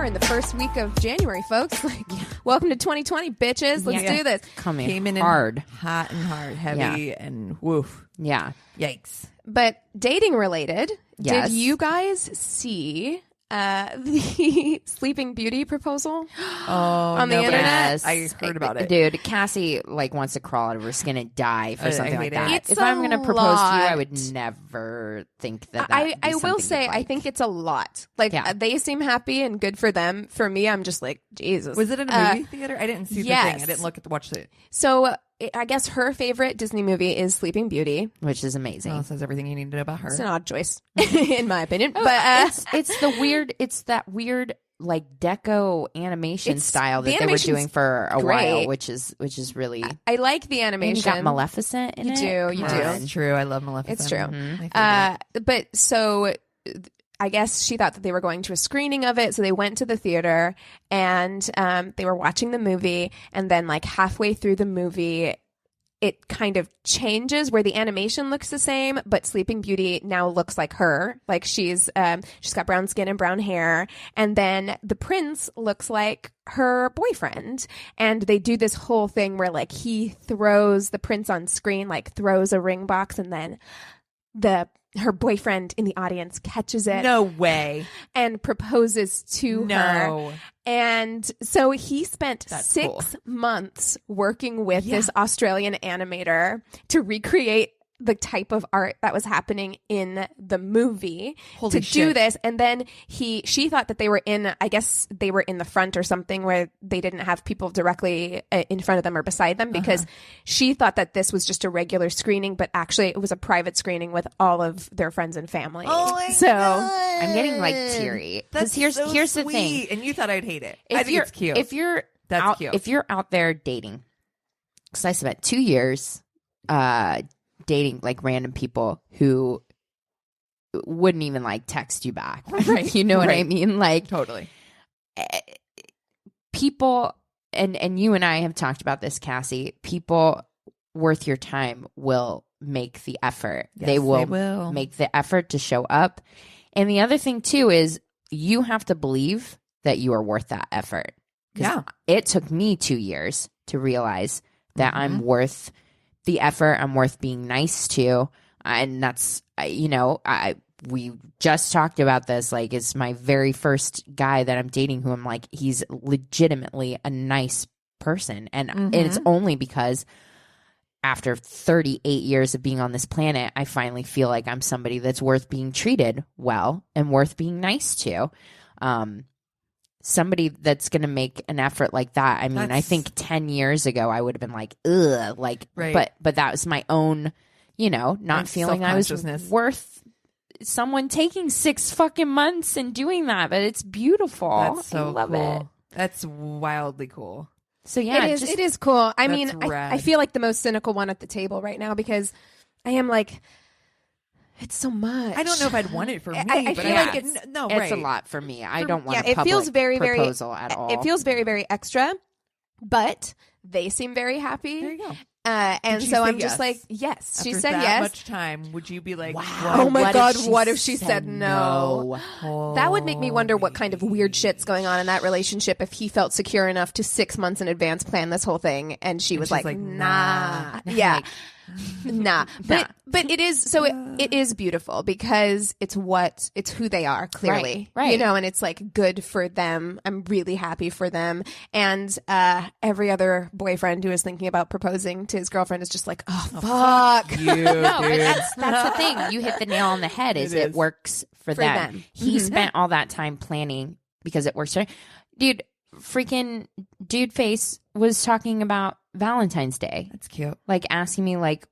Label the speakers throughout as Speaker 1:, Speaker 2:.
Speaker 1: are in the first week of January, folks. Like, welcome to 2020, bitches. Let's do this.
Speaker 2: Came in
Speaker 3: hard.
Speaker 2: Hot and hard. Heavy and woof.
Speaker 3: Yeah.
Speaker 2: Yikes.
Speaker 1: But dating related,
Speaker 3: Yes.
Speaker 1: did you guys see the Sleeping Beauty proposal on the internet?
Speaker 3: Yes.
Speaker 2: I heard about it.
Speaker 3: Dude, Cassie wants to crawl out of her skin and die for something like that.
Speaker 1: It's
Speaker 3: if I'm going to propose to you, I
Speaker 1: lot.
Speaker 3: would never think that
Speaker 1: I will
Speaker 3: something
Speaker 1: say,
Speaker 3: you'd
Speaker 1: I
Speaker 3: like.
Speaker 1: think it's a lot. Like, they seem happy and good for them. For me, I'm just like, Jesus.
Speaker 2: Was it in a movie theater? I didn't see the
Speaker 1: yes.
Speaker 2: thing. I didn't watch it.
Speaker 1: So I guess her favorite Disney movie is Sleeping Beauty.
Speaker 3: Which is amazing.
Speaker 2: Well, it says everything you need to know about her.
Speaker 1: It's an odd choice, in my opinion. But
Speaker 3: it's that weird like deco animation style
Speaker 1: the
Speaker 3: that they were
Speaker 1: animation's
Speaker 3: doing for a
Speaker 1: great.
Speaker 3: while, which is really.
Speaker 1: I like the animation.
Speaker 3: And you got Maleficent in
Speaker 1: You
Speaker 3: it.
Speaker 1: do, you do.
Speaker 2: That's true. I love Maleficent.
Speaker 1: It's true.
Speaker 2: My favorite.
Speaker 1: But so I guess she thought that they were going to a screening of it. So they went to the theater and they were watching the movie. And then like halfway through the movie, it kind of changes where the animation looks the same, but Sleeping Beauty now looks like her. Like she's got brown skin and brown hair. And then the prince looks like her boyfriend. And they do this whole thing where like he throws the prince on screen, like throws a ring box, and then her boyfriend in the audience catches it.
Speaker 2: No way.
Speaker 1: And proposes to her. And so he spent 6 months working with this Australian animator to recreate the type of art that was happening in the movie do this. And then she thought that they were in the front or something where they didn't have people directly in front of them or beside them because she thought that this was just a regular screening, but actually it was a private screening with all of their friends and family.
Speaker 2: Oh my
Speaker 1: so
Speaker 2: God.
Speaker 3: I'm getting like teary.
Speaker 2: That's
Speaker 3: here's
Speaker 2: so
Speaker 3: the
Speaker 2: sweet.
Speaker 3: thing.
Speaker 2: And you thought I'd hate it. I think it's cute.
Speaker 3: If you're out there dating, because I spent 2 years dating like random people who wouldn't even like text you back.
Speaker 2: Right.
Speaker 3: You know what I mean? Like
Speaker 2: totally.
Speaker 3: People, and you and I have talked about this, Cassie, people worth your time will make the effort.
Speaker 2: Yes,
Speaker 3: they will make the effort to show up. And the other thing too is you have to believe that you are worth that effort.
Speaker 2: Yeah.
Speaker 3: It took me 2 years to realize that I'm worth the effort. I'm worth being nice to. And that's, we just talked about this. Like, it's my very first guy that I'm dating who I'm like, he's legitimately a nice person. And it's only because after 38 years of being on this planet, I finally feel like I'm somebody that's worth being treated well and worth being nice to. Somebody that's going to make an effort like that. I mean, I think 10 years ago, I would have been like, ugh, like, but that was my own, not feeling I was worth someone taking 6 fucking months and doing that, but it's beautiful.
Speaker 2: That's so
Speaker 3: I love
Speaker 2: cool.
Speaker 3: it.
Speaker 2: That's wildly cool.
Speaker 1: So yeah, it is cool. I mean,
Speaker 2: rad.
Speaker 1: I feel like the most cynical one at the table right now because I am like, it's so much.
Speaker 2: I don't know if I'd want it for me,
Speaker 1: I
Speaker 2: but
Speaker 1: feel like it's
Speaker 3: It's a lot for me. I don't want a
Speaker 1: it
Speaker 3: public
Speaker 1: feels very,
Speaker 3: proposal at all.
Speaker 1: It feels very, very extra, but they seem very happy.
Speaker 2: There you go.
Speaker 1: And so I'm just like, yes.
Speaker 2: After
Speaker 1: she said
Speaker 2: that
Speaker 1: yes.
Speaker 2: much time, would you be like,
Speaker 3: wow.
Speaker 1: Oh my
Speaker 3: What
Speaker 1: God,
Speaker 3: if she
Speaker 1: what if she said no? That would make me wonder what kind of weird shit's going on in that relationship if he felt secure enough to 6 months in advance plan this whole thing and she was like, nah. Yeah. Nah. But it is it is beautiful because it's who they are, clearly.
Speaker 3: Right.
Speaker 1: And it's like good for them. I'm really happy for them. And every other boyfriend who is thinking about proposing to his girlfriend is just like, oh fuck.
Speaker 2: You,
Speaker 3: No, but
Speaker 2: dude.
Speaker 3: that's the thing. You hit the nail on the head. It works for them. He spent all that time planning because it works for him. Dude, freaking dude face was talking about Valentine's Day.
Speaker 2: That's cute.
Speaker 3: Like asking me like,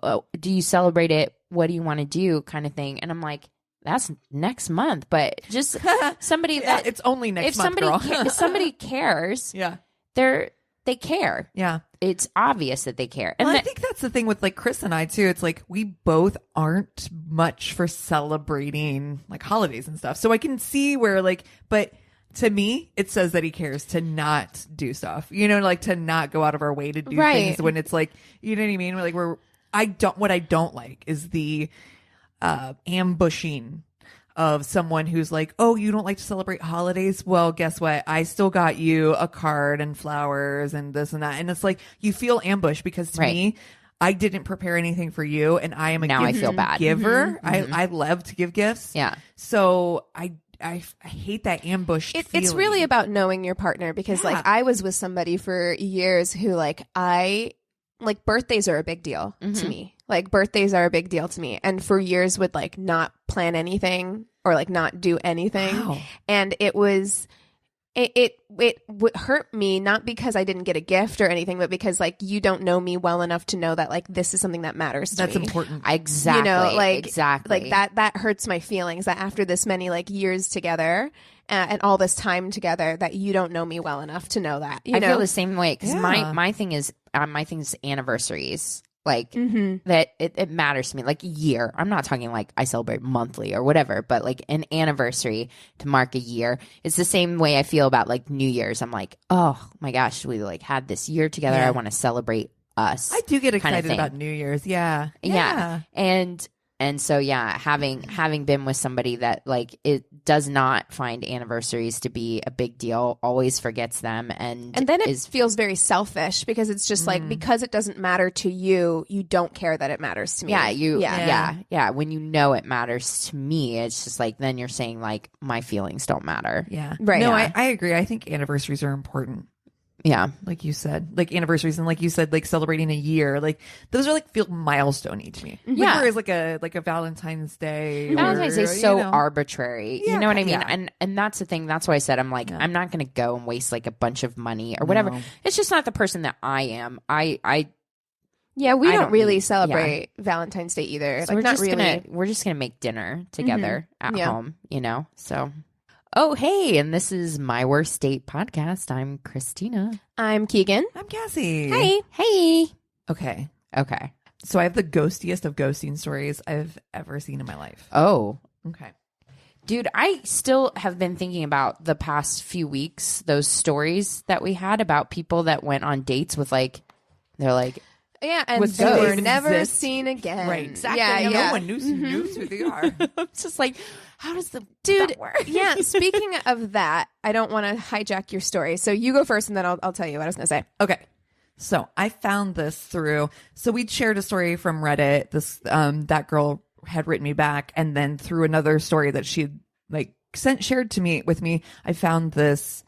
Speaker 3: oh, do you celebrate it? What do you want to do? Kind of thing. And I'm like, that's next month. But just somebody that
Speaker 2: it's only next month, girl.
Speaker 3: If somebody cares, they care.
Speaker 2: Yeah.
Speaker 3: It's obvious that they care. And
Speaker 2: Well, I think that's the thing with like Chris and I too. It's like we both aren't much for celebrating like holidays and stuff. So I can see where like, but to me, it says that he cares to not do stuff, like to not go out of our way to do things when it's like, you know what I mean? Like what I don't like is the ambushing of someone who's like, oh, you don't like to celebrate holidays? Well, guess what? I still got you a card and flowers and this and that. And it's like, you feel ambushed because to me, I didn't prepare anything for you, and I am a
Speaker 3: Now I feel bad.
Speaker 2: giver. I love to give gifts.
Speaker 3: Yeah.
Speaker 2: So I hate that ambush.
Speaker 1: It's really about knowing your partner, because like I was with somebody for years who like birthdays are a big deal to me. Like birthdays are a big deal to me, and for years would like not plan anything or like not do anything.
Speaker 2: Wow.
Speaker 1: And it was. It would hurt me, not because I didn't get a gift or anything, but because like you don't know me well enough to know that like this is something that matters to me.
Speaker 2: That's important.
Speaker 3: Exactly.
Speaker 1: You know, like
Speaker 3: exactly.
Speaker 1: like that hurts my feelings, that after this many like years together and all this time together, that you don't know me well enough to know that.
Speaker 3: I feel the same way, because my thing is anniversaries. Like that it matters to me, like a year. I'm not talking like I celebrate monthly or whatever, but like an anniversary to mark a year. It's the same way I feel about like New Year's. I'm like, oh my gosh, we like had this year together. I want to celebrate us.
Speaker 2: I do get excited about New Year's. Yeah.
Speaker 3: And so, having been with somebody that like it does not find anniversaries to be a big deal, always forgets them, and
Speaker 1: then it feels very selfish, because it's just like, because it doesn't matter to you, you don't care that it matters to me.
Speaker 3: Yeah. When you know it matters to me, it's just like, then you're saying like my feelings don't matter.
Speaker 2: Yeah.
Speaker 1: Right.
Speaker 2: No, I agree. I think anniversaries are important.
Speaker 3: Yeah.
Speaker 2: Like you said, like anniversaries, and like you said, like celebrating a year, like those are like feel milestone-y to me.
Speaker 3: Yeah.
Speaker 2: Whereas like a Valentine's Day.
Speaker 3: Valentine's Day is so arbitrary.
Speaker 2: Yeah,
Speaker 3: you know what I mean?
Speaker 2: yeah.
Speaker 3: And that's the thing. That's why I said, I'm like, I'm not going to go and waste like a bunch of money or whatever.
Speaker 2: No.
Speaker 3: It's just not the person that I am.
Speaker 1: We
Speaker 3: I
Speaker 1: don't really
Speaker 3: need-
Speaker 1: celebrate Valentine's Day either.
Speaker 3: So
Speaker 1: like, not really.
Speaker 3: We're just gonna make dinner together at
Speaker 1: Yeah.
Speaker 3: home, you know? So, oh, hey, and this is My Worst Date podcast. I'm Christina.
Speaker 1: I'm Keegan.
Speaker 2: I'm Cassie.
Speaker 3: Hey.
Speaker 2: Okay.
Speaker 3: Okay.
Speaker 2: So I have the ghostiest of ghosting stories I've ever seen in my life.
Speaker 3: Oh.
Speaker 2: Okay.
Speaker 3: Dude, I still have been thinking about the past few weeks, those stories that we had about people that went on dates with like, they're like,
Speaker 1: Yeah, and
Speaker 2: With
Speaker 1: they were
Speaker 2: ghosts.
Speaker 1: never
Speaker 2: Exist.
Speaker 1: seen again.
Speaker 2: Right. Exactly.
Speaker 1: Yeah,
Speaker 2: No one knows who they are.
Speaker 3: it's just like, how does
Speaker 1: Dude,
Speaker 3: that work?
Speaker 1: yeah, speaking of that, I don't want to hijack your story. So you go first, and then I'll tell you what I was going to say.
Speaker 2: Okay. So I found this so we'd shared a story from Reddit. This, that girl had written me back, and then through another story that she'd like shared with me, I found this,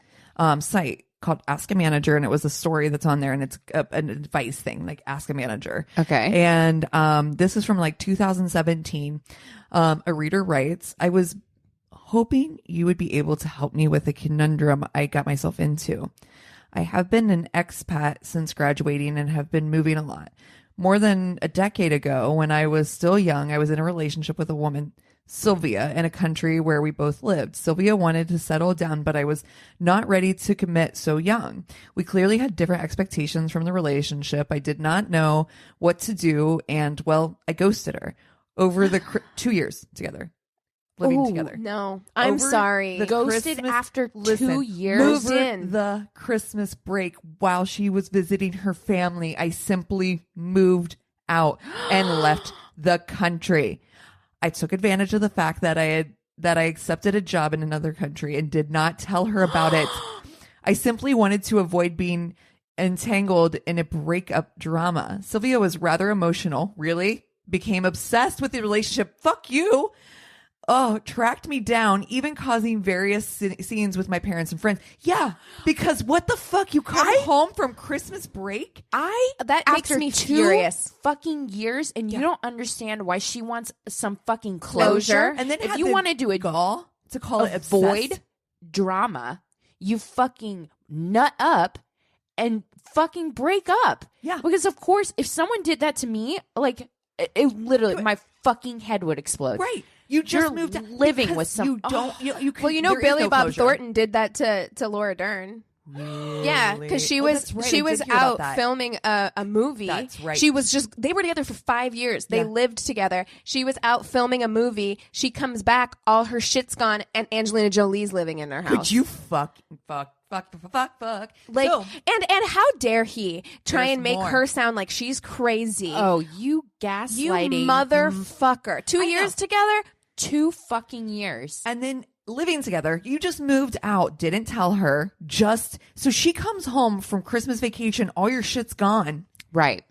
Speaker 2: site called Ask a Manager, and it was a story that's on there, and it's an advice thing, like Ask a Manager.
Speaker 3: Okay.
Speaker 2: And this is from like 2017. A reader writes, I was hoping you would be able to help me with a conundrum I got myself into. I have been an expat since graduating and have been moving a lot. More than a decade ago, when I was still young, I was in a relationship with a woman, Sylvia, in a country where we both lived. Sylvia wanted to settle down, but I was not ready to commit so young. We clearly had different expectations from the relationship. I did not know what to do, and well, I ghosted her over the 2 years together, living together.
Speaker 1: No, I'm
Speaker 2: Over
Speaker 1: sorry.
Speaker 2: the
Speaker 3: Ghosted
Speaker 2: Christmas-
Speaker 3: after 2
Speaker 2: Listen,
Speaker 3: years?
Speaker 2: over the Christmas break while she was visiting her family, I simply moved out and left the country. I took advantage of the fact that I accepted a job in another country and did not tell her about it. I simply wanted to avoid being entangled in a breakup drama. Sylvia was rather emotional, really became obsessed with the relationship. Fuck you. Oh, tracked me down, even causing various scenes with my parents and friends. Yeah, because what the fuck? You come home from Christmas break?
Speaker 1: That makes
Speaker 3: After
Speaker 1: me
Speaker 3: 2
Speaker 1: furious.
Speaker 3: fucking years, and you don't understand why she wants some fucking closure.
Speaker 2: And then
Speaker 3: if
Speaker 2: had
Speaker 3: you
Speaker 2: the
Speaker 3: want to do it,
Speaker 2: gall to call it
Speaker 3: avoid
Speaker 2: obsessed.
Speaker 3: drama, you fucking nut up and fucking break up.
Speaker 2: Yeah.
Speaker 3: Because of course, if someone did that to me, like it literally, my fucking head would explode.
Speaker 2: Right. You just
Speaker 3: You're
Speaker 2: moved out
Speaker 3: living
Speaker 2: because
Speaker 3: with some.
Speaker 2: You don't. You
Speaker 1: Well, you know,
Speaker 2: there is
Speaker 1: Billy
Speaker 2: no
Speaker 1: Bob
Speaker 2: closure.
Speaker 1: Thornton did that to Laura Dern.
Speaker 2: Really?
Speaker 1: Yeah, because she
Speaker 2: Oh,
Speaker 1: was
Speaker 2: that's right.
Speaker 1: she
Speaker 2: I
Speaker 1: was
Speaker 2: did hear about
Speaker 1: out
Speaker 2: that.
Speaker 1: filming a movie.
Speaker 2: That's right.
Speaker 1: They were together for 5 years. They
Speaker 2: Yeah.
Speaker 1: lived together. She was out filming a movie. She comes back, all her shit's gone, and Angelina Jolie's living in her house.
Speaker 2: Could you fuck?
Speaker 1: Like,
Speaker 2: So,
Speaker 1: and how dare he try
Speaker 2: There's
Speaker 1: and make
Speaker 2: more.
Speaker 1: her sound like she's crazy?
Speaker 3: Oh, you
Speaker 1: you
Speaker 3: gaslighting
Speaker 1: motherfucker! 2
Speaker 2: I
Speaker 1: years
Speaker 2: know.
Speaker 1: together?
Speaker 3: 2 fucking years.
Speaker 2: And then living together, you just moved out, didn't tell her, just so she comes home from Christmas vacation, all your shit's gone.
Speaker 3: Right.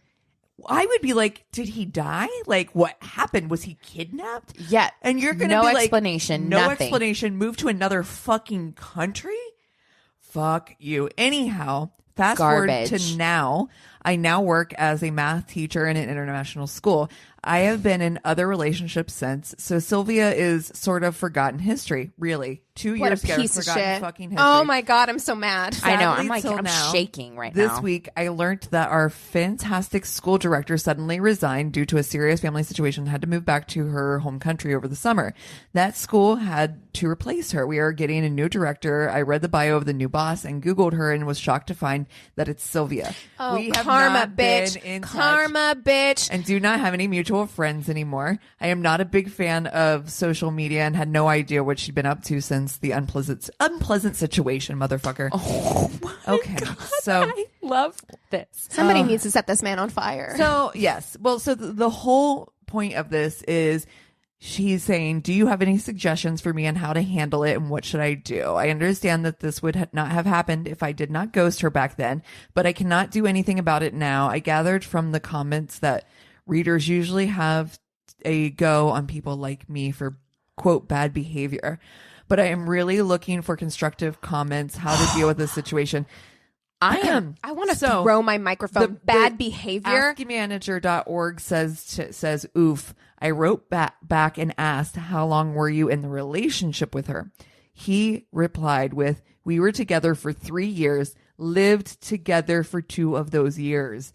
Speaker 2: I would be like, did he die? Like, what happened? Was he kidnapped?
Speaker 3: Yeah.
Speaker 2: And you're going to
Speaker 3: no
Speaker 2: be like,
Speaker 3: explanation,
Speaker 2: no
Speaker 3: nothing.
Speaker 2: explanation, move to another fucking country? Fuck you. Anyhow, fast
Speaker 3: Garbage.
Speaker 2: forward to now. I now work as a math teacher in an international school. I have been in other relationships since. So Sylvia is sort of forgotten history, really. 2
Speaker 1: What a
Speaker 2: years ago,
Speaker 1: piece of
Speaker 2: forgotten
Speaker 1: shit.
Speaker 2: fucking history.
Speaker 1: Oh my God, I'm so mad.
Speaker 3: I know.
Speaker 2: Sadly,
Speaker 3: I'm like,
Speaker 2: till
Speaker 3: I'm
Speaker 2: now,
Speaker 3: shaking right now.
Speaker 2: This week, I learned that our fantastic school director suddenly resigned due to a serious family situation and had to move back to her home country over the summer. That school had to replace her. We are getting a new director. I read the bio of the new boss and Googled her and was shocked to find that it's Sylvia.
Speaker 1: Oh,
Speaker 2: we have
Speaker 1: karma,
Speaker 2: not
Speaker 1: bitch.
Speaker 2: been in touch
Speaker 1: Karma, bitch.
Speaker 2: and do not have any mutual friends anymore. I am not a big fan of social media and had no idea what she'd been up to since the unpleasant situation, motherfucker.
Speaker 3: Oh my
Speaker 2: Okay,
Speaker 3: God,
Speaker 2: so
Speaker 3: I love this.
Speaker 1: Somebody needs to set this man on fire.
Speaker 2: So yes, well, so the whole point of this is she's saying, do you have any suggestions for me on how to handle it and what should I do? I understand that this would not have happened if I did not ghost her back then, but I cannot do anything about it now. I gathered from the comments that readers usually have a go on people like me for quote bad behavior, but I am really looking for constructive comments how to deal with this situation.
Speaker 1: I want to throw my microphone. Bad behavior.
Speaker 2: AskManager.org says, oof. I wrote back and asked, how long were you in the relationship with her? He replied with, we were together for 3 years, lived together for 2 of those years.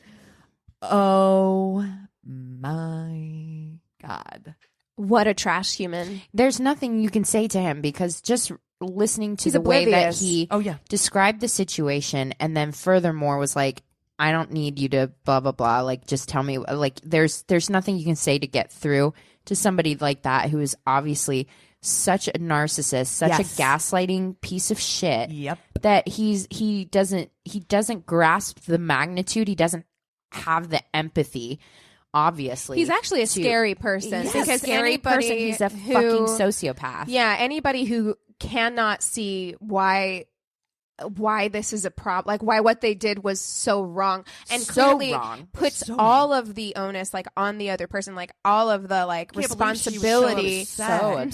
Speaker 2: Oh my God.
Speaker 1: What a trash human.
Speaker 3: There's nothing you can say to him because just listening to
Speaker 1: He's
Speaker 3: the way that
Speaker 1: oblivious.
Speaker 3: he described the situation and then furthermore was like, I don't need you to blah, blah, blah. Like, just tell me, like, there's nothing you can say to get through to somebody like that who is obviously such a narcissist, such a gaslighting piece of shit.
Speaker 2: Yep.
Speaker 3: That he doesn't grasp the magnitude. He doesn't have the empathy. Obviously,
Speaker 1: He's actually a scary person because
Speaker 3: scary
Speaker 1: anybody
Speaker 3: person. He's a
Speaker 1: who,
Speaker 3: fucking sociopath.
Speaker 1: Yeah, anybody who cannot see why this is a problem, like why what they did was so wrong, and
Speaker 3: So
Speaker 1: clearly
Speaker 3: wrong.
Speaker 1: puts
Speaker 2: So
Speaker 1: all of the onus like on the other person, like all of the like
Speaker 2: Can't believe she was so
Speaker 1: responsibility.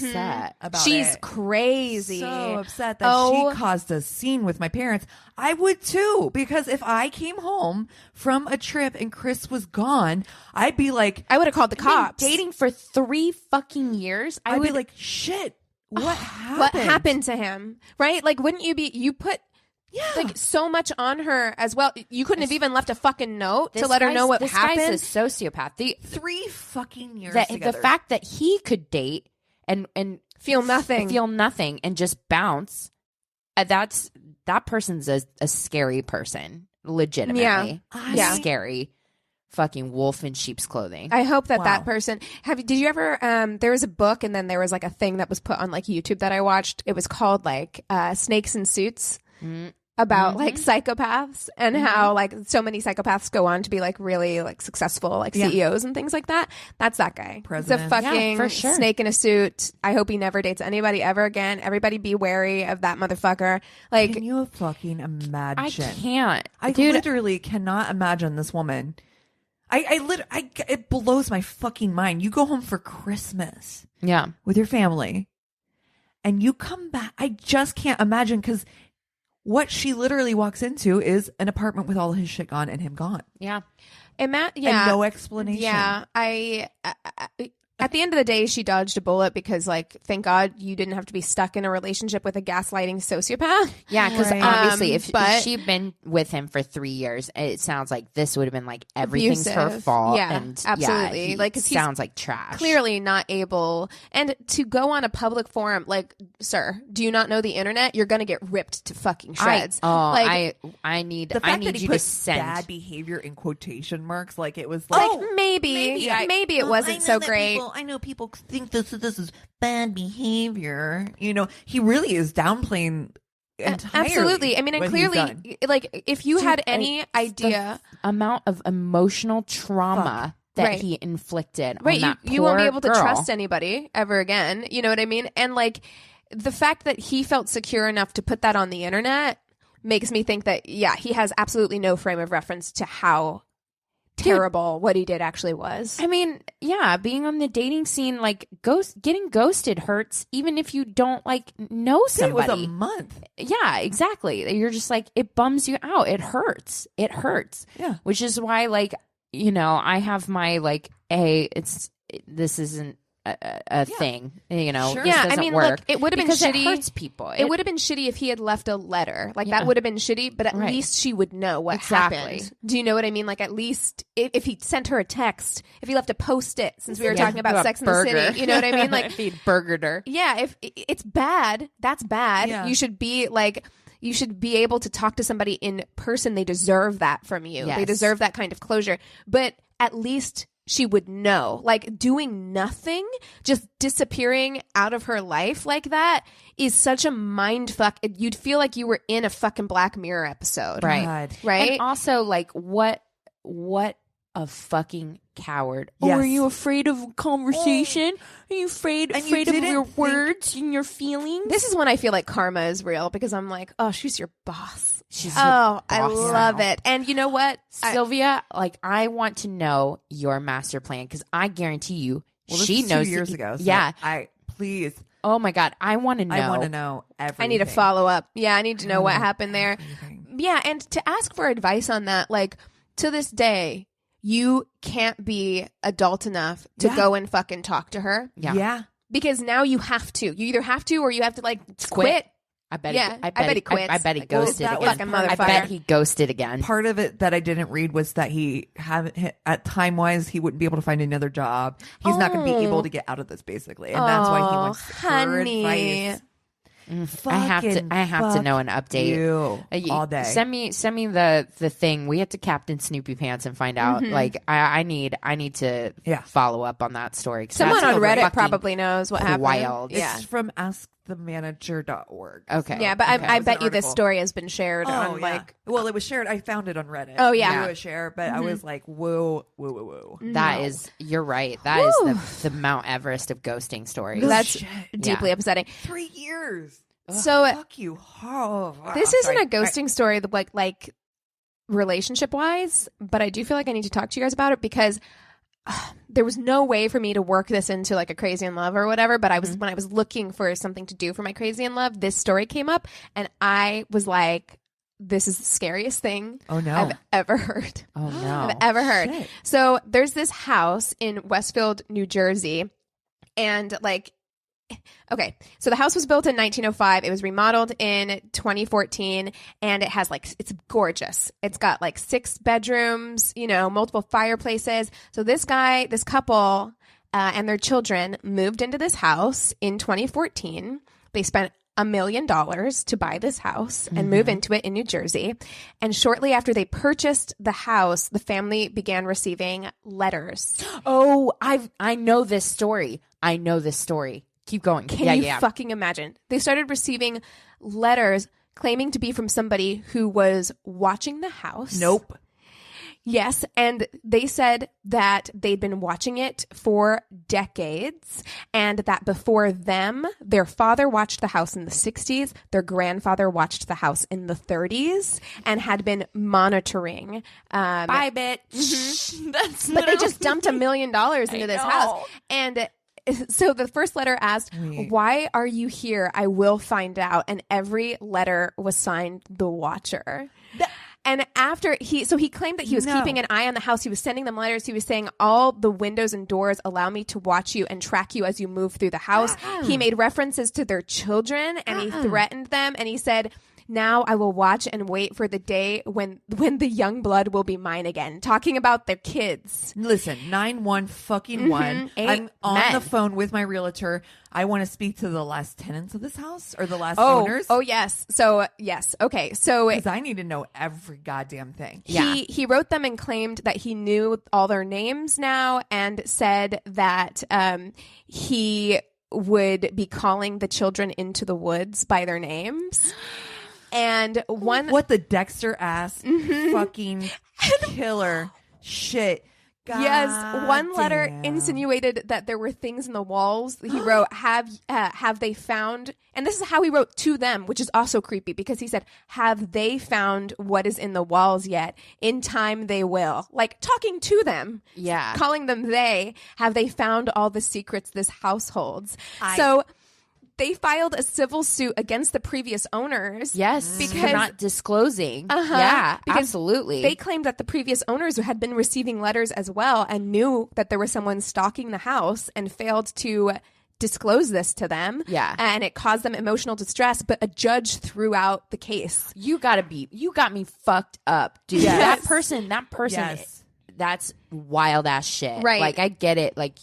Speaker 3: upset
Speaker 2: about
Speaker 1: She's
Speaker 2: it.
Speaker 1: crazy.
Speaker 2: So upset that she caused a scene with my parents. I would too, because if I came home from a trip and Chris was gone, I'd be like,
Speaker 1: I would have called the
Speaker 3: Been
Speaker 1: cops.
Speaker 3: dating for 3 fucking years.
Speaker 2: I'd be like, shit, what happened?
Speaker 1: What happened to him? Right? Like, wouldn't you put like so much on her as well? You couldn't have even left a fucking note to let her know what happened.
Speaker 3: This guy's a sociopath.
Speaker 2: 3 fucking years
Speaker 3: The
Speaker 2: together.
Speaker 3: fact that he could date and
Speaker 1: Feel nothing.
Speaker 3: and just bounce, that person's a scary person. Legitimately.
Speaker 1: Yeah.
Speaker 3: Scary fucking wolf in sheep's clothing.
Speaker 1: I hope that person did you ever there was a book and then there was like a thing that was put on like YouTube that I watched. It was called like Snakes in Suits, about like psychopaths and how like so many psychopaths go on to be like really like successful like CEOs and things like that. That's that guy.
Speaker 2: President.
Speaker 1: It's a fucking
Speaker 3: for sure.
Speaker 1: snake in a suit. I hope he never dates anybody ever again. Everybody be wary of that motherfucker. Like,
Speaker 2: Can you fucking imagine?
Speaker 3: I can't.
Speaker 2: I literally cannot imagine this woman. It blows my fucking mind. You go home for Christmas with your family and you come back. I just can't imagine, because what she literally walks into is an apartment with all his shit gone and him gone.
Speaker 3: Yeah.
Speaker 2: And no explanation.
Speaker 1: Yeah. At the end of the day, she dodged a bullet because, like, thank God you didn't have to be stuck in a relationship with a gaslighting sociopath.
Speaker 3: Yeah, because
Speaker 2: Right.
Speaker 3: obviously, if she'd been with him for 3 years, it sounds like this would have been like everything's her
Speaker 1: Abusive.
Speaker 3: fault.
Speaker 1: Yeah,
Speaker 3: and
Speaker 1: absolutely.
Speaker 3: he
Speaker 1: Like, 'cause he's
Speaker 3: sounds like trash.
Speaker 1: Clearly not able. And to go on a public forum, like, sir, do you not know the internet? You're going to get ripped to fucking shreds.
Speaker 3: I need
Speaker 2: The fact that
Speaker 3: you
Speaker 2: he
Speaker 3: to
Speaker 2: put
Speaker 3: send.
Speaker 2: bad behavior in quotation marks, like it was like,
Speaker 1: Maybe it wasn't so great.
Speaker 2: I know people think this is bad behavior. You know, he really is downplaying entirely.
Speaker 1: Absolutely. I mean, and
Speaker 2: what he's done.
Speaker 1: clearly, like, if you had any idea.
Speaker 3: The amount of emotional trauma that he inflicted on
Speaker 1: Right.
Speaker 3: that
Speaker 1: You won't be
Speaker 3: poor
Speaker 1: able to
Speaker 3: girl.
Speaker 1: trust anybody ever again. You know what I mean? And like the fact that he felt secure enough to put that on the internet makes me think that, yeah, he has absolutely no frame of reference to how terrible what he did actually was.
Speaker 3: I mean, yeah, being on the dating scene, like getting ghosted hurts, even if you don't like know somebody.
Speaker 2: It was a month.
Speaker 3: Yeah, exactly. You're just like, it bums you out. It hurts. It hurts.
Speaker 2: Yeah.
Speaker 3: Which is why, like, you know, I have my like, hey, this isn't a thing, you know.
Speaker 2: Sure.
Speaker 3: This
Speaker 1: Yeah, I
Speaker 3: doesn't
Speaker 1: mean,
Speaker 3: work
Speaker 1: look, it would have been
Speaker 3: because
Speaker 1: shitty.
Speaker 3: It hurts people.
Speaker 1: It would have been shitty if he had left a letter. Like,
Speaker 3: Yeah.
Speaker 1: that would have been shitty, but at
Speaker 3: Right.
Speaker 1: least she would know what
Speaker 3: Exactly.
Speaker 1: happened. Do you know what I mean? Like, at least if he sent her a text, if he left a Post-it, since we were talking about Sex in the City, you know what I mean? Like,
Speaker 3: if he'd burgered her.
Speaker 1: yeah, if it's bad, that's bad.
Speaker 2: Yeah.
Speaker 1: You should be like, you should be able to talk to somebody in person. They deserve that from you.
Speaker 3: Yes.
Speaker 1: They deserve that kind of closure. But at least she would know. Like, doing nothing, just disappearing out of her life like that is such a mind fuck. You'd feel like you were in a fucking Black Mirror episode.
Speaker 3: Right.
Speaker 2: God.
Speaker 1: Right?
Speaker 3: And also, like, what a fucking coward.
Speaker 2: Yes.
Speaker 3: Oh, are you afraid of conversation? Are you afraid
Speaker 2: And you
Speaker 3: of
Speaker 2: didn't
Speaker 3: your
Speaker 2: think-
Speaker 3: words and your feelings?
Speaker 1: This is when I feel like karma is real, because I'm like, oh, she's your boss.
Speaker 3: She's your
Speaker 1: Oh, I
Speaker 3: boss
Speaker 1: love
Speaker 3: now.
Speaker 1: it. And you know what?
Speaker 3: Sylvia, like, I want to know your master plan, because I guarantee you,
Speaker 2: Well, this
Speaker 3: she
Speaker 2: is
Speaker 3: knows
Speaker 2: 2 years ago. So
Speaker 3: yeah.
Speaker 2: please.
Speaker 3: Oh my God, I want to know.
Speaker 2: I want to know everything.
Speaker 1: I need to follow up. Yeah, I need to know what happened there.
Speaker 2: Everything.
Speaker 1: Yeah, and to ask for advice on that, like, to this day, you can't be adult enough to
Speaker 2: Yeah.
Speaker 1: go and fucking talk to her,
Speaker 3: Yeah.
Speaker 1: because now you have to. You either have to or you have to, like, quit.
Speaker 3: I bet.
Speaker 1: Yeah,
Speaker 3: I bet he quits. I bet he
Speaker 1: Like,
Speaker 3: ghosted
Speaker 2: that
Speaker 3: again.
Speaker 1: fucking
Speaker 3: I
Speaker 1: motherfucker.
Speaker 3: bet he ghosted again.
Speaker 2: Part of it that I didn't read was that he haven't at time wise he wouldn't be able to find another job. He's not going to be able to get out of this basically, and that's why he wants
Speaker 1: honey.
Speaker 2: her advice.
Speaker 3: I have to know an update.
Speaker 2: You
Speaker 3: You-
Speaker 2: all day.
Speaker 3: Send me the thing. We have to Captain Snoopy Pants and find out. Like, I need to
Speaker 2: Yeah.
Speaker 3: follow up on that story. 'Cause
Speaker 1: Someone
Speaker 3: that's
Speaker 1: on Reddit
Speaker 3: fucking
Speaker 1: probably knows what happened.
Speaker 3: wild.
Speaker 1: Yeah.
Speaker 2: It's from askthemanager.org.
Speaker 3: Okay.
Speaker 1: Yeah, but
Speaker 2: Okay.
Speaker 1: I
Speaker 2: It was
Speaker 1: bet
Speaker 2: an
Speaker 1: you this
Speaker 2: article.
Speaker 1: story has been shared on,
Speaker 2: yeah.
Speaker 1: like,
Speaker 2: Well, it was shared. I found it on Reddit.
Speaker 1: Oh, yeah.
Speaker 2: I knew it was shared, but I was like, whoa.
Speaker 3: That is, you're right. That is the Mount Everest of ghosting stories.
Speaker 1: that's
Speaker 2: shit.
Speaker 1: deeply upsetting.
Speaker 2: 3 years.
Speaker 1: So
Speaker 2: Fuck you. Oh,
Speaker 1: this isn't
Speaker 2: sorry.
Speaker 1: a ghosting story that, like relationship wise, but I do feel like I need to talk to you guys about it, because there was no way for me to work this into like a Crazy in Love or whatever. But I was when I was looking for something to do for my Crazy in Love, this story came up, and I was like, this is the scariest thing
Speaker 2: Oh, no.
Speaker 1: I've ever heard.
Speaker 3: Oh no.
Speaker 1: I've ever heard.
Speaker 2: Shit.
Speaker 1: So there's this house in Westfield, New Jersey, and like, okay, so the house was built in 1905. It was remodeled in 2014, and it has like, it's gorgeous. It's got like 6 bedrooms, you know, multiple fireplaces. So this couple, and their children moved into this house in 2014. They spent $1 million to buy this house and move into it in New Jersey. And shortly after they purchased the house, the family began receiving letters.
Speaker 3: Oh, I know this story. Keep going.
Speaker 1: Can you fucking imagine? They started receiving letters claiming to be from somebody who was watching the house.
Speaker 2: Nope.
Speaker 1: Yes, and they said that they'd been watching it for decades, and that before them, their father watched the house in the 60s, their grandfather watched the house in the 30s, and had been monitoring.
Speaker 3: Bye, bitch. That's
Speaker 1: But they just dumped $1 million into this house. And so the first letter asked, why are you here? I will find out. And every letter was signed The Watcher. And after he claimed that he was keeping an eye on the house. He was sending them letters. He was saying, all the windows and doors allow me to watch you and track you as you move through the house. He made references to their children, and he threatened them. And he said, now I will watch and wait for the day when the young blood will be mine again. Talking about their kids.
Speaker 2: Listen, 911. I'm on
Speaker 1: Amen.
Speaker 2: the phone with my realtor. I want to speak to the last tenants of this house or the last owners.
Speaker 1: Oh, yes. So, yes. Okay. So
Speaker 2: Because I need to know every goddamn thing.
Speaker 1: he wrote them and claimed that he knew all their names now, and said that he would be calling the children into the woods by their names. And one
Speaker 2: What the Dexter ass fucking killer shit.
Speaker 1: Yes, one letter
Speaker 2: damn.
Speaker 1: insinuated that there were things in the walls. He wrote, have they found, and this is how he wrote to them, which is also creepy because he said, have they found what is in the walls yet? In time they will. Like talking to them.
Speaker 3: Yeah.
Speaker 1: Calling them they. Have they found all the secrets this house holds? So they filed a civil suit against the previous owners.
Speaker 3: Yes,
Speaker 1: because
Speaker 3: for not disclosing.
Speaker 1: Uh-huh.
Speaker 3: Yeah,
Speaker 1: Because
Speaker 3: absolutely.
Speaker 1: they claimed that the previous owners had been receiving letters as well and knew that there was someone stalking the house and failed to disclose this to them.
Speaker 3: Yeah.
Speaker 1: And it caused them emotional distress, but a judge threw out the case.
Speaker 3: You got me fucked up, dude.
Speaker 2: Yes.
Speaker 3: That person,
Speaker 2: Yes.
Speaker 3: that's wild ass shit.
Speaker 1: Right.
Speaker 3: Like, I get it. Like,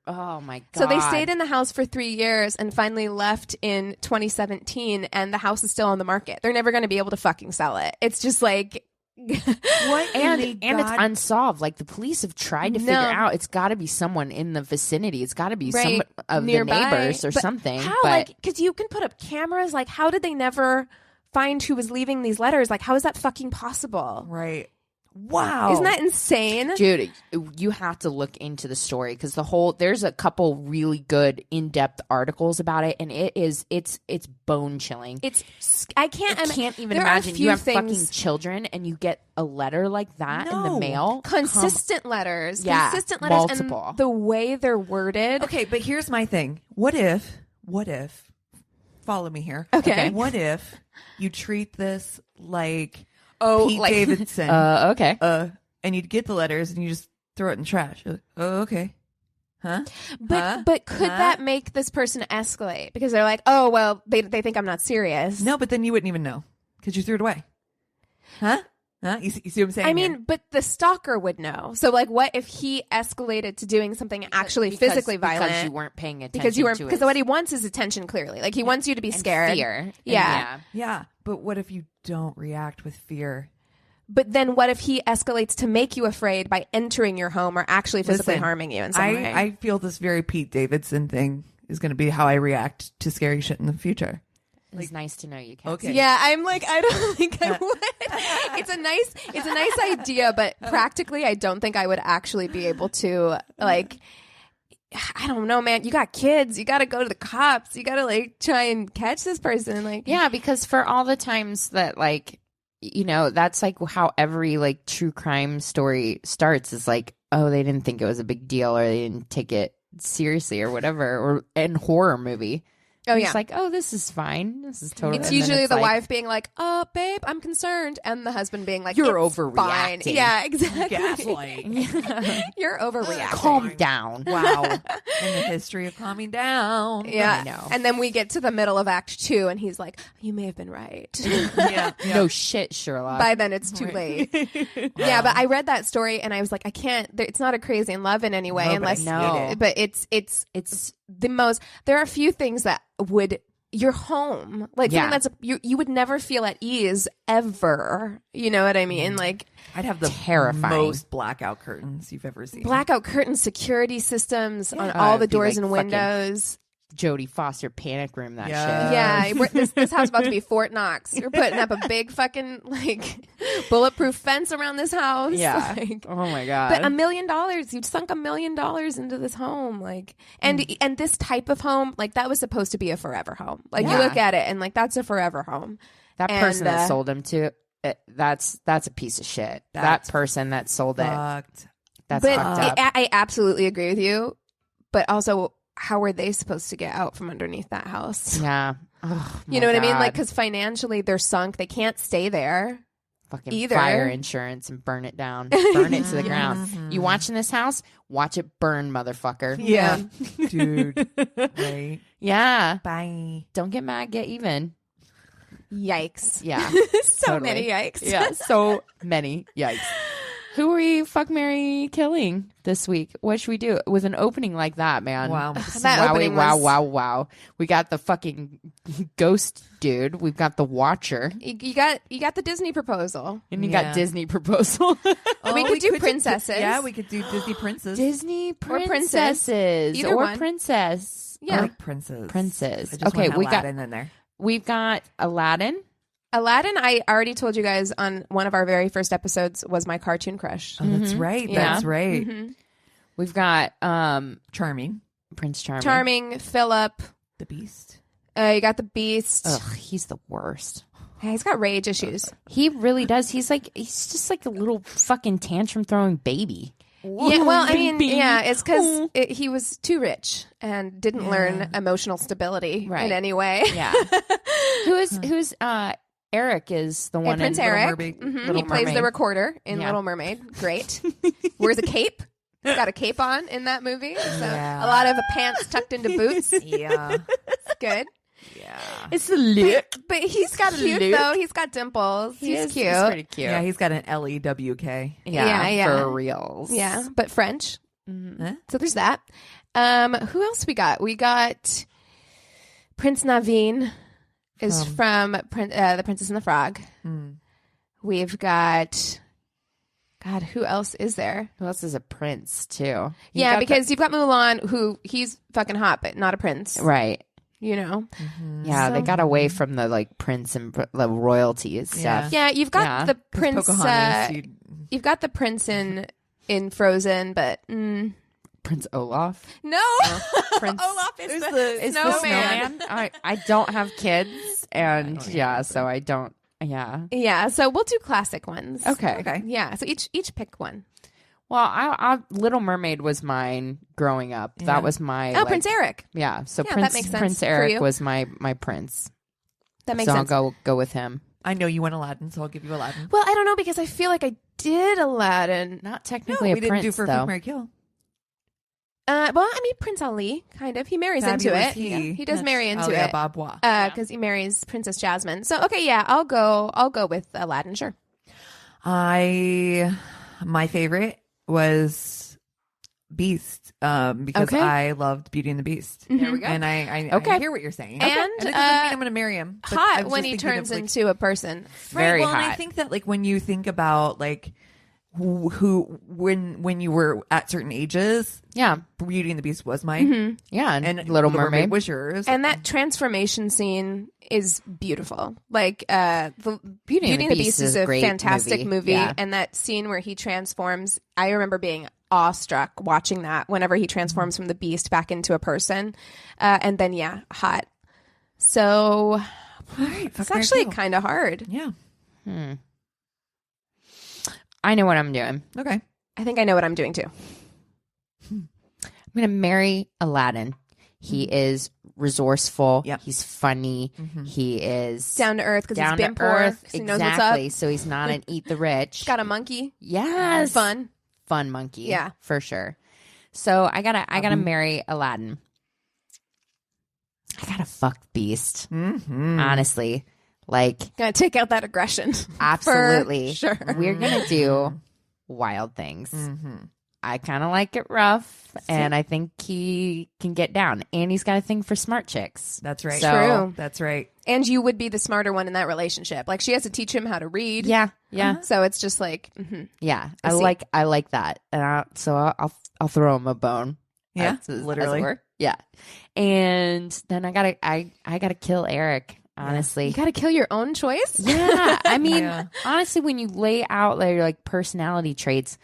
Speaker 3: oh my God.
Speaker 1: So they stayed in the house for 3 years and finally left in 2017, and the house is still on the market. They're never going to be able to fucking sell it. It's just like...
Speaker 2: What
Speaker 3: and it's unsolved. Like, the police have tried to figure out. It's got to be someone in the vicinity. It's got to be some of
Speaker 1: nearby.
Speaker 3: the neighbors or
Speaker 1: But
Speaker 3: something.
Speaker 1: How?
Speaker 3: But
Speaker 1: Like, because you can put up cameras. Like, how did they never find who was leaving these letters? Like, how is that fucking possible?
Speaker 2: Right. Wow.
Speaker 1: Isn't that insane?
Speaker 3: dude, you have to look into the story because there's a couple really good in-depth articles about it, and it's bone chilling.
Speaker 1: I can't
Speaker 3: Even
Speaker 1: there are
Speaker 3: imagine
Speaker 1: few
Speaker 3: you have
Speaker 1: things-
Speaker 3: fucking children and you get a letter like that in the mail.
Speaker 1: Consistent letters.
Speaker 3: Yeah,
Speaker 1: Consistent letters.
Speaker 3: multiple.
Speaker 1: And the way they're worded.
Speaker 2: Okay, but here's my thing. What if, follow me here.
Speaker 1: Okay.
Speaker 2: What if you treat this like Pete
Speaker 1: like-
Speaker 2: Davidson,
Speaker 3: Okay.
Speaker 2: and you'd get the letters and you just throw it in the trash? You're like, oh, okay. Huh?
Speaker 1: But could that make this person escalate? Because they're like, oh, well, they think I'm not serious.
Speaker 2: No, but then you wouldn't even know because you threw it away. Huh? You see what I'm saying?
Speaker 1: I mean, but the stalker would know. So, like, what if he escalated to doing something actually physically violent?
Speaker 3: Because you weren't paying attention.
Speaker 1: Because what he wants is attention, clearly. Like, he wants you to be scared.
Speaker 3: Fear.
Speaker 1: Yeah.
Speaker 2: Yeah, but what if you don't react with fear?
Speaker 1: But then what if he escalates to make you afraid by entering your home or actually physically
Speaker 2: Listen,
Speaker 1: harming you in some way?
Speaker 2: I feel this very Pete Davidson thing is going to be how I react to scary shit in the future.
Speaker 3: It's nice to know you, Cassie.
Speaker 2: Okay.
Speaker 1: Yeah, I'm like, I don't think I would. It's a nice idea, but practically, I don't think I would actually be able to, like, I don't know, man. You got kids. You got to go to the cops. You got to, like, try and catch this person. Like,
Speaker 3: Yeah, because for all the times that, like, that's like how every like true crime story starts is like, oh, they didn't think it was a big deal or they didn't take it seriously or whatever. Or in horror movie.
Speaker 1: Oh,
Speaker 3: It's
Speaker 1: yeah.
Speaker 3: like, oh, this is fine. This is totally.
Speaker 1: It's
Speaker 3: and then
Speaker 1: usually the
Speaker 3: like,
Speaker 1: wife being like, "Oh, babe, I'm concerned," and the husband being like,
Speaker 3: You're
Speaker 1: "It's fine."
Speaker 3: overreacting.
Speaker 1: Yeah, exactly.
Speaker 2: Gaslight.
Speaker 1: You're overreacting.
Speaker 3: Calm down.
Speaker 2: Wow. In the history of calming down.
Speaker 1: Yeah,
Speaker 3: I know.
Speaker 1: and then we get to the middle of Act 2, and he's like, "You may have been right."
Speaker 2: Yeah.
Speaker 3: No shit, Sherlock.
Speaker 1: By then, it's too late. Yeah, but I read that story, and I was like, I can't. It's not a Crazy in Love in any way,
Speaker 2: No, but I
Speaker 1: unless.
Speaker 3: know.
Speaker 1: But it's the most. There are a few things that would. Your home, like
Speaker 3: Yeah.
Speaker 1: something that's you would never feel at ease ever. You know what I mean? Like
Speaker 2: I'd have the
Speaker 3: Terrifying.
Speaker 2: most blackout curtains you've ever seen.
Speaker 1: blackout curtains, security systems on
Speaker 3: Oh,
Speaker 1: all the
Speaker 3: it'd be
Speaker 1: doors
Speaker 3: like
Speaker 1: and
Speaker 3: fucking-
Speaker 1: windows.
Speaker 3: Jodie Foster panic room that
Speaker 2: Yeah.
Speaker 3: shit.
Speaker 1: Yeah, this house is about to be Fort Knox. You're putting up a big fucking like bulletproof fence around this house.
Speaker 3: Yeah.
Speaker 1: Like,
Speaker 3: Oh my god.
Speaker 1: but $1 million, you sunk $1 million into this home, like, and this type of home, like that was supposed to be a forever home. Like you
Speaker 3: Yeah.
Speaker 1: look at it and like that's a forever home.
Speaker 3: that
Speaker 1: and,
Speaker 3: person that sold him to that's a piece of shit.
Speaker 2: That's
Speaker 3: that person that sold it.
Speaker 2: Fucked.
Speaker 3: That's
Speaker 1: But
Speaker 3: fucked up.
Speaker 1: I absolutely agree with you. But also, how were they supposed to get out from underneath that house?
Speaker 3: Yeah. Oh,
Speaker 1: You know what I mean? Like, because financially they're sunk. They can't stay there.
Speaker 3: fucking
Speaker 1: either.
Speaker 3: fire insurance and burn it down. Burn it to the ground. You watching this house? Watch it burn, motherfucker.
Speaker 1: Yeah.
Speaker 2: Dude. Right.
Speaker 3: Yeah.
Speaker 2: Bye.
Speaker 3: Don't get mad, get even.
Speaker 1: Yikes.
Speaker 3: Yeah.
Speaker 1: So
Speaker 3: Totally.
Speaker 1: many yikes.
Speaker 3: Yeah. So many. Yikes. Who are we fuck, marry, killing this week? What should we do with an opening like that, man?
Speaker 2: Wow.
Speaker 1: That opening
Speaker 3: wow,
Speaker 1: was-
Speaker 3: wow. We got the fucking ghost dude. We've got the Watcher.
Speaker 1: You got the Disney proposal.
Speaker 3: And you
Speaker 2: Yeah.
Speaker 3: got Disney proposal.
Speaker 1: We could do princesses.
Speaker 2: Yeah, we could do Disney princess.
Speaker 3: Disney
Speaker 1: princess.
Speaker 3: princesses.
Speaker 1: Either
Speaker 3: or
Speaker 1: one.
Speaker 3: princess.
Speaker 1: Yeah.
Speaker 2: I like princess.
Speaker 3: Princess.
Speaker 2: I just
Speaker 3: Okay,
Speaker 2: want
Speaker 3: we got-
Speaker 2: Aladdin in there.
Speaker 3: We've got Aladdin.
Speaker 1: Aladdin, I already told you guys on one of our very first episodes, was my cartoon crush.
Speaker 2: Oh, that's right.
Speaker 1: Yeah.
Speaker 2: That's right.
Speaker 1: Mm-hmm.
Speaker 3: We've got
Speaker 2: Charming.
Speaker 3: Prince Charming.
Speaker 1: Charming, Philip.
Speaker 2: The Beast.
Speaker 1: You got the Beast.
Speaker 3: Ugh, he's the worst.
Speaker 1: Yeah, he's got rage issues.
Speaker 3: He really does. He's just like a little fucking tantrum throwing baby.
Speaker 1: Yeah, well, I mean, yeah, it's because he was too rich and didn't learn emotional stability in any way.
Speaker 3: Yeah. Who's Eric is the one
Speaker 1: Prince
Speaker 3: in
Speaker 1: Eric.
Speaker 3: Little Mermaid.
Speaker 1: Mm-hmm. He plays the recorder in Little Mermaid. Great. Wears a cape. He's got a cape on in that movie. So a lot of pants tucked into boots.
Speaker 2: Yeah.
Speaker 1: It's good.
Speaker 2: Yeah.
Speaker 3: It's the look.
Speaker 1: But he's got cute, though. He's got dimples. He's cute.
Speaker 3: He's pretty cute.
Speaker 2: Yeah, he's got an LEWK.
Speaker 1: Yeah.
Speaker 3: For reals.
Speaker 1: Yeah, but French.
Speaker 2: Huh?
Speaker 1: So there's that. Who else we got? We got Prince Naveen is from The Princess and the Frog. We've got... God, who else is there?
Speaker 3: Who else is a prince, too?
Speaker 1: Yeah, because you've got Mulan, who he's fucking hot, but not a prince.
Speaker 3: Right.
Speaker 1: You know?
Speaker 3: Yeah, they got away from the like prince and the royalty and stuff.
Speaker 1: Yeah, you've got the prince.
Speaker 2: Pocahontas,
Speaker 1: you've got the prince in Frozen, but
Speaker 3: Prince Olaf.
Speaker 1: no,
Speaker 3: Prince
Speaker 1: Olaf is the
Speaker 3: is the snowman. I don't have kids, and so I don't. Yeah.
Speaker 1: Yeah, so we'll do classic ones.
Speaker 3: Okay.
Speaker 1: Yeah, so each pick one.
Speaker 3: Well, I Little Mermaid was mine growing up.
Speaker 2: Yeah.
Speaker 3: That was my
Speaker 1: Prince Eric.
Speaker 3: Yeah, so
Speaker 1: that makes sense
Speaker 3: Prince
Speaker 1: for
Speaker 3: Eric
Speaker 1: you.
Speaker 3: was my prince.
Speaker 1: That makes
Speaker 3: so
Speaker 1: sense.
Speaker 3: I'll go with him.
Speaker 2: I know you want Aladdin, so I'll give you Aladdin.
Speaker 1: Well, I don't know because I feel like I did Aladdin.
Speaker 3: Not technically
Speaker 2: we
Speaker 3: a
Speaker 2: didn't
Speaker 3: prince
Speaker 2: do for
Speaker 3: though.
Speaker 2: Mary Kill.
Speaker 1: Well, I mean Prince Ali, kind of. He marries into it. He does marry into it.
Speaker 2: Babwa.
Speaker 1: Because he marries Princess Jasmine. So okay, yeah, I'll go with Aladdin. Sure.
Speaker 2: My favorite was Beast because I loved Beauty and the Beast.
Speaker 1: There we go.
Speaker 2: And I hear what you're saying.
Speaker 1: And,
Speaker 2: it doesn't mean I'm going to marry him. But I
Speaker 1: Hot
Speaker 2: was
Speaker 1: when
Speaker 2: just
Speaker 1: he
Speaker 2: thinking
Speaker 1: turns
Speaker 2: of,
Speaker 1: into a person.
Speaker 3: Very
Speaker 2: well,
Speaker 3: hot.
Speaker 2: And I think that like when you think about like who when you were at certain ages,
Speaker 3: Yeah.
Speaker 2: Beauty and the Beast was mine.
Speaker 3: Yeah.
Speaker 2: And
Speaker 3: Little Mermaid.
Speaker 2: was yours.
Speaker 1: And that transformation scene is beautiful. Like the Beauty and the Beast is a
Speaker 3: great
Speaker 1: fantastic movie.
Speaker 3: Yeah.
Speaker 1: And that scene where he transforms, I remember being awestruck watching that whenever he transforms from the beast back into a person. And then hot. So
Speaker 2: All right,
Speaker 1: it's actually kind of hard.
Speaker 2: Yeah.
Speaker 3: I know what I'm doing.
Speaker 2: Okay.
Speaker 1: I think I know what I'm doing too.
Speaker 3: I'm going to marry Aladdin. He is resourceful.
Speaker 2: Yep.
Speaker 3: He's funny. He is
Speaker 1: Down to earth because he's
Speaker 3: down
Speaker 1: been
Speaker 3: to
Speaker 1: poor.
Speaker 3: earth.
Speaker 1: So he knows what's
Speaker 3: Exactly.
Speaker 1: up.
Speaker 3: So he's not an eat the rich.
Speaker 1: Got a monkey.
Speaker 3: Yes.
Speaker 1: Fun.
Speaker 3: Fun monkey.
Speaker 1: Yeah.
Speaker 3: For sure. So I gotta marry Aladdin. I gotta fuck Beast. Honestly. Like,
Speaker 1: Gonna take out that aggression.
Speaker 3: absolutely.
Speaker 1: For sure.
Speaker 3: We're gonna do wild things. I kind of like it rough, and I think he can get down. And he's got a thing for smart chicks.
Speaker 2: That's right.
Speaker 3: So-
Speaker 1: True.
Speaker 2: That's right.
Speaker 1: And you would be the smarter one in that relationship. Like she has to teach him how to read.
Speaker 3: Yeah, yeah,
Speaker 1: So it's just like,
Speaker 3: yeah.
Speaker 1: I see.
Speaker 3: I like that, and I'll throw him a bone.
Speaker 2: Yeah,
Speaker 3: as it
Speaker 2: literally.
Speaker 3: were. Yeah. And then I gotta kill Eric. Honestly,
Speaker 1: you got to kill your own choice.
Speaker 3: yeah. I mean,
Speaker 2: Yeah.
Speaker 3: honestly, when you lay out their like personality traits,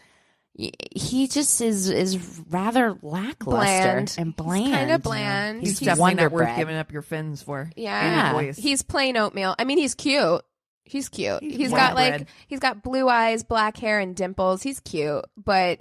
Speaker 3: he just is rather lackluster and bland.
Speaker 1: Kind of bland.
Speaker 2: He's
Speaker 3: He's
Speaker 2: definitely
Speaker 3: Wonder
Speaker 2: not worth
Speaker 3: Bread.
Speaker 2: giving up your fins for.
Speaker 1: Yeah.
Speaker 2: And your voice.
Speaker 1: He's plain oatmeal. I mean, he's cute. He's cute. He's
Speaker 2: Wonder
Speaker 1: got
Speaker 2: Bread.
Speaker 1: he's got blue eyes, black hair, and dimples. He's cute, but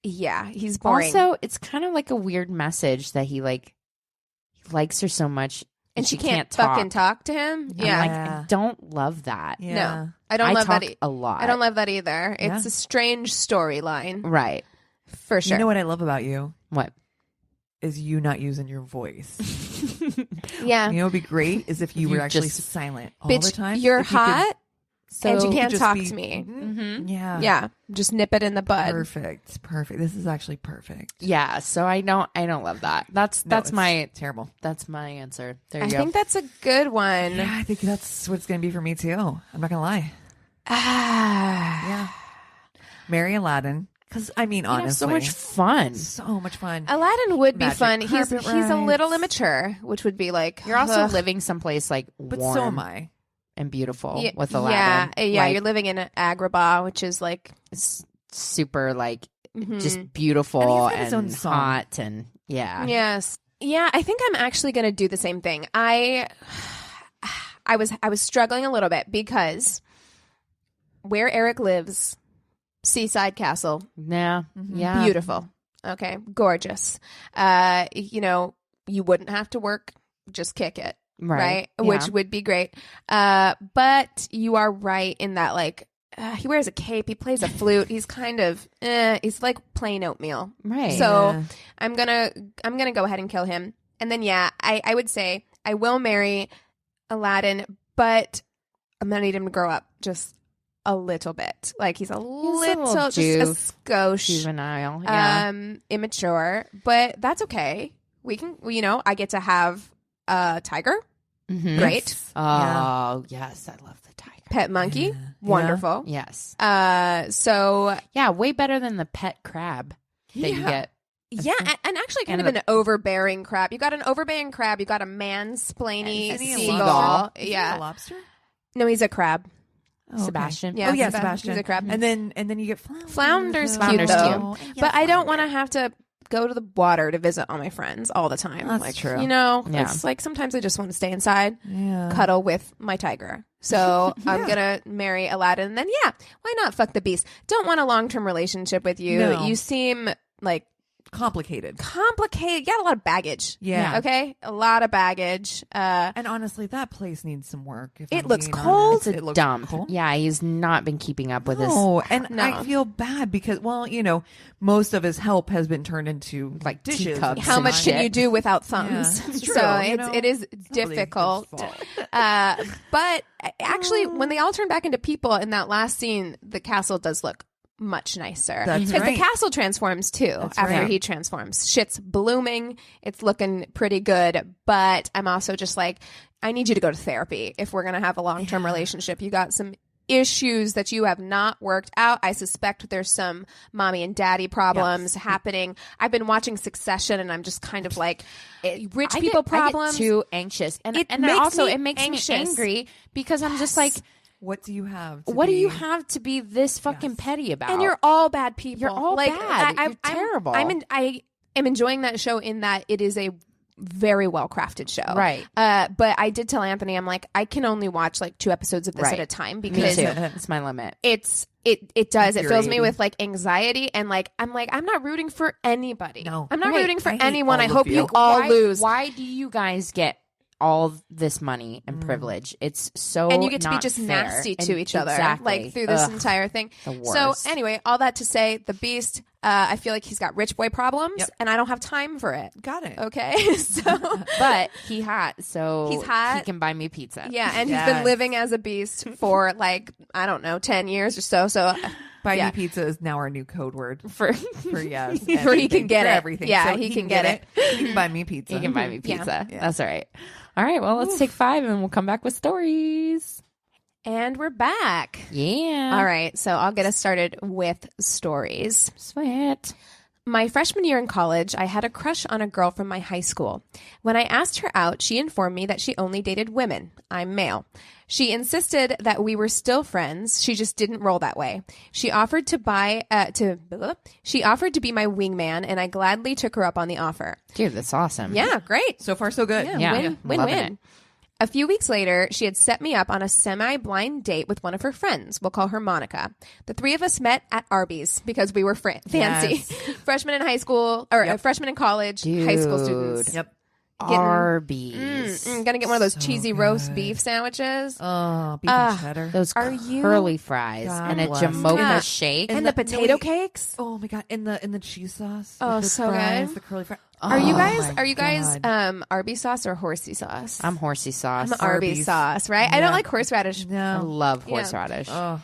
Speaker 1: yeah, he's boring.
Speaker 3: Also, it's kind of like a weird message that he likes her so much
Speaker 1: and she
Speaker 3: can't
Speaker 1: fucking talk to him.
Speaker 3: I'm
Speaker 1: Yeah.
Speaker 3: like, I don't love that.
Speaker 2: Yeah.
Speaker 1: No, I don't love
Speaker 3: talk
Speaker 1: that.
Speaker 3: a lot.
Speaker 1: I don't love that either.
Speaker 2: Yeah.
Speaker 1: It's a strange storyline
Speaker 3: Right.
Speaker 1: for sure.
Speaker 2: You know what I love about you
Speaker 3: What?
Speaker 2: is you not using your voice.
Speaker 1: Yeah.
Speaker 2: You know, what'd be great is if you were
Speaker 3: You
Speaker 2: actually
Speaker 3: just-
Speaker 2: silent all
Speaker 1: Bitch,
Speaker 2: the time.
Speaker 1: you're
Speaker 2: If you could-
Speaker 1: hot and you
Speaker 2: could
Speaker 1: can't
Speaker 2: just
Speaker 1: talk
Speaker 2: be-
Speaker 1: to me.
Speaker 2: Mhm. Yeah.
Speaker 1: Yeah. Just nip it in the bud.
Speaker 2: Perfect. Perfect. This is actually perfect.
Speaker 3: Yeah. So I don't love that. That's
Speaker 2: No, it's
Speaker 3: my
Speaker 2: terrible.
Speaker 3: that's my answer. There you
Speaker 1: I
Speaker 3: go.
Speaker 1: think that's a good one.
Speaker 2: Yeah, I think that's what it's going to be for me too. I'm not going to lie.
Speaker 1: Ah.
Speaker 2: Yeah. Marry Aladdin, Because I mean, honestly,
Speaker 3: so much fun.
Speaker 2: so much fun.
Speaker 1: Aladdin would be
Speaker 2: Magic
Speaker 1: fun. He's
Speaker 2: carpet
Speaker 1: a little
Speaker 2: rides.
Speaker 1: immature, which would be like
Speaker 3: You're also living someplace like
Speaker 2: But
Speaker 3: warm
Speaker 2: so am I.
Speaker 3: and beautiful
Speaker 1: Yeah,
Speaker 3: with Aladdin.
Speaker 1: Yeah,
Speaker 3: Like,
Speaker 1: you're living in Agrabah, which is like
Speaker 3: super like
Speaker 1: mhm.
Speaker 3: just beautiful
Speaker 2: And he's got
Speaker 3: and,
Speaker 2: his own song.
Speaker 3: hot and
Speaker 1: Yes. Yeah, I think I'm actually going to do the same thing. I was struggling a little bit because where Eric lives, Seaside Castle,
Speaker 3: yeah.
Speaker 1: beautiful. Okay, gorgeous. You wouldn't have to work, just kick it, right?
Speaker 3: Yeah.
Speaker 1: Which would be great. But you are right in that, like, he wears a cape, he plays a flute. He's kind of, he's like plain oatmeal,
Speaker 3: Right.
Speaker 1: So
Speaker 2: Yeah.
Speaker 1: I'm gonna go ahead and kill him, and then I would say I will marry Aladdin, but I'm gonna need him to grow up just a little bit. Like he's a little just a skosh
Speaker 3: juvenile. Yeah.
Speaker 1: immature, but that's okay. We can, I get to have a tiger,
Speaker 3: Mhm.
Speaker 1: great,
Speaker 3: Oh, yes. I love the tiger.
Speaker 1: pet monkey,
Speaker 2: Yeah.
Speaker 1: wonderful.
Speaker 3: Yes.
Speaker 1: So
Speaker 3: Yeah. Way better than the pet crab that you get.
Speaker 1: yeah, and actually kind
Speaker 3: And
Speaker 1: of an overbearing crab. You got an overbearing crab. You got a mansplaining
Speaker 2: Isn't he a
Speaker 1: seagull.
Speaker 2: lobster? Isn't he
Speaker 1: Yeah,
Speaker 2: a lobster?
Speaker 1: no, he's a crab.
Speaker 2: Oh, okay.
Speaker 3: Sebastian.
Speaker 1: Yeah,
Speaker 2: Oh yeah,
Speaker 1: Sebastian. He's a crab.
Speaker 2: And then you get flounders.
Speaker 1: Flounder's
Speaker 3: cute,
Speaker 1: cute,
Speaker 3: though.
Speaker 1: though. But I don't want to have to go to the water to visit all my friends all the time.
Speaker 2: That's
Speaker 1: like,
Speaker 2: true.
Speaker 3: Yeah.
Speaker 1: It's like sometimes I just want to stay inside,
Speaker 2: Yeah.
Speaker 1: cuddle with my tiger. So I'm gonna marry Aladdin. And then why not fuck the beast? Don't want a long-term relationship with you.
Speaker 2: No.
Speaker 1: You seem like
Speaker 2: Complicated.
Speaker 1: complicated. You got a lot of baggage.
Speaker 2: Yeah.
Speaker 1: Okay, a lot of baggage.
Speaker 2: And honestly, that place needs some work. If
Speaker 1: It
Speaker 2: I'm
Speaker 1: looks
Speaker 2: being
Speaker 1: cold.
Speaker 2: honest.
Speaker 3: It's a
Speaker 2: It looks
Speaker 3: dump.
Speaker 2: cold.
Speaker 3: Yeah. He's not been keeping up with his.
Speaker 2: No, and
Speaker 1: No.
Speaker 2: I feel bad because, well, most of his help has been turned into
Speaker 3: Like
Speaker 2: dishes.
Speaker 3: teacups.
Speaker 1: How
Speaker 3: some
Speaker 1: much can
Speaker 3: shit.
Speaker 1: you do without thumbs?
Speaker 2: Yeah, it's true,
Speaker 1: So
Speaker 2: you
Speaker 1: it
Speaker 2: know.
Speaker 1: is
Speaker 2: Nobody's
Speaker 1: difficult.
Speaker 2: fault.
Speaker 1: But actually, when they all turn back into people in that last scene, the castle does look much nicer.
Speaker 2: That's
Speaker 1: Because
Speaker 2: right.
Speaker 1: the castle transforms too
Speaker 2: That's
Speaker 1: after
Speaker 2: right.
Speaker 1: he transforms. Shit's blooming. It's looking pretty good. But I'm also just like, I need you to go to therapy if we're going to have a long-term relationship. You got some issues that you have not worked out. I suspect there's some mommy and daddy problems happening. I've been watching Succession and I'm just kind of like, rich people problems.
Speaker 3: I get too anxious. And
Speaker 1: It
Speaker 3: and
Speaker 1: makes
Speaker 3: also
Speaker 1: me
Speaker 3: it makes
Speaker 1: anxious.
Speaker 3: me angry because I'm just like,
Speaker 2: What do you have? To
Speaker 3: what do
Speaker 2: be-
Speaker 3: you have to be this fucking petty about?
Speaker 1: And you're all bad people.
Speaker 3: You're all bad. You're terrible.
Speaker 1: I am enjoying that show in that it is a very well crafted show.
Speaker 3: Right.
Speaker 1: But I did tell Anthony, I'm like, I can only watch like 2 episodes of this
Speaker 3: Right.
Speaker 1: at a time
Speaker 3: Me
Speaker 1: because
Speaker 3: too. It's my limit.
Speaker 1: it fills me
Speaker 2: Infuriating.
Speaker 1: with like anxiety and like I'm not rooting for anybody.
Speaker 2: No.
Speaker 1: I'm not
Speaker 3: Right.
Speaker 1: rooting for
Speaker 2: I hate
Speaker 1: anyone.
Speaker 2: all
Speaker 1: I
Speaker 2: of
Speaker 1: hope
Speaker 2: you.
Speaker 1: you all
Speaker 3: why,
Speaker 1: lose.
Speaker 3: Why do you guys get all this money and privilege? It's so
Speaker 1: And you get to be
Speaker 3: not
Speaker 1: just
Speaker 3: fair.
Speaker 1: nasty to
Speaker 3: And
Speaker 1: each other
Speaker 3: exactly.
Speaker 1: like through this
Speaker 3: Ugh,
Speaker 1: entire thing.
Speaker 3: the
Speaker 1: So
Speaker 3: worst.
Speaker 1: anyway, all that to say, the Beast, I feel like he's got rich boy problems
Speaker 2: Yep.
Speaker 1: and I don't have time for it.
Speaker 2: Got it.
Speaker 1: Okay. So
Speaker 3: But he hot, so
Speaker 1: He's hot.
Speaker 3: he can buy me pizza.
Speaker 1: yeah, and he's been
Speaker 2: Yes.
Speaker 1: living as a beast for like, I don't know, 10 years or so. So
Speaker 2: Buy
Speaker 1: Yeah.
Speaker 2: me pizza is now our new code word
Speaker 3: For
Speaker 2: for yes.
Speaker 1: For he
Speaker 2: everything,
Speaker 1: can get
Speaker 2: for
Speaker 1: it.
Speaker 2: everything.
Speaker 1: Yeah,
Speaker 2: So
Speaker 1: he can get it.
Speaker 2: He can buy me pizza.
Speaker 3: he can buy me
Speaker 1: Yeah.
Speaker 3: pizza.
Speaker 2: Yeah.
Speaker 3: That's all right. All right, well, let's take 5 and we'll come back with stories.
Speaker 1: and we're back.
Speaker 3: Yeah.
Speaker 1: All right, so I'll get us started with stories.
Speaker 3: Sweat.
Speaker 1: My freshman year in college, I had a crush on a girl from my high school. When I asked her out, she informed me that she only dated women. I'm male. She insisted that we were still friends. She just didn't roll that way. She offered to be my wingman, and I gladly took her up on the offer.
Speaker 3: Dude, that's awesome.
Speaker 1: Yeah, great.
Speaker 2: So far, so good.
Speaker 3: Yeah.
Speaker 1: Win, win,
Speaker 3: loving
Speaker 1: win.
Speaker 3: it.
Speaker 1: A few weeks later, she had set me up on a semi-blind date with one of her friends. We'll call her Monica. The 3 of us met at Arby's because we were fancy.
Speaker 2: Yes.
Speaker 1: Freshmen in high school, or freshmen in college, high school students.
Speaker 3: Dude.
Speaker 2: Yep.
Speaker 3: Arby's.
Speaker 1: Gonna get one of those
Speaker 2: So
Speaker 1: cheesy
Speaker 2: good.
Speaker 1: roast beef sandwiches.
Speaker 2: Oh, beef and cheddar.
Speaker 3: Those
Speaker 1: Are you-
Speaker 3: curly fries
Speaker 2: God
Speaker 3: and a
Speaker 2: bless.
Speaker 3: Jamocha
Speaker 1: Yeah.
Speaker 3: shake.
Speaker 1: And
Speaker 2: And
Speaker 1: the
Speaker 2: the-
Speaker 1: potato
Speaker 2: no,
Speaker 1: cakes.
Speaker 2: Oh my god! In the cheese sauce.
Speaker 1: Oh,
Speaker 2: with the
Speaker 1: so
Speaker 2: fries,
Speaker 1: good.
Speaker 2: The curly fries.
Speaker 1: Are you
Speaker 2: Oh
Speaker 1: guys?
Speaker 2: my
Speaker 1: Are you guys?
Speaker 2: God.
Speaker 1: Arby's sauce or horsey sauce?
Speaker 3: I'm horsey sauce.
Speaker 1: I'm Arby's
Speaker 2: Arby's.
Speaker 1: sauce, right? I
Speaker 2: Yeah.
Speaker 1: don't like horseradish.
Speaker 3: I
Speaker 2: No.
Speaker 3: love
Speaker 1: Yeah.
Speaker 3: horseradish.
Speaker 2: Oh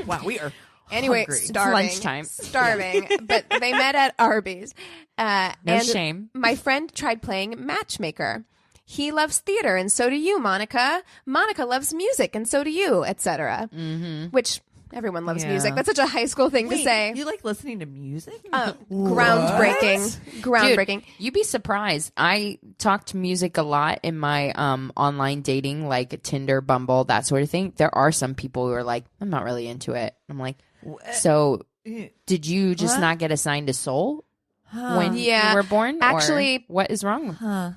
Speaker 1: Wow.
Speaker 2: we are.
Speaker 1: Anyway,
Speaker 2: hungry.
Speaker 1: starving.
Speaker 3: lunchtime.
Speaker 1: Starving. But they met at Arby's.
Speaker 3: No
Speaker 1: and
Speaker 3: shame.
Speaker 1: My friend tried playing matchmaker. He loves theater, and so do you, Monica. Monica loves music, and so do you, etc.
Speaker 3: Mm-hmm.
Speaker 1: Which Everyone loves
Speaker 2: Yeah.
Speaker 1: music. That's such a high school thing to
Speaker 2: Wait,
Speaker 1: say.
Speaker 2: you like listening to music?
Speaker 1: Groundbreaking. Groundbreaking.
Speaker 3: Dude, you'd be surprised. I talk to music a lot in my online dating, like Tinder, Bumble, that sort of thing. There are some people who are like, I'm not really into it. I'm like, so did you just not get assigned a soul when you were born?
Speaker 1: Actually,
Speaker 3: or what is wrong?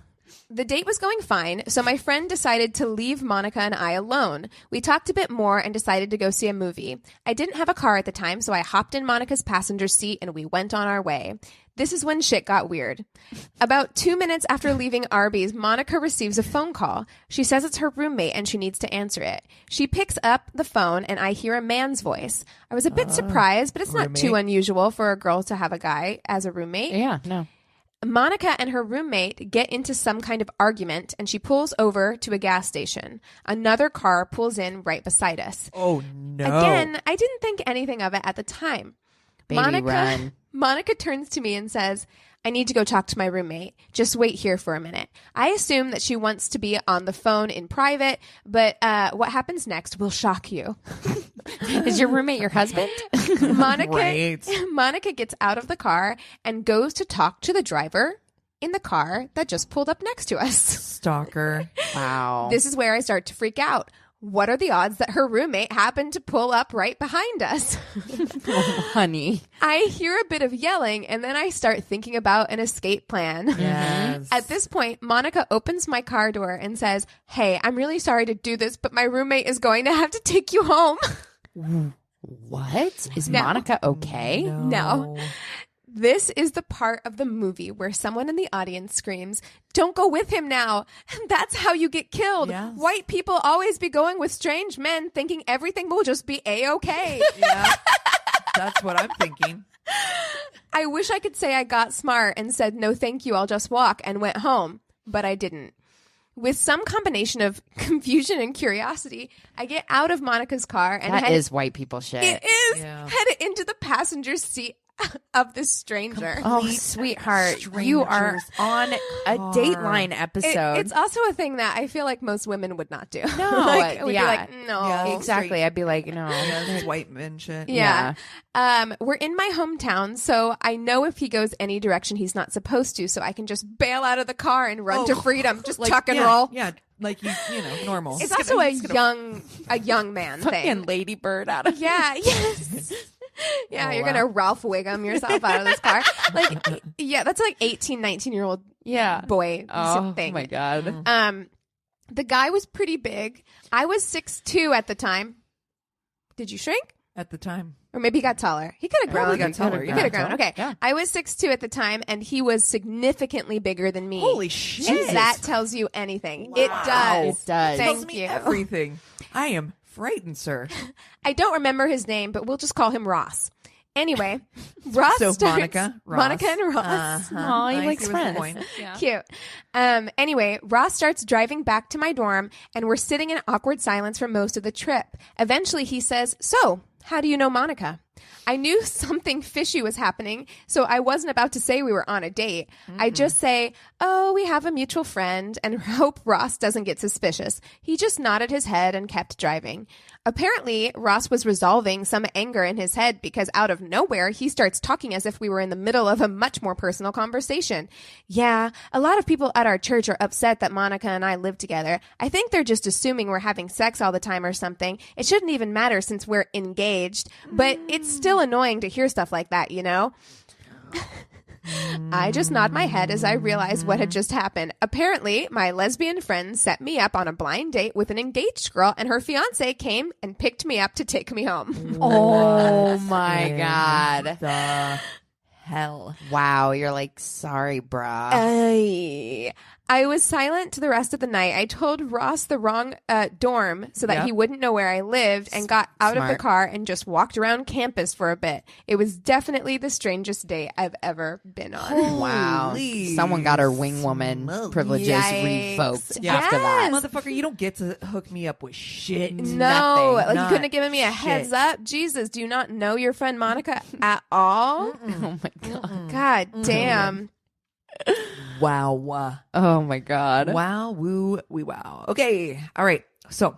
Speaker 1: The date was going fine, so my friend decided to leave Monica and I alone. We talked a bit more and decided to go see a movie. I didn't have a car at the time, so I hopped in Monica's passenger seat and we went on our way. This is when shit got weird. About 2 minutes after leaving Arby's, Monica receives a phone call. She says it's her roommate and she needs to answer it. She picks up the phone and I hear a man's voice. I was a bit surprised, but it's not too unusual for a girl to have a guy as a roommate.
Speaker 3: Yeah, no.
Speaker 1: Monica and her roommate get into some kind of argument and she pulls over to a gas station. Another car pulls in right beside us.
Speaker 2: Oh, no.
Speaker 1: Again, I didn't think anything of it at the time.
Speaker 3: Baby, run.
Speaker 1: Monica turns to me and says, I need to go talk to my roommate. Just wait here for a minute. I assume that she wants to be on the phone in private, but what happens next will shock you.
Speaker 3: Is your roommate your husband?
Speaker 1: Monica gets out of the car and goes to talk to the driver in the car that just pulled up next to us.
Speaker 2: Stalker.
Speaker 3: Wow.
Speaker 1: This is where I start to freak out. What are the odds that her roommate happened to pull up right behind us?
Speaker 3: Oh, honey.
Speaker 1: I hear a bit of yelling and then I start thinking about an escape plan.
Speaker 2: Yes.
Speaker 1: At this point, Monica opens my car door and says, hey, I'm really sorry to do this, but my roommate is going to have to take you home.
Speaker 3: What? Is
Speaker 1: No.
Speaker 3: Monica okay?
Speaker 1: No. This is the part of the movie where someone in the audience screams, don't go with him now. That's how you get killed.
Speaker 2: Yes.
Speaker 1: White people always be going with strange men thinking everything will just be A-okay.
Speaker 2: Yeah. That's what I'm thinking.
Speaker 1: I wish I could say I got smart and said, no, thank you, I'll just walk and went home. But I didn't. With some combination of confusion and curiosity, I get out of Monica's car and
Speaker 3: That is white people shit.
Speaker 1: it is
Speaker 2: Yeah.
Speaker 1: headed into the passenger seat of this stranger.
Speaker 3: Oh, sweetheart, you are on a Dateline episode.
Speaker 1: It's also a thing that I feel like most women would not do.
Speaker 3: No,
Speaker 1: like, would
Speaker 3: yeah.
Speaker 1: be like, no.
Speaker 2: Yeah.
Speaker 3: exactly. I'd be like, no.
Speaker 2: Yeah, this white men shit.
Speaker 1: Yeah. We're in my hometown, so I know if he goes any direction he's not supposed to, so I can just bail out of the car and run to freedom, just tuck and roll.
Speaker 2: Yeah, like you know, normal.
Speaker 1: It's also a young man thing.
Speaker 3: Fucking ladybird out of
Speaker 1: Yeah, yes. Yeah,
Speaker 2: Oh,
Speaker 1: you're
Speaker 2: wow.
Speaker 1: going to Ralph Wiggum yourself out of this car. Like, yeah, that's like 18, 19-year-old boy
Speaker 3: Oh
Speaker 1: thing.
Speaker 3: my god.
Speaker 1: The guy was pretty big. I was 6'2" at the time. Did you shrink?
Speaker 2: At the time.
Speaker 1: Or maybe he got taller. He could have grown.
Speaker 2: Probably got taller.
Speaker 1: He
Speaker 2: Yeah.
Speaker 1: could have grown. Okay.
Speaker 3: Yeah.
Speaker 1: I was 6'2" at the time, and he was significantly bigger than me.
Speaker 2: Holy shit.
Speaker 1: If that tells you anything. It does.
Speaker 3: It does.
Speaker 1: Thank
Speaker 2: Tells me
Speaker 1: you.
Speaker 2: everything. I am frightened, sir.
Speaker 1: I don't remember his name, but we'll just call him Ross. Anyway, Ross
Speaker 2: So
Speaker 1: starts...
Speaker 2: Monica, Ross.
Speaker 1: Monica and Ross.
Speaker 3: Oh, he
Speaker 2: I
Speaker 3: likes
Speaker 2: see what's the
Speaker 3: friends.
Speaker 2: point.
Speaker 1: Cute. Anyway, Ross starts driving back to my dorm, and we're sitting in awkward silence for most of the trip. Eventually, he says, so, how do you know Monica? I knew something fishy was happening, so I wasn't about to say we were on a date. I just say, oh, we have a mutual friend, and hope Ross doesn't get suspicious. He just nodded his head and kept driving. Apparently, Ross was resolving some anger in his head because out of nowhere, he starts talking as if we were in the middle of a much more personal conversation. Yeah, a lot of people at our church are upset that Monica and I live together. I think they're just assuming we're having sex all the time or something. It shouldn't even matter since we're engaged, but it's still annoying to hear stuff like that, you know? I just nod my head as I realize what had just happened. Apparently, my lesbian friend set me up on a blind date with an engaged girl, and her fiance came and picked me up to take me home.
Speaker 3: Oh my god.
Speaker 2: The hell.
Speaker 3: Wow, you're like, sorry, bruh.
Speaker 1: I was silent to the rest of the night. I told Ross the wrong dorm so that
Speaker 2: Yep.
Speaker 1: he wouldn't know where I lived and got out of the
Speaker 3: Smart.
Speaker 1: car and just walked around campus for a bit. It was definitely the strangest date I've ever been on.
Speaker 3: Wow.
Speaker 2: Holy
Speaker 3: Someone got her wing woman
Speaker 2: smoke.
Speaker 3: privileges
Speaker 1: Yikes.
Speaker 3: revoked
Speaker 1: Yeah.
Speaker 3: after that.
Speaker 2: Motherfucker, you don't get to hook me up with shit.
Speaker 1: No,
Speaker 2: Nothing.
Speaker 1: like you
Speaker 2: Not
Speaker 1: couldn't have given me a
Speaker 2: shit.
Speaker 1: heads up. Jesus, do you not know your friend Monica at all?
Speaker 3: Oh my god.
Speaker 1: God damn.
Speaker 2: Wow.
Speaker 3: Oh my god.
Speaker 2: Wow, woo, wee, wow. Okay. All right. So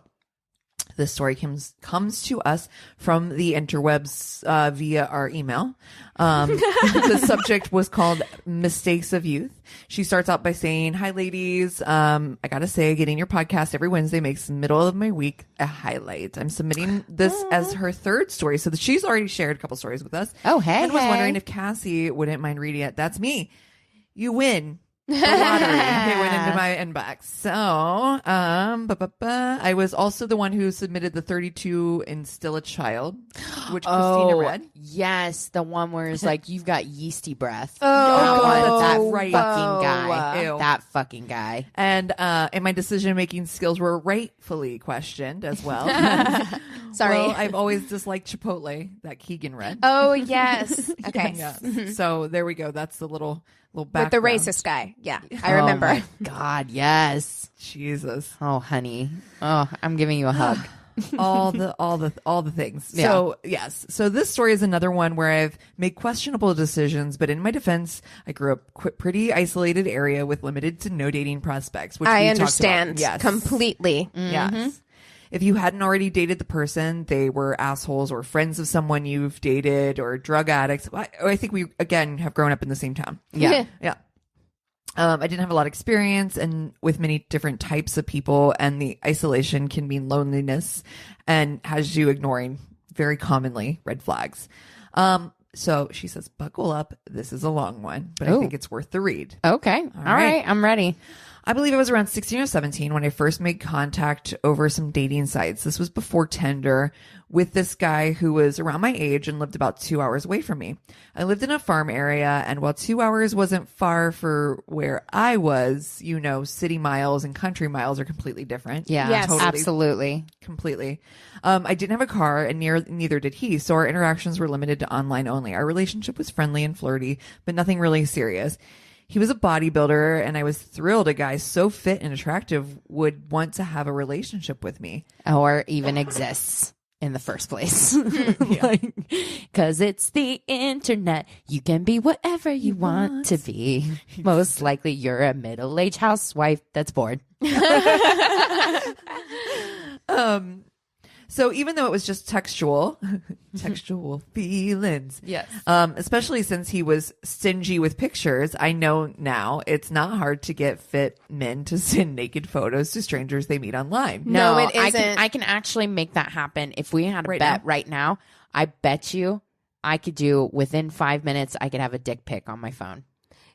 Speaker 2: This story comes to us from the interwebs via our email. The subject was called Mistakes of Youth. She starts out by saying, "Hi, ladies. I got to say, getting your podcast every Wednesday makes the middle of my week a highlight. I'm submitting this as her third story." So she's already shared a couple stories with us.
Speaker 3: Oh, hey.
Speaker 2: And was wondering if Cassie wouldn't mind reading it. That's me. You win. The lottery. It went into my inbox. So, I was also the one who submitted the 32 and still a child, which Christina read.
Speaker 3: Yes, the one where it's like you've got yeasty breath.
Speaker 2: That
Speaker 3: fucking guy.
Speaker 2: Ew.
Speaker 3: That fucking guy.
Speaker 2: And my decision-making skills were rightfully questioned as well.
Speaker 1: Sorry.
Speaker 2: Well, I've always disliked Chipotle that Keegan read.
Speaker 1: Oh, yes. Okay.
Speaker 2: Yeah. So there we go. That's the little background.
Speaker 1: With the racist guy. Yeah. I remember.
Speaker 3: Oh my God, yes.
Speaker 2: Jesus.
Speaker 3: Oh, honey. Oh, I'm giving you a hug.
Speaker 2: all the things.
Speaker 3: Yeah.
Speaker 2: So yes. So this story is another one where I've made questionable decisions, but in my defense, I grew up pretty isolated area with limited to no dating prospects, which
Speaker 1: I
Speaker 2: we
Speaker 1: understand
Speaker 2: talked about. Yes.
Speaker 1: completely.
Speaker 2: Yes. If you hadn't already dated the person, they were assholes or friends of someone you've dated or drug addicts. I think we, again, have grown up in the same town.
Speaker 3: Yeah.
Speaker 2: Yeah. I didn't have a lot of experience and with many different types of people, and the isolation can mean loneliness and has you ignoring very commonly red flags. So she says, buckle up. This is a long one, but I think it's worth the read.
Speaker 3: Okay. All right. I'm ready.
Speaker 2: I believe I was around 16 or 17 when I first made contact over some dating sites. This was before Tinder, with this guy who was around my age and lived about 2 hours away from me. I lived in a farm area, and while 2 hours wasn't far for where I was, you know, city miles and country miles are completely different.
Speaker 3: Yeah.
Speaker 1: Yes.
Speaker 3: Totally. Absolutely.
Speaker 2: Completely. I didn't have a car, and neither did he, so our interactions were limited to online only. Our relationship was friendly and flirty, but nothing really serious. He was a bodybuilder, and I was thrilled a guy so fit and attractive would want to have a relationship with me.
Speaker 3: Or even exists in the first place. Because it's the internet. You can be whatever you want to be. Most likely you're a middle-aged housewife that's bored.
Speaker 2: So even though it was just textual feelings,
Speaker 3: Yes.
Speaker 2: especially since he was stingy with pictures, I know now it's not hard to get fit men to send naked photos to strangers they meet online.
Speaker 1: No, it isn't.
Speaker 3: I can actually make that happen. If we had a
Speaker 2: Right
Speaker 3: bet
Speaker 2: now?
Speaker 3: right now, I bet you I could do within 5 minutes, I could have a dick pic on my phone.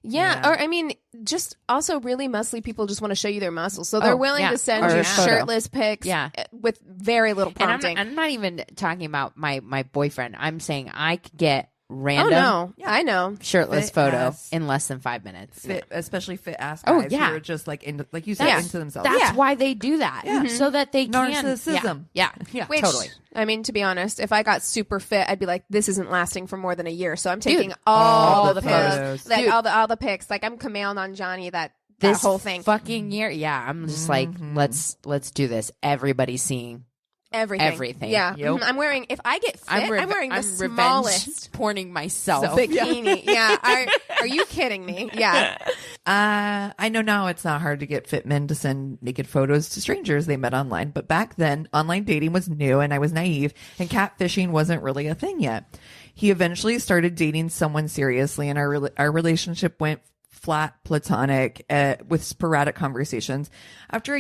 Speaker 1: Yeah. Or, I mean, just also really muscly people just want to show you their muscles. So they're willing to send
Speaker 3: Or
Speaker 1: you
Speaker 3: a photo.
Speaker 1: shirtless pics with very little
Speaker 3: And
Speaker 1: prompting.
Speaker 3: I'm not even talking about my boyfriend. I'm saying I could get random
Speaker 1: no. I know.
Speaker 3: shirtless
Speaker 2: Fit
Speaker 3: photo
Speaker 2: ass.
Speaker 3: in less than 5 minutes.
Speaker 2: Fit, especially fit ass
Speaker 3: Oh,
Speaker 2: guys
Speaker 3: yeah.
Speaker 2: who are just like into, like you said,
Speaker 1: Yeah.
Speaker 2: into themselves.
Speaker 3: That's why they do that.
Speaker 2: Yeah.
Speaker 3: So that they can.
Speaker 2: Narcissism.
Speaker 3: Yeah.
Speaker 1: Which,
Speaker 3: Totally.
Speaker 1: I mean, to be honest, if I got super fit, I'd be like, this isn't lasting for more than a year. So I'm taking
Speaker 3: Dude,
Speaker 1: all the
Speaker 2: photos.
Speaker 1: pics. Like,
Speaker 3: Dude.
Speaker 1: all the pics. Like, I'm Kamale on Johnny that
Speaker 3: This
Speaker 1: whole thing.
Speaker 3: fucking year. Yeah. I'm just like, let's do this. Everybody's seeing
Speaker 1: Everything. Yeah.
Speaker 2: Yep.
Speaker 1: I'm wearing, if I get fit, I'm wearing the
Speaker 3: I'm
Speaker 1: smallest
Speaker 3: porning myself.
Speaker 1: bikini. Yeah. Are you kidding me? Yeah.
Speaker 2: I know now it's not hard to get fit men to send naked photos to strangers they met online, but back then online dating was new and I was naive and catfishing wasn't really a thing yet. He eventually started dating someone seriously and our relationship went flat platonic with sporadic conversations. After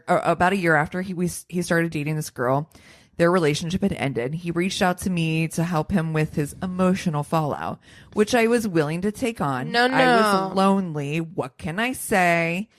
Speaker 2: about a year after he started dating this girl, their relationship had ended. He reached out to me to help him with his emotional fallout, which I was willing to take on.
Speaker 1: No.
Speaker 2: I was lonely. What can I say?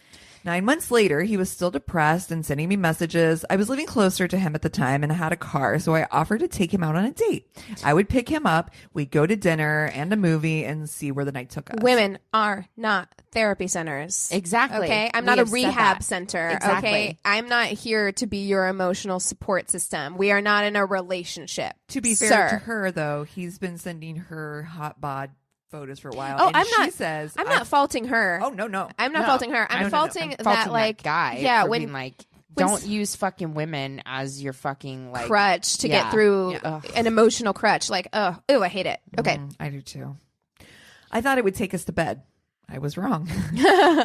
Speaker 2: 9 months later, he was still depressed and sending me messages. I was living closer to him at the time and I had a car, so I offered to take him out on a date. I would pick him up, we'd go to dinner and a movie and see where the night took us.
Speaker 1: Women are not therapy centers.
Speaker 3: Exactly.
Speaker 1: Okay. I'm
Speaker 3: We
Speaker 1: not a
Speaker 3: have said
Speaker 1: rehab
Speaker 3: that.
Speaker 1: center.
Speaker 3: Exactly.
Speaker 1: Okay. I'm not here to be your emotional support system. We are not in a relationship.
Speaker 2: To be fair
Speaker 1: sir.
Speaker 2: to her, though, he's been sending her hot bod photos for a while.
Speaker 1: Oh,
Speaker 2: and
Speaker 1: I'm not faulting her.
Speaker 2: Oh, no.
Speaker 1: I'm not faulting her. I'm faulting that,
Speaker 3: Faulting
Speaker 1: like,
Speaker 3: guy.
Speaker 1: yeah,
Speaker 3: for
Speaker 1: when
Speaker 3: being like,
Speaker 1: when
Speaker 3: don't use fucking women as your fucking like
Speaker 1: crutch to
Speaker 3: Yeah.
Speaker 1: get through
Speaker 3: Yeah.
Speaker 1: an emotional crutch. Like, ew, I hate it. Okay.
Speaker 2: I do too. I thought it would take us to bed. I was wrong.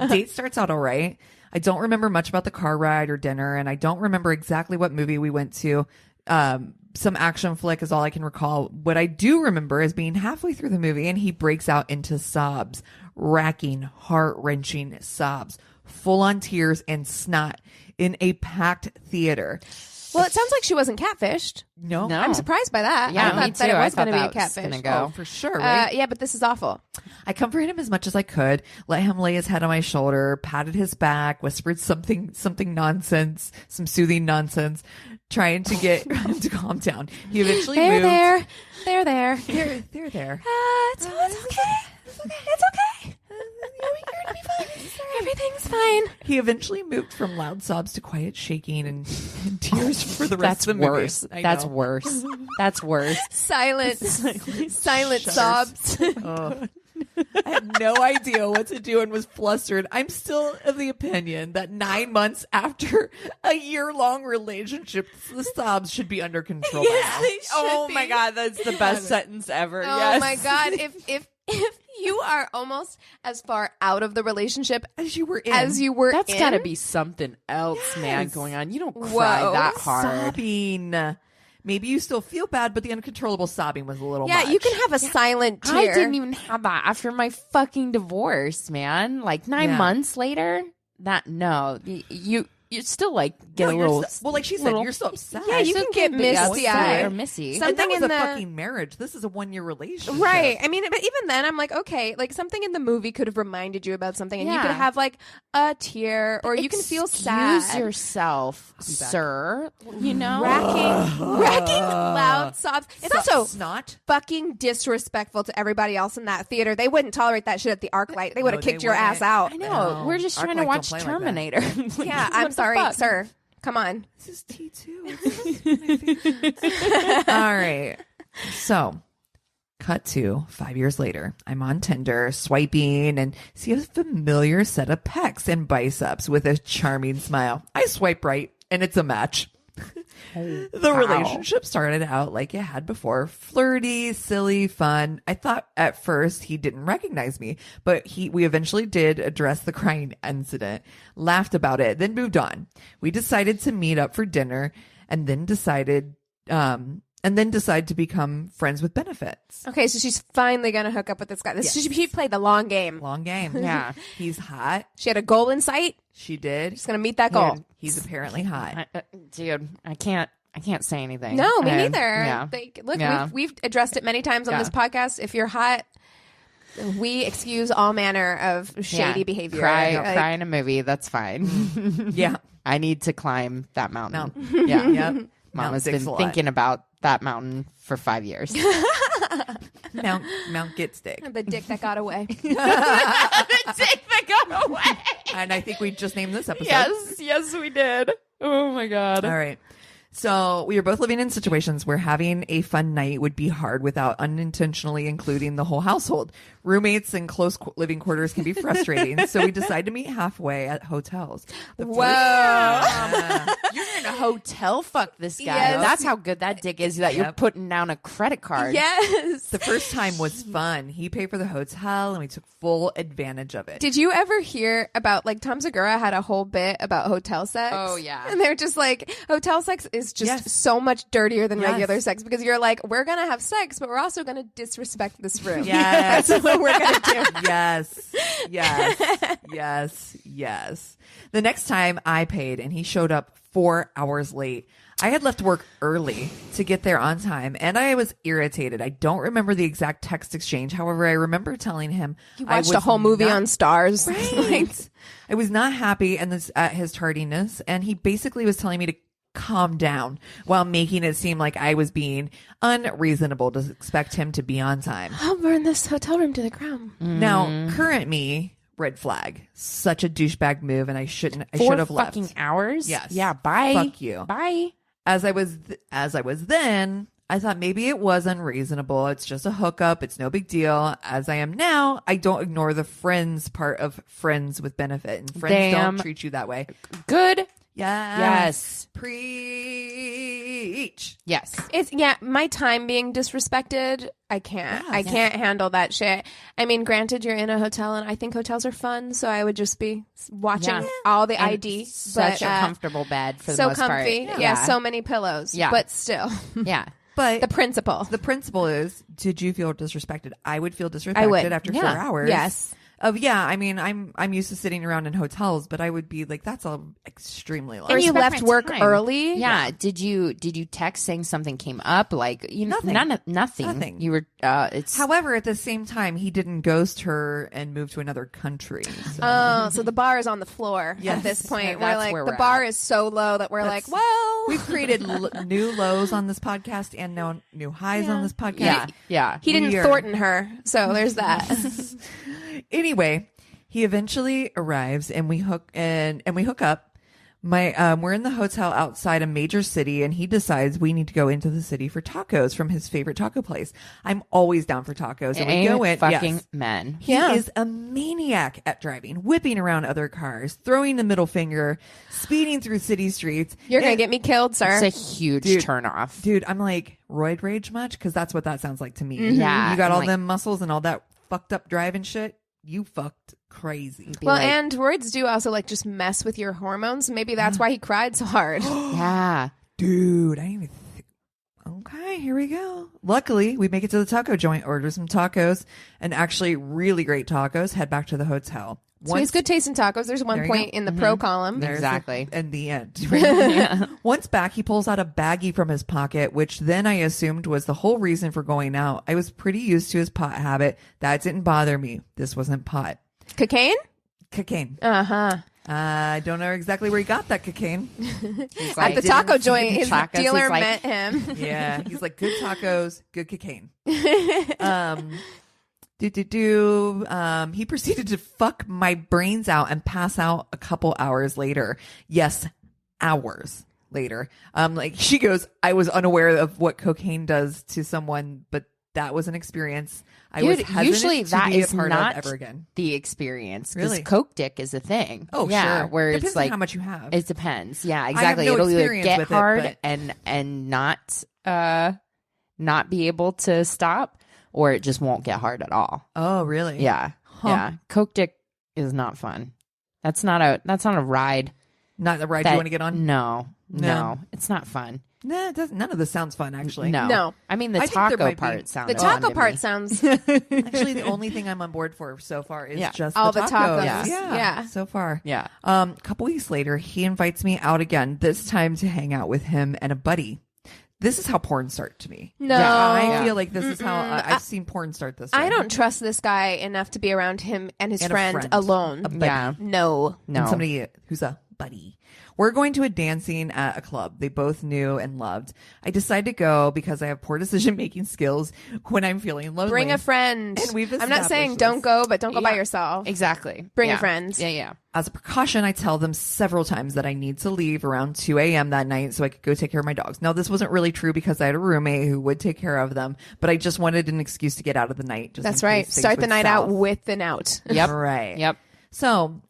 Speaker 2: Date starts out all right. I don't remember much about the car ride or dinner, and I don't remember exactly what movie we went to. Some action flick is all I can recall. What I do remember is being halfway through the movie and he breaks out into sobs, racking, heart-wrenching sobs, full-on tears and snot in a packed theater.
Speaker 1: Well, it sounds like she wasn't catfished.
Speaker 2: No.
Speaker 1: I'm surprised by that.
Speaker 3: Yeah,
Speaker 1: I thought
Speaker 3: me too.
Speaker 1: that it
Speaker 3: I
Speaker 1: was
Speaker 3: thought
Speaker 1: going to be a
Speaker 3: that was
Speaker 1: catfish.
Speaker 3: gonna go.
Speaker 2: Oh, for sure, right?
Speaker 1: Yeah, but this is awful.
Speaker 2: I comforted him as much as I could, let him lay his head on my shoulder, patted his back, whispered something nonsense, some soothing nonsense, trying to get him to calm down. He eventually moved.
Speaker 1: They're there.
Speaker 2: They're there.
Speaker 1: It's okay. It's okay. You're gonna be fine. Everything's fine.
Speaker 2: He eventually moved from loud sobs to quiet shaking and tears for the rest of the movie.
Speaker 3: Worse. That's worse. That's worse.
Speaker 1: Silent sobs.
Speaker 2: Oh. I had no idea what to do and was flustered. I'm still of the opinion that 9 months after a year-long relationship, the sobs should be under control.
Speaker 4: Oh my God, that's the best sentence ever.
Speaker 1: Oh
Speaker 4: Yes.
Speaker 1: my God. If you are almost as far out of the relationship
Speaker 2: As you were in.
Speaker 3: That's
Speaker 1: in,
Speaker 3: got to be something else, man, going on. You don't cry
Speaker 1: Whoa.
Speaker 3: that hard.
Speaker 2: sobbing. Maybe you still feel bad, but the uncontrollable sobbing was a little
Speaker 1: Yeah,
Speaker 2: much.
Speaker 1: you can have a silent tear.
Speaker 3: I didn't even have that after my fucking divorce, man. Like 9
Speaker 2: Yeah.
Speaker 3: months later, you still like get
Speaker 2: No,
Speaker 3: a little.
Speaker 2: well, like she said,
Speaker 3: little-
Speaker 2: you're so upset.
Speaker 1: Yeah, you can get misty-eyed
Speaker 3: or missy.
Speaker 1: Some-
Speaker 2: And that
Speaker 1: something
Speaker 2: was
Speaker 1: in
Speaker 2: a
Speaker 1: the-
Speaker 2: fucking marriage. This is a 1 year relationship.
Speaker 1: Right. I mean, but even then, I'm like, okay, like something in the movie could have reminded you about something, and you
Speaker 3: Yeah.
Speaker 1: could have like a tear, or you can feel sad.
Speaker 3: Excuse yourself, sir. You know,
Speaker 1: racking loud sobs. It's also
Speaker 2: snot.
Speaker 1: fucking disrespectful to everybody else in that theater. They wouldn't tolerate that shit at the ArcLight. They would have
Speaker 2: No,
Speaker 1: kicked
Speaker 2: they
Speaker 1: your ass
Speaker 2: wouldn't.
Speaker 1: out.
Speaker 3: I know.
Speaker 2: No.
Speaker 3: We're just trying to
Speaker 2: ArcLight
Speaker 3: watch
Speaker 2: don't play like that.
Speaker 3: Terminator. Like,
Speaker 1: Yeah,
Speaker 3: what
Speaker 1: I'm
Speaker 3: the
Speaker 1: sorry,
Speaker 3: fuck?
Speaker 1: sir. Come on.
Speaker 2: This is T2. All right. So, cut to 5 years later. I'm on Tinder, swiping, and see a familiar set of pecs and biceps with a charming smile. I swipe right, and it's a match. The relationship started out like it had before, flirty, silly, fun. I thought at first he didn't recognize me, but we eventually did address the crying incident, laughed about it, then moved on. We decided to meet up for dinner and then decided to become friends with benefits.
Speaker 1: Okay, so she's finally gonna hook up with this guy. She played the long game.
Speaker 2: Long game.
Speaker 3: Yeah.
Speaker 2: He's hot.
Speaker 1: She had a goal in sight.
Speaker 2: She did.
Speaker 1: She's gonna meet that goal.
Speaker 2: He's apparently hot.
Speaker 3: Dude, I can't say anything.
Speaker 1: No, me
Speaker 3: I-
Speaker 1: neither.
Speaker 3: Yeah.
Speaker 1: Look,
Speaker 3: Yeah.
Speaker 1: we've addressed it many times on
Speaker 3: Yeah.
Speaker 1: this podcast. If you're hot, we excuse all manner of shady
Speaker 3: Yeah.
Speaker 1: behavior.
Speaker 3: Cry in a movie. That's fine.
Speaker 2: Yeah.
Speaker 3: I need to climb that mountain.
Speaker 2: Mountain.
Speaker 3: Yeah.
Speaker 2: Yep.
Speaker 3: Mama's
Speaker 2: Dicks
Speaker 3: been
Speaker 2: a lot.
Speaker 3: thinking about that mountain for 5 years.
Speaker 2: Mount Get Stick.
Speaker 1: The dick that got away.
Speaker 3: the dick that got away.
Speaker 2: And I think we just named this episode.
Speaker 3: Yes, we did. Oh my God.
Speaker 2: All right. So we are both living in situations where having a fun night would be hard without unintentionally including the whole household. Roommates and close living quarters can be frustrating. So we decided to meet halfway at hotels.
Speaker 3: You're in a hotel. Fuck this guy.
Speaker 1: Yes.
Speaker 3: That's how good that dick is that you're
Speaker 2: Yep.
Speaker 3: putting down a credit card.
Speaker 1: Yes.
Speaker 2: The first time was fun. He paid for the hotel and we took full advantage of it.
Speaker 1: Did you ever hear about, like, Tom Segura had a whole bit about hotel sex?
Speaker 3: Oh, yeah.
Speaker 1: And they're just like, hotel sex is just
Speaker 2: Yes.
Speaker 1: so much dirtier than
Speaker 2: Yes.
Speaker 1: regular sex, because you're like, we're going to have sex, but we're also going to disrespect this room.
Speaker 2: Yes.
Speaker 1: That's what we're going to do.
Speaker 2: Yes. The next time I paid and he showed up 4 hours late. I had left work early to get there on time and I was irritated. I don't remember the exact text exchange. However, I remember telling him
Speaker 1: You
Speaker 2: I
Speaker 1: watched
Speaker 2: was
Speaker 1: a whole movie
Speaker 2: not-
Speaker 1: on Stars.
Speaker 2: Right. I was not happy at his tardiness, and he basically was telling me to calm down while making it seem like I was being unreasonable to expect him to be on time.
Speaker 1: I'll burn this hotel room to the ground.
Speaker 2: Now, current me, red flag. Such a douchebag move, and I should have
Speaker 3: 4
Speaker 2: left.
Speaker 3: fucking hours.
Speaker 2: Yes.
Speaker 3: Yeah. Bye.
Speaker 2: Fuck you.
Speaker 3: Bye.
Speaker 2: As I was then, I thought maybe it was unreasonable. It's just a hookup. It's no big deal. As I am now, I don't ignore the friends part of friends with benefit, and friends
Speaker 3: Damn.
Speaker 2: don't treat you that way.
Speaker 3: Good Yes.
Speaker 2: Preach.
Speaker 3: Yes.
Speaker 1: It's my time being disrespected. I can't.
Speaker 2: Yeah.
Speaker 1: I can't handle that shit. I mean, granted, you're in a hotel, and I think hotels are fun, so I would just be watching all the
Speaker 3: And
Speaker 1: ID.
Speaker 3: Such
Speaker 1: but,
Speaker 3: a comfortable bed for the
Speaker 1: so
Speaker 3: most
Speaker 1: comfy.
Speaker 3: part.
Speaker 1: Yeah, so many pillows.
Speaker 3: Yeah.
Speaker 1: But still,
Speaker 3: Yeah.
Speaker 2: But
Speaker 1: the principle.
Speaker 2: the principle is, did you feel disrespected? I would feel disrespected
Speaker 1: I would.
Speaker 2: after
Speaker 3: Yeah.
Speaker 2: 4 hours.
Speaker 1: Yes.
Speaker 2: I mean, I'm used to sitting around in hotels, but I would be like, that's extremely long.
Speaker 1: Or you
Speaker 3: Respect
Speaker 1: left
Speaker 3: my
Speaker 1: work
Speaker 3: time.
Speaker 1: early.
Speaker 3: Yeah. Did you text saying something came up? Like, you know,
Speaker 2: Nothing.
Speaker 3: nothing.
Speaker 2: Nothing.
Speaker 3: You were. It's.
Speaker 2: However, at the same time, he didn't ghost her and move to another country. So.
Speaker 1: Oh, so the bar is on the floor
Speaker 2: Yes.
Speaker 1: at this point.
Speaker 3: That's
Speaker 1: We're like,
Speaker 3: where
Speaker 1: the
Speaker 3: we're
Speaker 1: bar
Speaker 3: at.
Speaker 1: is so low that we're like, well,
Speaker 2: We've created new lows on this podcast and now new highs on this podcast.
Speaker 3: Yeah. Yeah.
Speaker 1: he didn't
Speaker 2: Weird.
Speaker 1: Thornton her. So there's that.
Speaker 2: Anyway, he eventually arrives and we hook up. We're in the hotel outside a major city, and he decides we need to go into the city for tacos from his favorite taco place. I'm always down for tacos, and we go in.
Speaker 3: Fucking
Speaker 2: Yes.
Speaker 3: men.
Speaker 2: He is a maniac at driving, whipping around other cars, throwing the middle finger, speeding through city streets.
Speaker 1: You're going to get me killed, sir.
Speaker 3: It's a huge turnoff.
Speaker 2: Dude, I'm like, roid rage much? Because that's what that sounds like to me.
Speaker 3: Yeah,
Speaker 2: You got
Speaker 3: I'm
Speaker 2: all
Speaker 3: like-
Speaker 2: them muscles and all that fucked up driving shit. You fucked crazy.
Speaker 3: Be
Speaker 1: Well,
Speaker 3: like,
Speaker 1: and roids do also like just mess with your hormones. Maybe that's why he cried so hard.
Speaker 3: yeah.
Speaker 2: Dude, I didn't even think. Okay, here we go. Luckily, we make it to the taco joint, order some tacos, and actually really great tacos, head back to the hotel.
Speaker 1: So he's good taste in tacos. There's one
Speaker 2: There you
Speaker 1: point in the pro column.
Speaker 2: There's
Speaker 3: Exactly.
Speaker 2: And the end. Once back, he pulls out a baggie from his pocket, which then I assumed was the whole reason for going out. I was pretty used to his pot habit. That didn't bother me. This wasn't pot.
Speaker 1: Cocaine?
Speaker 2: Cocaine.
Speaker 1: Uh-huh.
Speaker 2: I don't know exactly where he got that cocaine.
Speaker 3: He's
Speaker 1: At the taco joint, his
Speaker 3: tacos,
Speaker 1: dealer
Speaker 3: he's like-
Speaker 1: met him.
Speaker 2: Yeah, he's like, good tacos, good cocaine. He proceeded to fuck my brains out and pass out a couple hours later. Yes, hours later. Like she goes, I was unaware of what cocaine does to someone, but that was an experience I was
Speaker 3: Dude,
Speaker 2: hesitant
Speaker 3: usually
Speaker 2: to
Speaker 3: that
Speaker 2: be
Speaker 3: is
Speaker 2: a part
Speaker 3: not
Speaker 2: of ever again.
Speaker 3: the experience. Because
Speaker 2: Really?
Speaker 3: Coke dick is a thing.
Speaker 2: Oh,
Speaker 3: yeah,
Speaker 2: sure.
Speaker 3: where
Speaker 2: Depends
Speaker 3: it's
Speaker 2: on
Speaker 3: like
Speaker 2: how much you have.
Speaker 3: it depends. Yeah,
Speaker 2: have
Speaker 3: exactly.
Speaker 2: no
Speaker 3: It'll either
Speaker 2: experience
Speaker 3: get
Speaker 2: with it,
Speaker 3: hard
Speaker 2: but-
Speaker 3: and not be able to stop, or it just won't get hard at all.
Speaker 2: Oh, really?
Speaker 3: Yeah,
Speaker 2: Huh.
Speaker 3: yeah. Coke dick is not fun. That's not a ride.
Speaker 2: Not the ride
Speaker 3: that-
Speaker 2: you want to get on?
Speaker 3: No,
Speaker 2: No.
Speaker 3: it's not fun.
Speaker 2: Nah, it doesn't. None of this sounds fun, actually.
Speaker 3: No, I mean the
Speaker 2: I think there
Speaker 3: taco
Speaker 2: might be-
Speaker 3: part sounds.
Speaker 1: The taco part sounds
Speaker 2: Actually, the only thing I'm on board for so far is
Speaker 3: Yeah.
Speaker 2: just
Speaker 1: all
Speaker 2: the
Speaker 1: the
Speaker 2: tacos.
Speaker 1: tacos.
Speaker 3: Yeah.
Speaker 1: Yeah.
Speaker 2: So far.
Speaker 3: Yeah.
Speaker 2: A couple weeks later, he invites me out again, this time to hang out with him and a buddy. This is how porn start to me.
Speaker 1: No.
Speaker 2: I feel like this is how I've seen porn start this way.
Speaker 1: I don't trust this guy enough to be around him and his
Speaker 2: And a
Speaker 1: friend,
Speaker 2: friend.
Speaker 1: alone.
Speaker 2: A buddy.
Speaker 3: Yeah.
Speaker 1: No.
Speaker 3: No.
Speaker 2: And somebody who's a buddy. We're going to a dancing at a club they both knew and loved. I decided to go because I have poor decision-making skills when I'm feeling lonely.
Speaker 1: Bring a friend.
Speaker 2: And we've
Speaker 1: I'm not saying
Speaker 2: established
Speaker 1: don't
Speaker 2: this.
Speaker 1: go, but don't go by
Speaker 3: Yeah.
Speaker 1: yourself.
Speaker 3: Exactly.
Speaker 1: Bring
Speaker 3: Yeah.
Speaker 1: a friend.
Speaker 3: Yeah, yeah.
Speaker 2: As a precaution, I tell them several times that I need to leave around 2 a.m. that night so I could go take care of my dogs. Now, this wasn't really true because I had a roommate who would take care of them, but I just wanted an excuse to get out of the night. Just
Speaker 1: That's
Speaker 2: in
Speaker 1: right.
Speaker 2: case things
Speaker 1: Start the
Speaker 2: went
Speaker 1: night out
Speaker 2: south.
Speaker 1: with an out.
Speaker 3: Yep.
Speaker 2: Right.
Speaker 3: Yep.
Speaker 2: So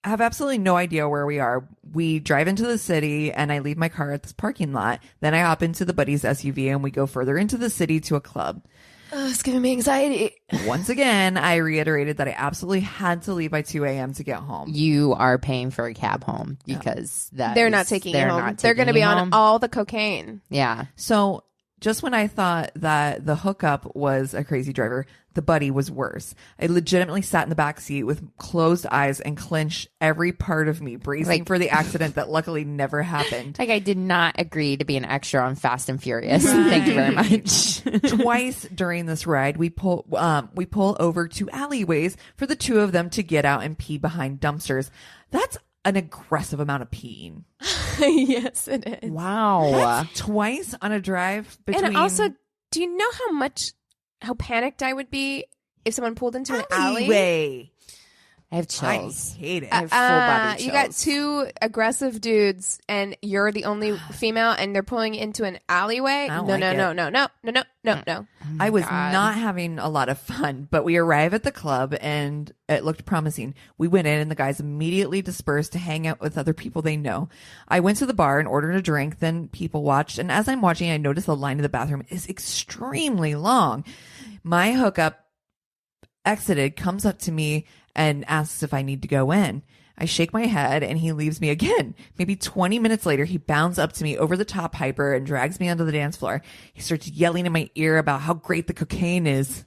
Speaker 2: I have absolutely no idea where we are. We drive into the city and I leave my car at this parking lot. Then I hop into the buddy's SUV and we go further into the city to a club.
Speaker 1: It's giving me anxiety.
Speaker 2: Once again, I reiterated that I absolutely had to leave by 2 a.m. to get home.
Speaker 3: You are paying for a cab home because
Speaker 1: They're not taking you home. They're going to be on
Speaker 3: all.
Speaker 1: all the cocaine.
Speaker 3: Yeah.
Speaker 2: So just when I thought that the hookup was a crazy driver, the buddy was worse. I legitimately sat in the back seat with closed eyes and clenched every part of me, bracing for the accident that luckily never happened.
Speaker 3: Like I did not agree to be an extra on Fast and Furious. Thank you very much.
Speaker 2: Twice during this ride, we pull over to alleyways for the two of them to get out and pee behind dumpsters. That's an aggressive amount of peeing.
Speaker 1: Yes, it is.
Speaker 3: Wow.
Speaker 2: Twice on a drive between.
Speaker 1: And also, do you know how panicked I would be if someone pulled into an alley?
Speaker 2: alleyway.
Speaker 3: I have chills.
Speaker 2: I hate it.
Speaker 3: I have full body chills.
Speaker 1: You got two aggressive dudes, and you're the only female, and they're pulling you into an alleyway.
Speaker 2: I don't
Speaker 1: No.
Speaker 2: I was not having a lot of fun, but we arrive at the club and it looked promising. We went in and the guys immediately dispersed to hang out with other people they know. I went to the bar and ordered a drink, then people watched, and as I'm watching, I noticed the line in the bathroom is extremely long. My hookup exited, comes up to me and asks if I need to go in. I shake my head and he leaves me again. Maybe 20 minutes later, he bounds up to me over the top hyper and drags me onto the dance floor. He starts yelling in my ear about how great the cocaine is.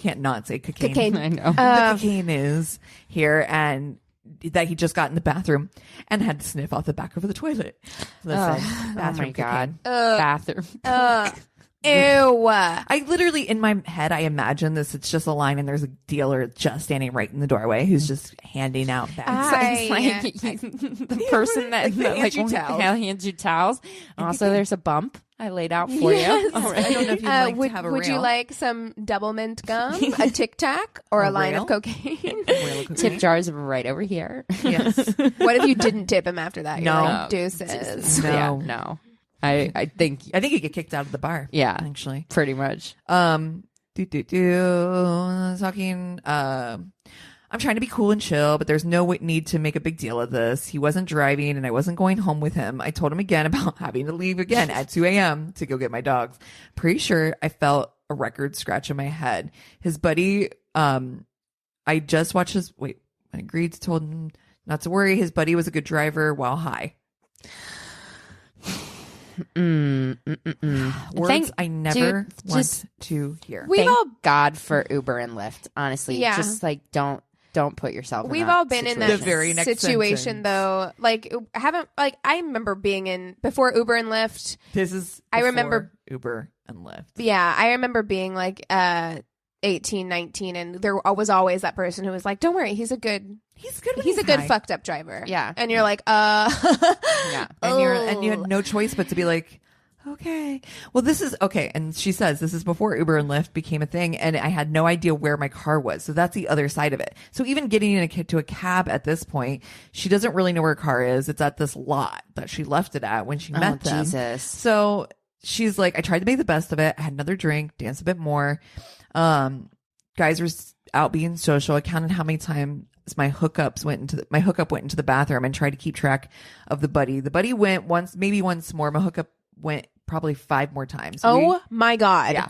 Speaker 2: Can't not say cocaine.
Speaker 3: I know.
Speaker 2: The cocaine is here, and that he just got in the bathroom and had to sniff off the back of the toilet. Listen,
Speaker 3: Oh
Speaker 2: bathroom
Speaker 3: my God.
Speaker 2: cocaine.
Speaker 3: Bathroom.
Speaker 1: Ew.
Speaker 2: I literally, in my head, I imagine this. It's just a line, and there's a dealer just standing right in the doorway who's just handing out bags.
Speaker 3: It's like the person that
Speaker 2: hands you towels.
Speaker 3: hands you towels. Also, there's a bump I laid out for
Speaker 1: Yes.
Speaker 3: you.
Speaker 2: I don't know if you'd like to have a
Speaker 1: would you
Speaker 2: rail.
Speaker 1: like some double mint gum, a Tic Tac, or a line
Speaker 2: rail?
Speaker 1: of cocaine?
Speaker 2: Rail of cocaine?
Speaker 3: Tip jars right over here.
Speaker 2: Yes.
Speaker 1: What if you didn't tip him after that? You're
Speaker 2: No.
Speaker 1: like, deuces.
Speaker 2: No.
Speaker 3: Yeah, no. I think
Speaker 2: I think you get kicked out of the bar.
Speaker 3: Yeah.
Speaker 2: Actually.
Speaker 3: pretty much.
Speaker 2: Talking, I'm trying to be cool and chill, but there's no need to make a big deal of this. He wasn't driving and I wasn't going home with him. I told him again about having to leave again at 2 a.m. to go get my dogs. Pretty sure I felt a record scratch in my head. His buddy, I just watched I agreed to told him not to worry. His buddy was a good driver while high. Words I never want to hear.
Speaker 1: We've all
Speaker 3: God for Uber and Lyft. Honestly,
Speaker 1: Yeah.
Speaker 3: just like don't put yourself.
Speaker 1: We've
Speaker 3: in that
Speaker 1: all been in that
Speaker 3: situation.
Speaker 2: The very next
Speaker 1: situation
Speaker 2: sentence.
Speaker 1: though. Like I remember being in before Uber and Lyft.
Speaker 2: This is
Speaker 1: I remember-
Speaker 2: before Uber and Lyft.
Speaker 1: Yeah, I remember being like 18, 19, and there was always that person who was like, "Don't worry, he's a good
Speaker 2: when
Speaker 1: he's a good
Speaker 2: high.
Speaker 1: fucked up driver."
Speaker 3: Yeah.
Speaker 1: and you're like,
Speaker 3: Yeah.
Speaker 2: And you had no choice but to be like, okay, well, this is okay. And she says this is before Uber and Lyft became a thing, and I had no idea where my car was. So that's the other side of it. So even getting to a cab at this point, she doesn't really know where her car is. It's at this lot that she left it at when she met them.
Speaker 3: Jesus.
Speaker 2: So she's like, I tried to make the best of it. I had another drink, danced a bit more. Guys were out being social. I counted how many times my hookup went into the bathroom and tried to keep track of the buddy. The buddy went once, maybe once more. My hookup went probably 5 more times.
Speaker 1: my God.
Speaker 2: Yeah.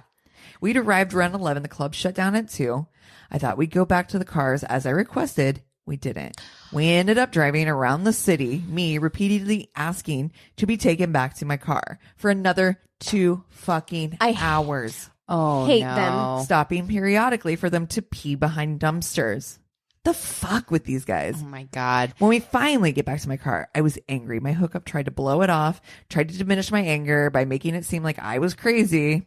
Speaker 2: We'd arrived around 11. The club shut down at 2. I thought we'd go back to the cars as I requested. We didn't. We ended up driving around the city, me repeatedly asking to be taken back to my car for another 2 fucking hours.
Speaker 3: Oh,
Speaker 1: Hate
Speaker 3: no.
Speaker 1: them.
Speaker 2: Stopping periodically for them to pee behind dumpsters. The fuck with these guys.
Speaker 3: Oh my God.
Speaker 2: When we finally get back to my car, I was angry. My hookup tried to blow it off, tried to diminish my anger by making it seem like I was crazy.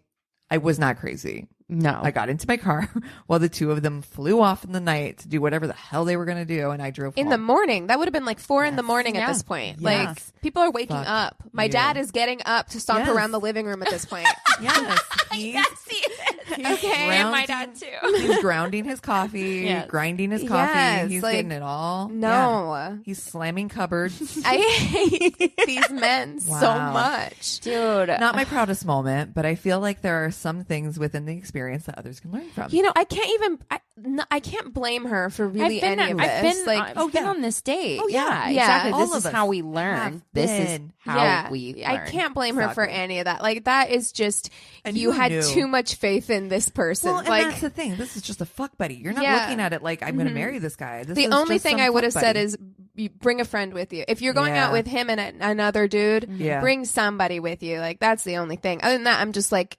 Speaker 2: I was not crazy.
Speaker 3: No.
Speaker 2: I got into my car while the two of them flew off in the night to do whatever the hell they were going to do, and I drove
Speaker 1: In
Speaker 2: home.
Speaker 1: the morning. That would have been like 4 in the morning at this point.
Speaker 2: Yes.
Speaker 1: Like people are waking
Speaker 2: Fuck
Speaker 1: up. My
Speaker 2: you.
Speaker 1: dad is getting up to stomp
Speaker 2: Yes.
Speaker 1: around the living room at this point.
Speaker 2: Yes. He's
Speaker 3: Okay,
Speaker 2: grounding-
Speaker 3: my dad too.
Speaker 2: He's grounding his coffee,
Speaker 3: Yes.
Speaker 2: grinding his coffee.
Speaker 1: Yes,
Speaker 2: He's
Speaker 1: like,
Speaker 2: getting it all.
Speaker 1: No.
Speaker 2: Yeah. He's slamming cupboards.
Speaker 1: I hate these men so
Speaker 2: Wow.
Speaker 1: much.
Speaker 3: Dude.
Speaker 2: Not my proudest moment, but I feel like there are some things within the experience that others can learn from.
Speaker 1: You know, I can't blame her for really any of this.
Speaker 3: I've been on this date.
Speaker 2: Oh, yeah.
Speaker 3: Yeah,
Speaker 1: Yeah.
Speaker 3: exactly.
Speaker 2: All
Speaker 3: This
Speaker 2: of
Speaker 3: is
Speaker 2: us
Speaker 3: how we
Speaker 2: have
Speaker 3: learn. This is
Speaker 2: been.
Speaker 3: how we learn.
Speaker 1: I can't blame her for
Speaker 2: Exactly.
Speaker 1: any of that. Like that is just
Speaker 2: And
Speaker 1: you
Speaker 2: who
Speaker 1: had
Speaker 2: knew?
Speaker 1: too much faith in this person.
Speaker 2: Well, and
Speaker 1: like
Speaker 2: that's the thing. This is just a fuck buddy. You're not
Speaker 1: Yeah.
Speaker 2: looking at it like I'm going to marry this guy. This
Speaker 1: the
Speaker 2: is
Speaker 1: only
Speaker 2: just
Speaker 1: thing
Speaker 2: some
Speaker 1: I would have
Speaker 2: fuck
Speaker 1: said
Speaker 2: buddy.
Speaker 1: is you bring a friend with you. If you're going
Speaker 2: Yeah.
Speaker 1: out with him and another dude,
Speaker 2: Yeah.
Speaker 1: bring somebody with you. Like that's the only thing. Other than that, I'm just like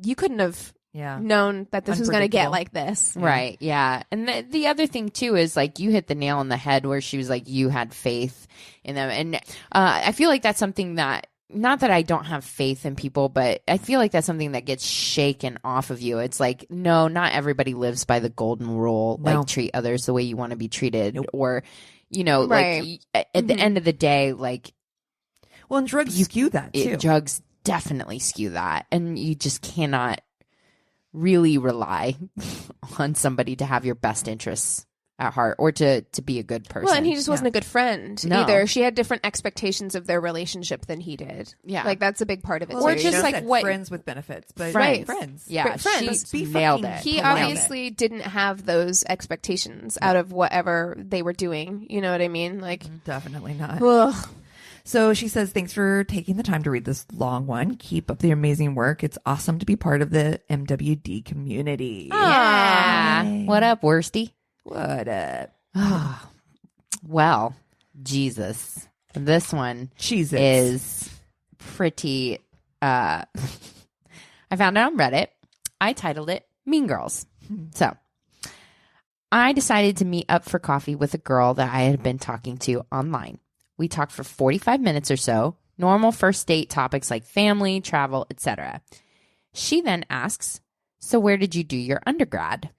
Speaker 1: you couldn't have
Speaker 2: yeah.
Speaker 1: known that this was going to get
Speaker 2: Unpredictable.
Speaker 1: like this.
Speaker 3: Right. Yeah. And the other thing too is like you hit the nail on the head where she was like, you had faith in them. And I feel like that's something that, not that I don't have faith in people, but I feel like that's something that gets shaken off of you. It's like, no, not everybody lives by the golden rule.
Speaker 2: No.
Speaker 3: Like treat others the way you want to be treated.
Speaker 2: Nope.
Speaker 3: Or, you know,
Speaker 1: Right.
Speaker 3: like at the end of the day, like
Speaker 2: Well, and drugs skew that too.
Speaker 3: drugs definitely skew that. And you just cannot really rely on somebody to have your best interests at heart, or to be a good person.
Speaker 1: Well, and he just wasn't a good friend
Speaker 3: No.
Speaker 1: either. She had different expectations of their relationship than he did.
Speaker 3: Yeah.
Speaker 1: Like, that's a big part of it.
Speaker 2: Well,
Speaker 1: too,
Speaker 3: just
Speaker 1: you know?
Speaker 3: like
Speaker 2: said
Speaker 3: what-
Speaker 2: friends with benefits, but
Speaker 3: Friends.
Speaker 2: friends.
Speaker 3: Yeah,
Speaker 1: Great friends.
Speaker 3: she
Speaker 2: Be
Speaker 3: nailed
Speaker 2: fucking-
Speaker 3: it.
Speaker 1: He
Speaker 3: Nailed
Speaker 1: obviously didn't have those expectations out of whatever they were doing. You know what I mean? Like,
Speaker 2: Definitely not.
Speaker 1: ugh.
Speaker 2: So she says, thanks for taking the time to read this long one. Keep up the amazing work. It's awesome to be part of the MWD community.
Speaker 3: Yeah.
Speaker 2: Yay.
Speaker 3: What up, Worsty?
Speaker 2: What up?
Speaker 3: Well, Jesus. This one
Speaker 2: Jesus.
Speaker 3: is pretty I found it on Reddit. I titled it Mean Girls. So I decided to meet up for coffee with a girl that I had been talking to online. We talked for 45 minutes or so, normal first date topics like family, travel, etc. She then asks, so where did you do your undergrad?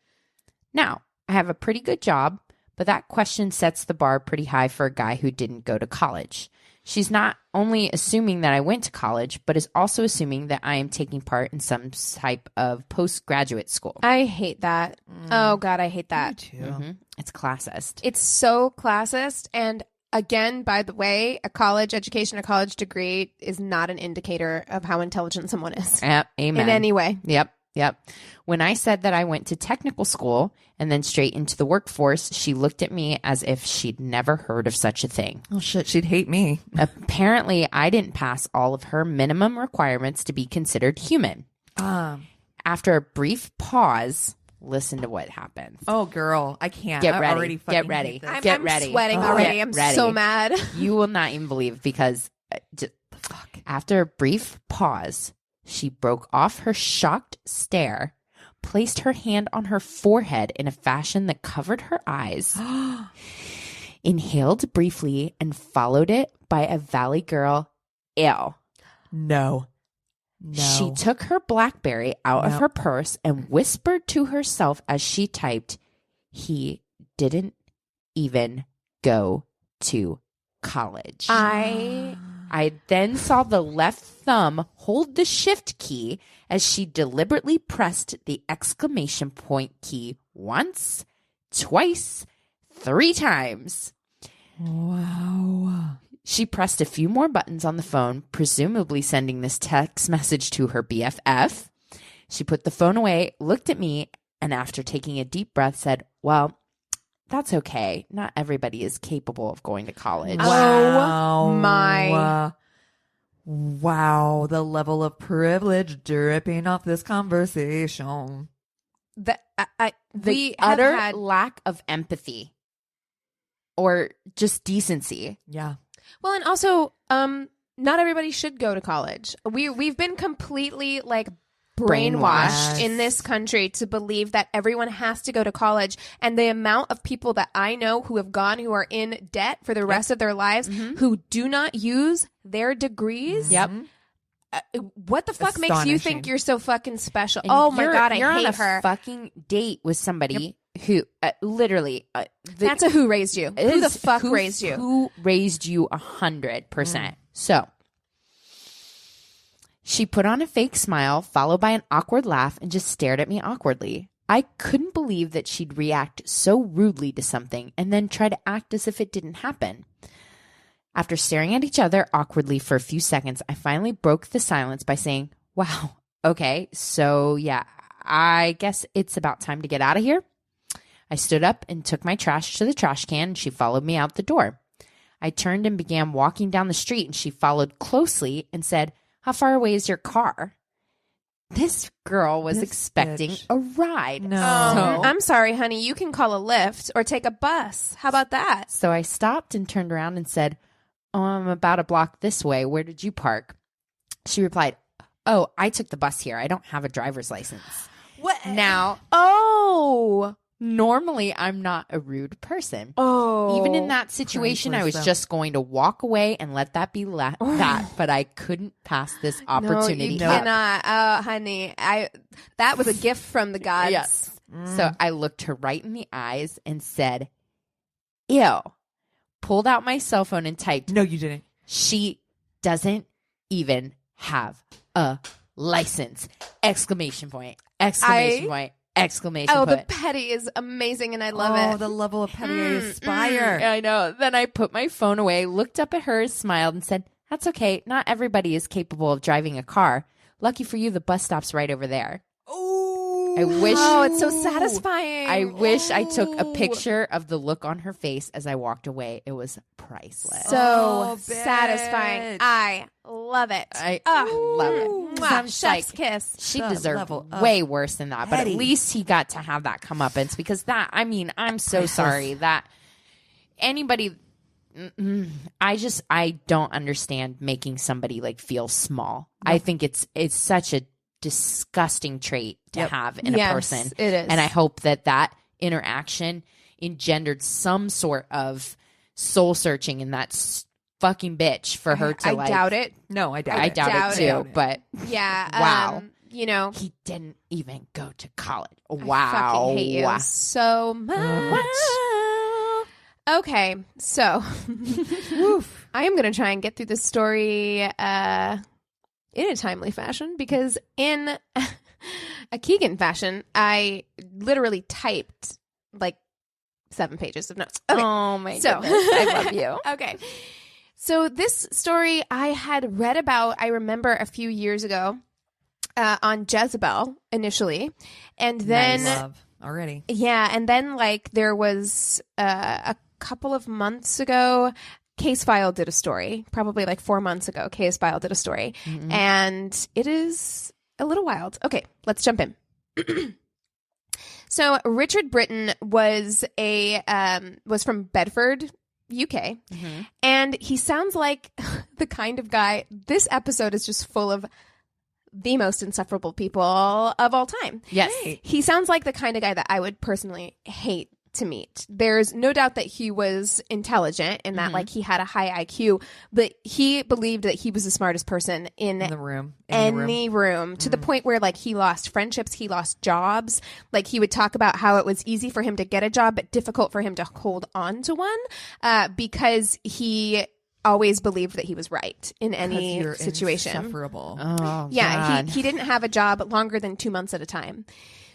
Speaker 3: Now, I have a pretty good job, but that question sets the bar pretty high for a guy who didn't go to college. She's not only assuming that I went to college, but is also assuming that I am taking part in some type of postgraduate school.
Speaker 1: I hate that. Oh, God, I hate that.
Speaker 2: too.
Speaker 3: Mhm. It's classist.
Speaker 1: It's so classist. And again, by the way, a college education, a college degree is not an indicator of how intelligent someone is
Speaker 3: Yep, amen.
Speaker 1: in any way.
Speaker 3: Yep. When I said that I went to technical school and then straight into the workforce, she looked at me as if she'd never heard of such a thing.
Speaker 2: Oh, shit. She'd hate me.
Speaker 3: Apparently, I didn't pass all of her minimum requirements to be considered human. After a brief pause, listen to what happens.
Speaker 2: Oh, girl. I can't.
Speaker 3: Get
Speaker 2: I
Speaker 3: ready.
Speaker 2: already
Speaker 3: Get
Speaker 2: fucking
Speaker 3: ready.
Speaker 2: hate this.
Speaker 1: I'm,
Speaker 3: Get
Speaker 1: I'm
Speaker 3: ready.
Speaker 1: sweating
Speaker 3: Oh.
Speaker 1: already.
Speaker 3: Get
Speaker 1: I'm
Speaker 3: ready.
Speaker 1: so mad.
Speaker 3: You will not even believe because after a brief pause, she broke off her shocked stare, placed her hand on her forehead in a fashion that covered her eyes, inhaled briefly, and followed it by a Valley Girl, ew.
Speaker 2: No.
Speaker 3: She took her BlackBerry out of
Speaker 2: No.
Speaker 3: her purse and whispered to herself as she typed, he didn't even go to college. I then saw the left thumb hold the shift key as she deliberately pressed the exclamation point key once, twice, 3 times.
Speaker 2: Wow.
Speaker 3: She pressed a few more buttons on the phone, presumably sending this text message to her BFF. She put the phone away, looked at me, and after taking a deep breath said, well, that's okay. Not everybody is capable of going to college.
Speaker 1: Oh, my.
Speaker 2: Wow. The level of privilege dripping off this conversation.
Speaker 1: The
Speaker 3: The
Speaker 1: have
Speaker 3: utter
Speaker 1: had
Speaker 3: lack of empathy or just decency.
Speaker 2: Yeah.
Speaker 1: well, and also, not everybody should go to college. We've been completely like brainwashed
Speaker 2: Brainwashed.
Speaker 1: in this country to believe that everyone has to go to college, and the amount of people that I know who have gone who are in debt for the rest of their lives who do not use their degrees.
Speaker 3: Yep.
Speaker 1: What the fuck makes you think
Speaker 2: Astonishing.
Speaker 1: you're so fucking special?
Speaker 3: And
Speaker 1: Oh my
Speaker 3: you're-
Speaker 1: God,
Speaker 3: you're
Speaker 1: I hate
Speaker 3: on a
Speaker 1: her.
Speaker 3: fucking date with somebody who literally
Speaker 1: That's a who raised you. Who the fuck raised you?
Speaker 3: Who raised you 100%. So she put on a fake smile, followed by an awkward laugh, and just stared at me awkwardly. I couldn't believe that she'd react so rudely to something and then try to act as if it didn't happen. After staring at each other awkwardly for a few seconds, I finally broke the silence by saying, wow, okay, so yeah, I guess it's about time to get out of here. I stood up and took my trash to the trash can, and she followed me out the door. I turned and began walking down the street, and she followed closely and said, how far away is your car? This girl was
Speaker 2: This
Speaker 3: expecting
Speaker 2: bitch.
Speaker 3: a ride.
Speaker 2: No.
Speaker 1: I'm sorry, honey. You can call a Lyft or take a bus. How about that?
Speaker 3: So I stopped and turned around and said, oh, I'm about a block this way. Where did you park? She replied, oh, I took the bus here. I don't have a driver's license.
Speaker 2: What?
Speaker 3: Now,
Speaker 1: Oh.
Speaker 3: normally I'm not a rude person.
Speaker 1: Oh.
Speaker 3: Even in that situation, I was
Speaker 2: priceless, though.
Speaker 3: just going to walk away and let that be that, but I couldn't pass this opportunity
Speaker 1: No, you
Speaker 3: up.
Speaker 1: cannot. Honey, that was a gift from the gods.
Speaker 3: Yes. So I looked her right in the eyes and said, ew. Pulled out my cell phone and typed,
Speaker 2: No, you didn't.
Speaker 3: she doesn't even have a license. Exclamation point. Exclamation point. Exclamation
Speaker 1: Oh, the
Speaker 3: point.
Speaker 1: petty is amazing, and I love it.
Speaker 2: the level of petty I aspire.
Speaker 3: I know. Then I put my phone away, looked up at her, smiled, and said, "That's okay. Not everybody is capable of driving a car. Lucky for you, the bus stop's right over there."
Speaker 2: Ooh.
Speaker 3: I wish.
Speaker 1: Oh, it's so satisfying.
Speaker 3: I wish I took a picture of the look on her face as I walked away. It was priceless.
Speaker 1: So
Speaker 2: Oh,
Speaker 1: satisfying.
Speaker 2: bitch.
Speaker 1: I love it.
Speaker 3: I
Speaker 1: Oh,
Speaker 3: love it.
Speaker 1: mwah,
Speaker 3: I'm just
Speaker 1: chef's
Speaker 3: like,
Speaker 1: kiss.
Speaker 3: she
Speaker 2: The
Speaker 3: deserved
Speaker 2: level of
Speaker 3: way worse than that, but
Speaker 2: petty.
Speaker 3: at least he got to have that comeuppance because that, I mean, I'm so sorry that anybody, I don't understand making somebody like feel small. I think it's such a disgusting trait to have in a
Speaker 1: Yes,
Speaker 3: person.
Speaker 1: it is.
Speaker 3: And I hope that interaction engendered some sort of soul searching in that fucking bitch for her to
Speaker 1: I doubt it.
Speaker 2: No, I doubt
Speaker 3: I
Speaker 2: it.
Speaker 3: doubt it too, but
Speaker 1: Yeah.
Speaker 3: Wow.
Speaker 1: You know,
Speaker 3: he didn't even go to college.
Speaker 1: I
Speaker 3: Wow.
Speaker 1: fucking hate you so much. Okay, so I am going to try and get through this story in a timely fashion because in a Keegan fashion, I literally typed like 7 pages of notes. Okay.
Speaker 3: Oh my
Speaker 1: So-
Speaker 3: goodness. I love you.
Speaker 1: Okay. So this story I had read about, I remember a few years ago on Jezebel initially. And then,
Speaker 2: Love already.
Speaker 1: yeah, and then like there was a couple of months ago, Case File did a story, probably like 4 months ago, Case File did a story. And it is a little wild. Okay, let's jump in. So Richard Brittain was was from Bedford, UK, and he sounds like the kind of guy. This episode is just full of the most insufferable people of all time.
Speaker 3: Yes.
Speaker 1: He sounds like the kind of guy that I would personally hate to meet. There's no doubt that he was intelligent and that like he had a high IQ, but he believed that he was the smartest person in
Speaker 2: In the room.
Speaker 1: any room to the point where like he lost friendships, he lost jobs. Like he would talk about how it was easy for him to get a job but difficult for him to hold on to one because he always believed that he was right in any
Speaker 2: You're
Speaker 1: situation.
Speaker 2: insufferable.
Speaker 3: Oh,
Speaker 1: Yeah,
Speaker 3: God.
Speaker 1: he didn't have a job longer than 2 months at a time.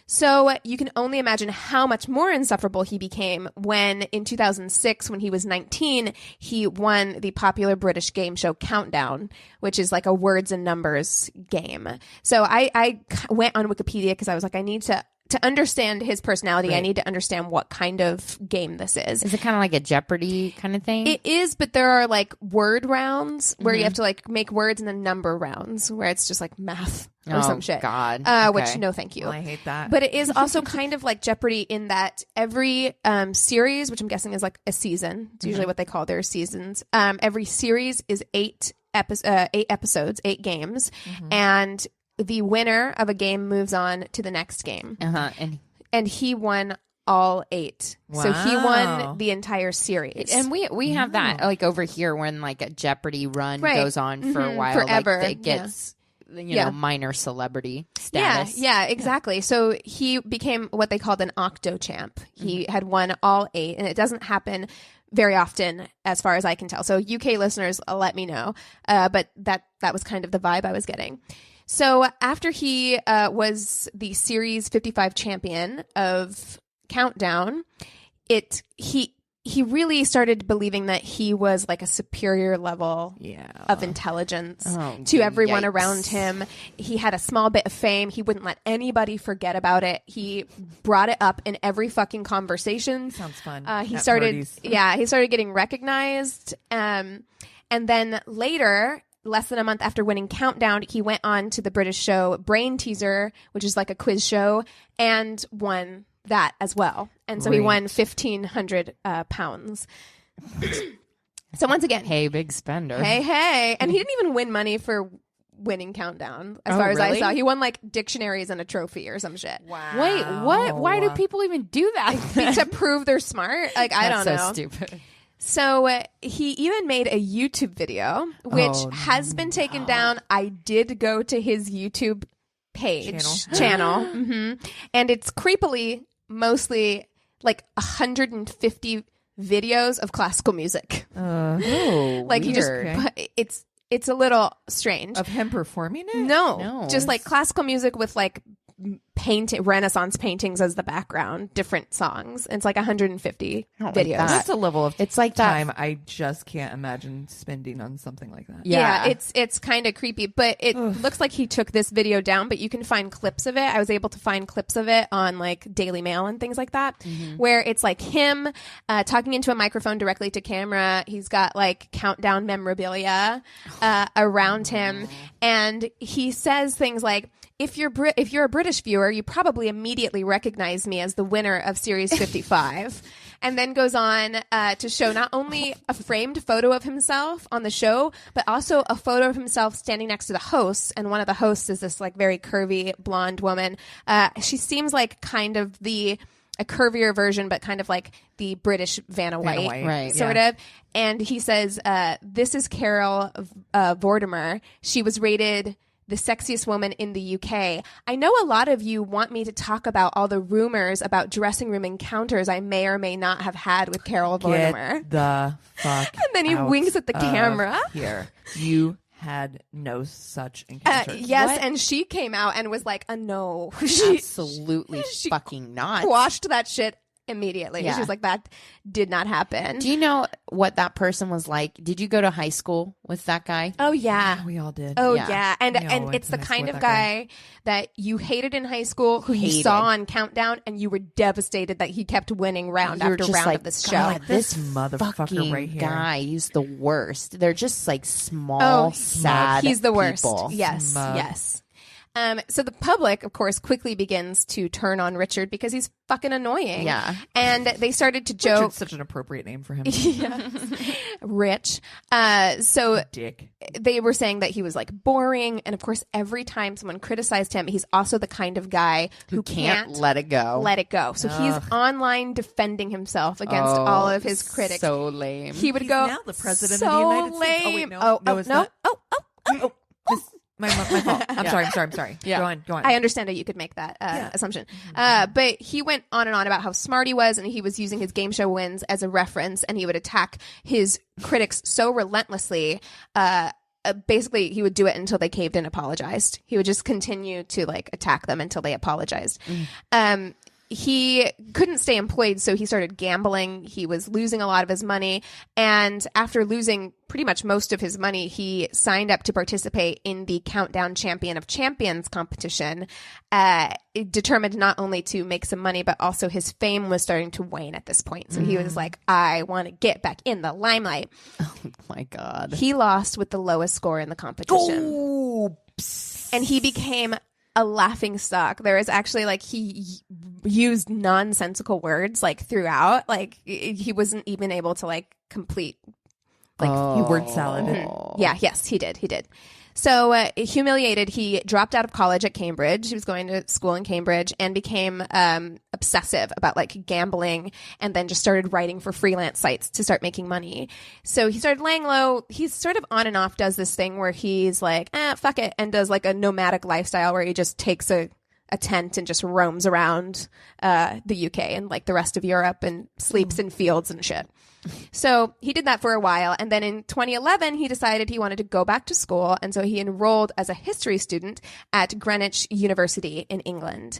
Speaker 1: So you can only imagine how much more insufferable he became when in 2006, when he was 19, he won the popular British game show Countdown, which is like a words and numbers game. So I went on Wikipedia because I was like, I need to understand his personality. I
Speaker 2: Right.
Speaker 1: need to understand what kind of game this is.
Speaker 3: Is it kind of like a Jeopardy kind of thing?
Speaker 1: It is, but there are like word rounds where you have to like make words and then number rounds where it's just like math or some shit.
Speaker 3: God.
Speaker 1: Which
Speaker 3: Okay.
Speaker 1: no, thank you.
Speaker 2: Well, I hate that.
Speaker 1: But it is also kind of like Jeopardy in that every series, which I'm guessing is like a season, it's usually what they call their seasons. Every series is 8 episodes, 8 games, and the winner of a game moves on to the next game. And he won all 8. So he
Speaker 2: Wow.
Speaker 1: won the entire series.
Speaker 3: And we have that like over here when like a Jeopardy run
Speaker 1: Right.
Speaker 3: goes on for a while,
Speaker 1: Forever.
Speaker 3: like it gets you
Speaker 1: Yeah.
Speaker 3: know minor celebrity
Speaker 1: Yeah,
Speaker 3: status.
Speaker 1: yeah, exactly. So he became what they called an octo champ. He had won all 8, and it doesn't happen very often as far as I can tell. So UK listeners, let me know. But that was kind of the vibe I was getting. So after he was the Series 55 champion of Countdown, he really started believing that he was like a superior level of intelligence to everyone around him. He had a small bit of fame. He wouldn't let anybody forget about it. He brought it up in every fucking conversation.
Speaker 2: Sounds fun.
Speaker 1: He
Speaker 2: At
Speaker 1: started,
Speaker 2: parties.
Speaker 1: he started getting recognized. And then later, less than a month after winning Countdown, he went on to the British show Brain Teaser, which is like a quiz show, and won that as well. And so he won £1,500. So once again,
Speaker 3: Hey, big spender.
Speaker 1: hey. And he didn't even win money for winning Countdown, as far as I
Speaker 3: really?
Speaker 1: saw. He won like dictionaries and a trophy or some shit.
Speaker 2: Wow.
Speaker 3: Wait, what? Why do people even do that?
Speaker 1: To prove they're smart? Like, I don't
Speaker 3: That's
Speaker 1: know.
Speaker 3: so stupid.
Speaker 1: So he even made a YouTube video, which has been taken down. I did go to his YouTube page channel, and it's creepily mostly like 150 videos of classical music.
Speaker 3: Oh,
Speaker 1: Like he just,
Speaker 3: weird.
Speaker 1: it's a little strange.
Speaker 2: Of him performing it?
Speaker 1: No,
Speaker 3: No.
Speaker 1: just like classical music with like Renaissance paintings as the background, different songs. It's like 150
Speaker 3: like
Speaker 1: videos.
Speaker 3: that.
Speaker 2: That's a level of
Speaker 3: It's like that.
Speaker 2: time I just can't imagine spending on something like that.
Speaker 1: Yeah, it's kind of creepy, but it looks like he took this video down, but you can find clips of it. I was able to find clips of it on like Daily Mail and things like that, where it's like him talking into a microphone directly to camera. He's got like countdown memorabilia around him, and he says things like, if you're a British viewer, you probably immediately recognize me as the winner of Series 55. And then goes on to show not only a framed photo of himself on the show, but also a photo of himself standing next to the hosts. And one of the hosts is this like very curvy blonde woman. She seems like kind of a curvier version, but kind of like the British Vanna White,
Speaker 3: right,
Speaker 1: sort of. And he says, this is Carol Vortimer. She was rated the sexiest woman in the UK. I know a lot of you want me to talk about all the rumors about dressing room encounters I may or may not have had with Carol Vortimer.
Speaker 2: Get the fuck
Speaker 1: And then he
Speaker 2: out
Speaker 1: winks at the
Speaker 2: of
Speaker 1: camera.
Speaker 2: Here. You had no such encounters.
Speaker 1: Yes,
Speaker 3: What?
Speaker 1: and she came out and was like, no. She
Speaker 3: Absolutely fucking not.
Speaker 1: quashed that shit immediately.
Speaker 3: Yeah.
Speaker 1: She was like, that did not happen.
Speaker 3: Do you know what that person was like? Did you go to high school with that guy?
Speaker 1: Oh, yeah.
Speaker 2: We all did.
Speaker 1: Oh
Speaker 3: Yeah.
Speaker 1: yeah, and
Speaker 2: We all went
Speaker 1: it's
Speaker 2: to
Speaker 1: the
Speaker 2: high school
Speaker 1: kind
Speaker 2: with
Speaker 1: of
Speaker 2: that
Speaker 1: guy that you hated in high school, who you
Speaker 3: Hated.
Speaker 1: saw on Countdown, and you were devastated that he kept winning round
Speaker 3: You're
Speaker 1: after
Speaker 3: just
Speaker 1: round
Speaker 3: like,
Speaker 1: of this show.
Speaker 3: God,
Speaker 2: This motherfucker
Speaker 3: fucking
Speaker 2: right here.
Speaker 3: guy, he's the worst. They're just like small, sad.
Speaker 1: He's the worst.
Speaker 3: people.
Speaker 1: Yes,
Speaker 2: Smug.
Speaker 1: yes. So the public, of course, quickly begins to turn on Richard because he's fucking annoying.
Speaker 3: Yeah.
Speaker 1: And they started to joke.
Speaker 2: Richard's such an appropriate name for him.
Speaker 1: Rich. So
Speaker 2: Dick.
Speaker 1: they were saying that he was like boring. And of course, every time someone criticized him, he's also the kind of guy who
Speaker 3: Can't let it go.
Speaker 1: let it go. So he's online defending himself against all of his critics.
Speaker 3: So lame.
Speaker 1: He would
Speaker 2: He's
Speaker 1: go,
Speaker 2: now the president
Speaker 1: so
Speaker 2: of the United States. Oh,
Speaker 1: lame.
Speaker 2: wait, no. No, it's not.
Speaker 1: Oh.
Speaker 2: My fault. I'm sorry.
Speaker 3: Yeah.
Speaker 2: Go on.
Speaker 1: I understand that you could make that assumption. But he went on and on about how smart he was, and he was using his game show wins as a reference, and he would attack his critics so relentlessly. Basically, he would do it until they caved and apologized. He would just continue to like attack them until they apologized. He couldn't stay employed, so he started gambling. He was losing a lot of his money. And after losing pretty much most of his money, he signed up to participate in the Countdown Champion of Champions competition, determined not only to make some money, but also his fame was starting to wane at this point. So he was like, I want to get back in the limelight.
Speaker 3: Oh my God.
Speaker 1: He lost with the lowest score in the competition. And he became a laughing stock. There is actually like he used nonsensical words like throughout. Like he wasn't even able to like complete like
Speaker 2: You word salad.
Speaker 1: yeah, yes, he did. So humiliated, he dropped out of college at Cambridge. He was going to school in Cambridge and became obsessive about like gambling, and then just started writing for freelance sites to start making money. So he started laying low. He's sort of on and off does this thing where he's like, fuck it, and does like a nomadic lifestyle where he just takes a tent and just roams around the UK and like the rest of Europe and sleeps in fields and shit. So he did that for a while, and then in 2011 he decided he wanted to go back to school, and so he enrolled as a history student at Greenwich University in England.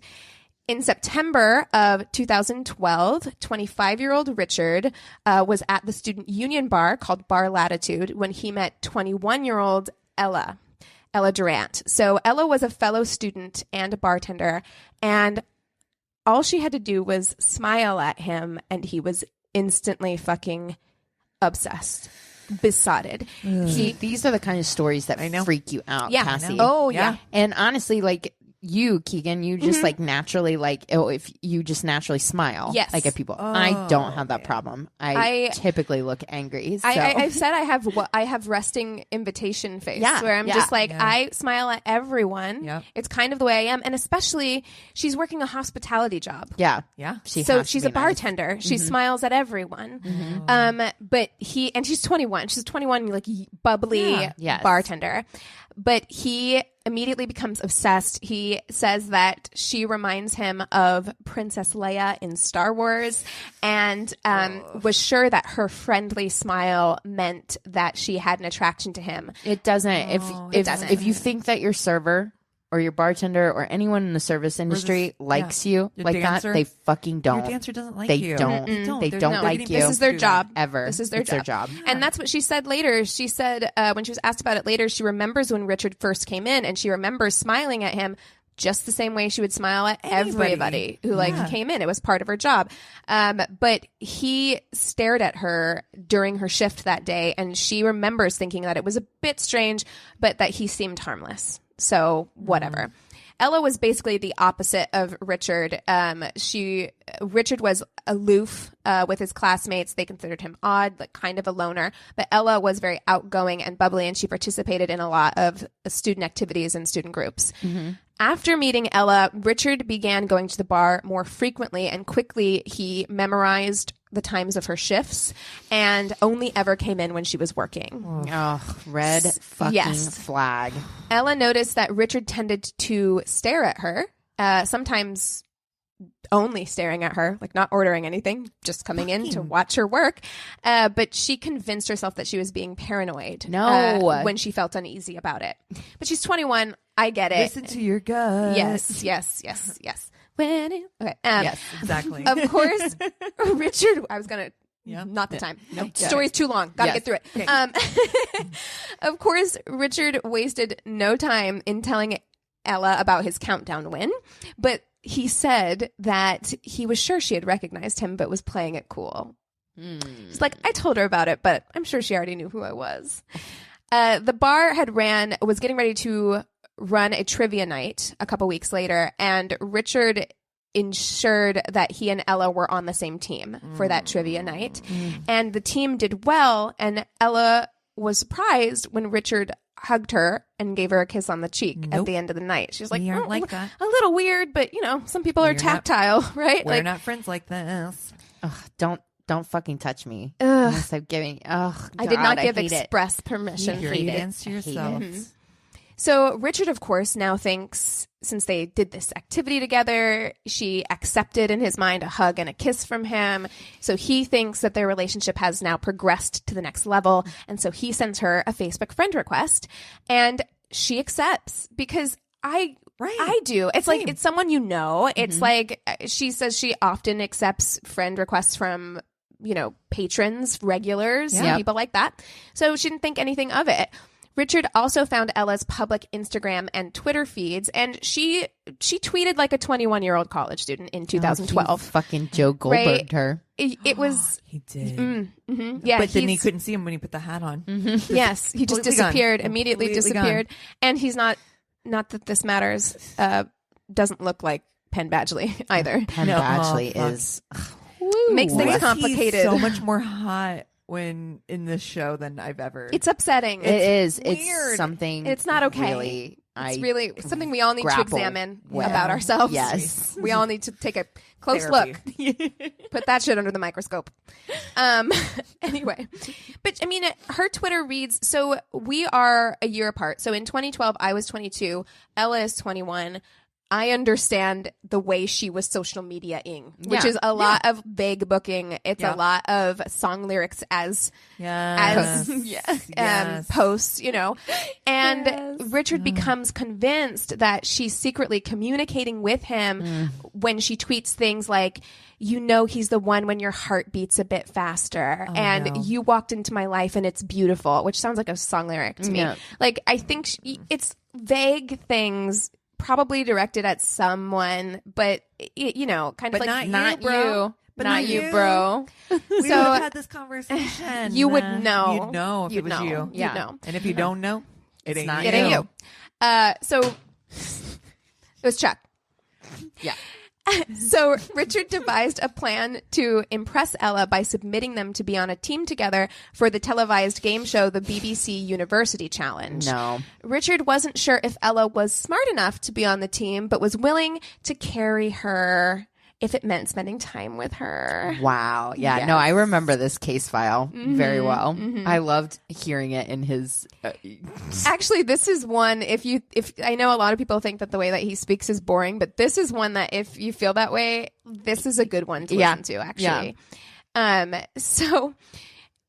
Speaker 1: In September of 2012, 25-year-old Richard was at the student union bar called Bar Latitude when he met 21-year-old Ella Durant. So Ella was a fellow student and a bartender, and all she had to do was smile at him, and he was instantly fucking obsessed, besotted.
Speaker 3: These are the kind of stories that freak you out,
Speaker 1: Yeah.
Speaker 3: Cassie.
Speaker 1: Oh, yeah.
Speaker 3: And honestly, like you, Keegan, you just like naturally if you just naturally smile
Speaker 1: Yes.
Speaker 3: like at people. I don't have that problem. I typically look angry. So.
Speaker 1: I've said I have resting invitation face,
Speaker 3: Yeah,
Speaker 1: where I'm
Speaker 3: yeah.
Speaker 1: just like, I smile at everyone.
Speaker 2: Yep.
Speaker 1: It's kind of the way I am, and especially she's working a hospitality job.
Speaker 3: yeah.
Speaker 2: Yeah.
Speaker 3: She
Speaker 1: So
Speaker 3: has to
Speaker 1: she's
Speaker 3: be
Speaker 1: a
Speaker 3: nice.
Speaker 1: bartender. She smiles at everyone. But she's 21. She's a 21, like bubbly
Speaker 3: Yes.
Speaker 1: bartender. But he immediately becomes obsessed. He says that she reminds him of Princess Leia in Star Wars, and was sure that her friendly smile meant that she had an attraction to him.
Speaker 3: It doesn't.
Speaker 1: it doesn't.
Speaker 3: If you think that your server or your bartender or anyone in the service industry likes you
Speaker 2: Your
Speaker 3: like
Speaker 2: dancer.
Speaker 3: that, they fucking don't.
Speaker 2: Your dancer doesn't like
Speaker 3: They
Speaker 2: you.
Speaker 3: don't. They
Speaker 2: They're
Speaker 3: don't
Speaker 2: not
Speaker 3: like
Speaker 2: getting
Speaker 3: you.
Speaker 1: This is their
Speaker 2: do that.
Speaker 1: job.
Speaker 3: Ever.
Speaker 1: This is their
Speaker 3: It's
Speaker 1: job. And that's what she said later. She said when she was asked about it later, she remembers when Richard first came in, and she remembers smiling at him just the same way she would smile at everybody who came in. It was part of her job. But he stared at her during her shift that day, and she remembers thinking that it was a bit strange, but that he seemed harmless. So whatever. Ella was basically the opposite of Richard. Richard was aloof with his classmates. They considered him odd, like kind of a loner. But Ella was very outgoing and bubbly, and she participated in a lot of student activities and student groups. After meeting Ella, Richard began going to the bar more frequently, and quickly he memorized the times of her shifts and only ever came in when she was working.
Speaker 3: Oh, red fucking flag.
Speaker 1: Ella noticed that Richard tended to stare at her, sometimes only staring at her, like not ordering anything, just coming in to watch her work. But she convinced herself that she was being paranoid when she felt uneasy about it. But she's 21. I get it.
Speaker 2: Listen to your gut.
Speaker 1: Yes. Okay.
Speaker 2: Yes, exactly.
Speaker 1: Of course, Richard. I was gonna. Not the time.
Speaker 2: Nope.
Speaker 1: Story's too long. Gotta get through it.
Speaker 2: Okay.
Speaker 1: Of course, Richard wasted no time in telling Ella about his countdown win, but he said that he was sure she had recognized him, but was playing it cool. It's like, I told her about it, but I'm sure she already knew who I was. The bar was getting ready to run a trivia night a couple weeks later, and Richard ensured that he and Ella were on the same team for that trivia night. And the team did well, and Ella was surprised when Richard hugged her and gave her a kiss on the cheek at the end of the night. She was like,
Speaker 2: We aren't like that.
Speaker 1: A little weird, but some people are tactile, right?
Speaker 2: We're not friends like this.
Speaker 3: Ugh, don't fucking touch me. Unless I'm giving. Oh,
Speaker 1: I did not give express permission.
Speaker 2: Keep your hands to yourself.
Speaker 1: So Richard, of course, now thinks, since they did this activity together, she accepted in his mind a hug and a kiss from him. So he thinks that their relationship has now progressed to the next level. And so he sends her a Facebook friend request, and she accepts because I do. It's like, it's someone you know. It's like, she says she often accepts friend requests from, patrons, regulars, people like that. So she didn't think anything of it. Richard also found Ella's public Instagram and Twitter feeds, and she tweeted like a 21-year-old college student in 2012.
Speaker 3: Fucking Joe Goldberg'd her.
Speaker 1: It was...
Speaker 2: He did.
Speaker 1: Yeah,
Speaker 2: but then he couldn't see him when he put the hat on.
Speaker 1: Yes, he just disappeared, immediately disappeared.
Speaker 2: Gone.
Speaker 1: And he's not that this matters, doesn't look like Penn Badgley either.
Speaker 3: Penn Badgley is...
Speaker 1: Makes things complicated.
Speaker 2: He's so much more hot when in this show than I've ever.
Speaker 1: It's upsetting.
Speaker 3: It is.
Speaker 2: weird.
Speaker 3: It's something.
Speaker 1: It's not okay.
Speaker 3: Really,
Speaker 1: it's really something we all need to
Speaker 3: grapple
Speaker 1: examine
Speaker 3: with.
Speaker 1: about ourselves.
Speaker 3: Yes.
Speaker 1: We all need to take a close
Speaker 2: Therapy.
Speaker 1: look. Put that shit under the microscope. Anyway, but I mean, her Twitter reads, so we are a year apart. So in 2012, I was 22. Ella is 21. I understand the way she was social media-ing, which is a lot of vague booking. It's a lot of song lyrics as posts, And Richard becomes convinced that she's secretly communicating with him when she tweets things like, he's the one when your heart beats a bit faster. You walked into my life and it's beautiful, which sounds like a song lyric to me. Like, I think it's vague things probably directed at someone, but kind of like
Speaker 3: not you, bro.
Speaker 2: But
Speaker 3: not you, bro.
Speaker 2: We would have had this conversation.
Speaker 1: You would know.
Speaker 2: You'd know if it was you.
Speaker 1: Yeah. Know.
Speaker 2: And if you don't know, it ain't
Speaker 3: not
Speaker 2: you.
Speaker 1: It ain't you. So it was Chuck.
Speaker 3: Yeah.
Speaker 1: So Richard devised a plan to impress Ella by submitting them to be on a team together for the televised game show, the BBC University Challenge.
Speaker 3: No.
Speaker 1: Richard wasn't sure if Ella was smart enough to be on the team, but was willing to carry her if it meant spending time with her.
Speaker 3: Wow. Yeah.
Speaker 1: Yes.
Speaker 3: No, I remember this case file very well. I loved hearing it in his.
Speaker 1: Actually, this is one. If I know a lot of people think that the way that he speaks is boring, but this is one that if you feel that way, this is a good one to listen to. Actually, so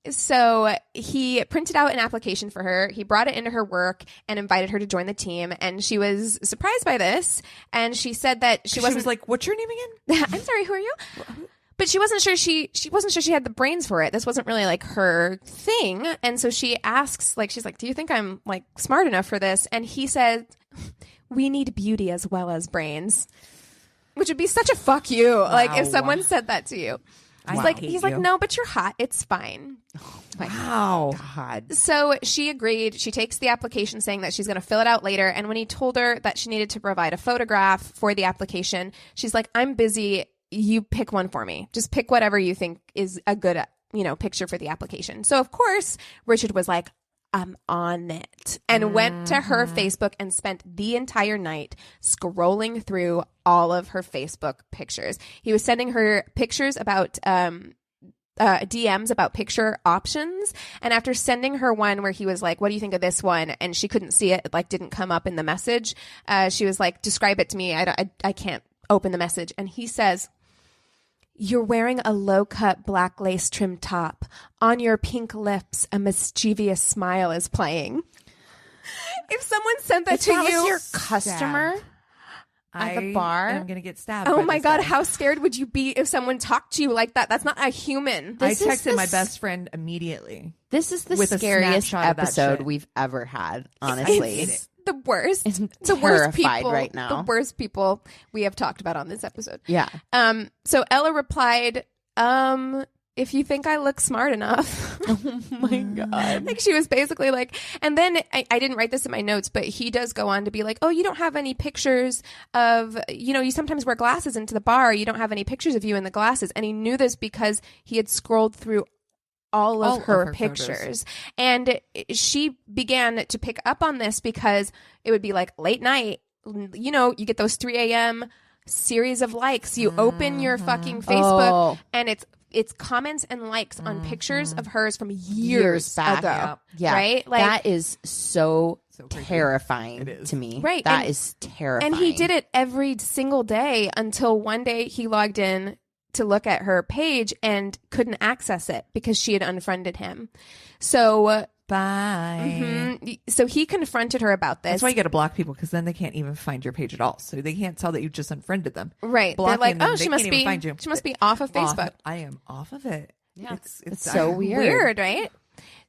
Speaker 1: So he printed out an application for her. He brought it into her work and invited her to join the team. And she was surprised by this. And she said that she was
Speaker 2: like, "What's your name again?"
Speaker 1: I'm sorry, who are you? But she wasn't sure she wasn't sure she had the brains for it. This wasn't really like her thing. And so she asks, like, she's like, "Do you think I'm like smart enough for this?" And he said, "We need beauty as well as brains," which would be such a fuck you. Wow. Like if someone said that to you. He's like, "No, but you're hot. It's fine."
Speaker 2: Wow.
Speaker 3: God.
Speaker 1: So she agreed. She takes the application saying that she's going to fill it out later. And when he told her that she needed to provide a photograph for the application, she's like, "I'm busy. You pick one for me. Just pick whatever you think is a good, picture for the application." So of course, Richard was like, "I'm on it," and went to her Facebook and spent the entire night scrolling through all of her Facebook pictures. He was sending her pictures about DMs about picture options. And after sending her one where he was like, "What do you think of this one?" and she couldn't see it, like didn't come up in the message. She was like, "Describe it to me. I can't open the message." And he says, "You're wearing a low-cut black lace trim top. On your pink lips, a mischievous smile is playing." If someone sent that to
Speaker 3: That
Speaker 1: you,
Speaker 3: was your customer at the bar.
Speaker 2: I'm gonna get stabbed.
Speaker 1: oh
Speaker 2: by
Speaker 1: my
Speaker 2: this
Speaker 1: God,
Speaker 2: guy.
Speaker 1: how scared would you be if someone talked to you like that? That's not a human.
Speaker 2: I texted my best friend immediately.
Speaker 3: This is the
Speaker 2: with a
Speaker 3: scariest
Speaker 2: snapshot of that
Speaker 3: episode
Speaker 2: shit.
Speaker 3: we've ever had, honestly.
Speaker 1: It's the worst.
Speaker 3: I'm
Speaker 1: the worst
Speaker 3: terrified
Speaker 1: people
Speaker 3: right now.
Speaker 1: The worst people we have talked about on this episode.
Speaker 3: Yeah.
Speaker 1: So Ella replied, "If you think I look smart enough."
Speaker 3: Oh my God.
Speaker 1: Like she was basically like, and then I didn't write this in my notes, but he does go on to be like, "Oh, you don't have any pictures of, you sometimes wear glasses into the bar. You don't have any pictures of you in the glasses." And he knew this because he had scrolled through all of her pictures. Photos. And she began to pick up on this because it would be like late night, you get those 3 a.m. series of likes. You open your fucking Facebook and it's comments and likes on pictures of hers from years
Speaker 3: back
Speaker 1: ago.
Speaker 3: Yeah.
Speaker 1: Right? Like,
Speaker 3: that is so terrifying to me.
Speaker 1: Right.
Speaker 3: That is terrifying.
Speaker 1: And he did it every single day until one day he logged in to look at her page and couldn't access it because she had unfriended him. So
Speaker 2: bye.
Speaker 1: So he confronted her about this.
Speaker 2: That's why you got to block people, because then they can't even find your page at all. So they can't tell that you just unfriended them.
Speaker 1: Right.
Speaker 2: Blocking
Speaker 1: They're like,
Speaker 2: them,
Speaker 1: "Oh,
Speaker 2: they
Speaker 1: she must
Speaker 2: can't even
Speaker 1: be
Speaker 2: find you.
Speaker 1: she must be off of Facebook."
Speaker 2: I am off of it.
Speaker 3: Yeah.
Speaker 2: It's
Speaker 3: so weird.
Speaker 1: Weird, right?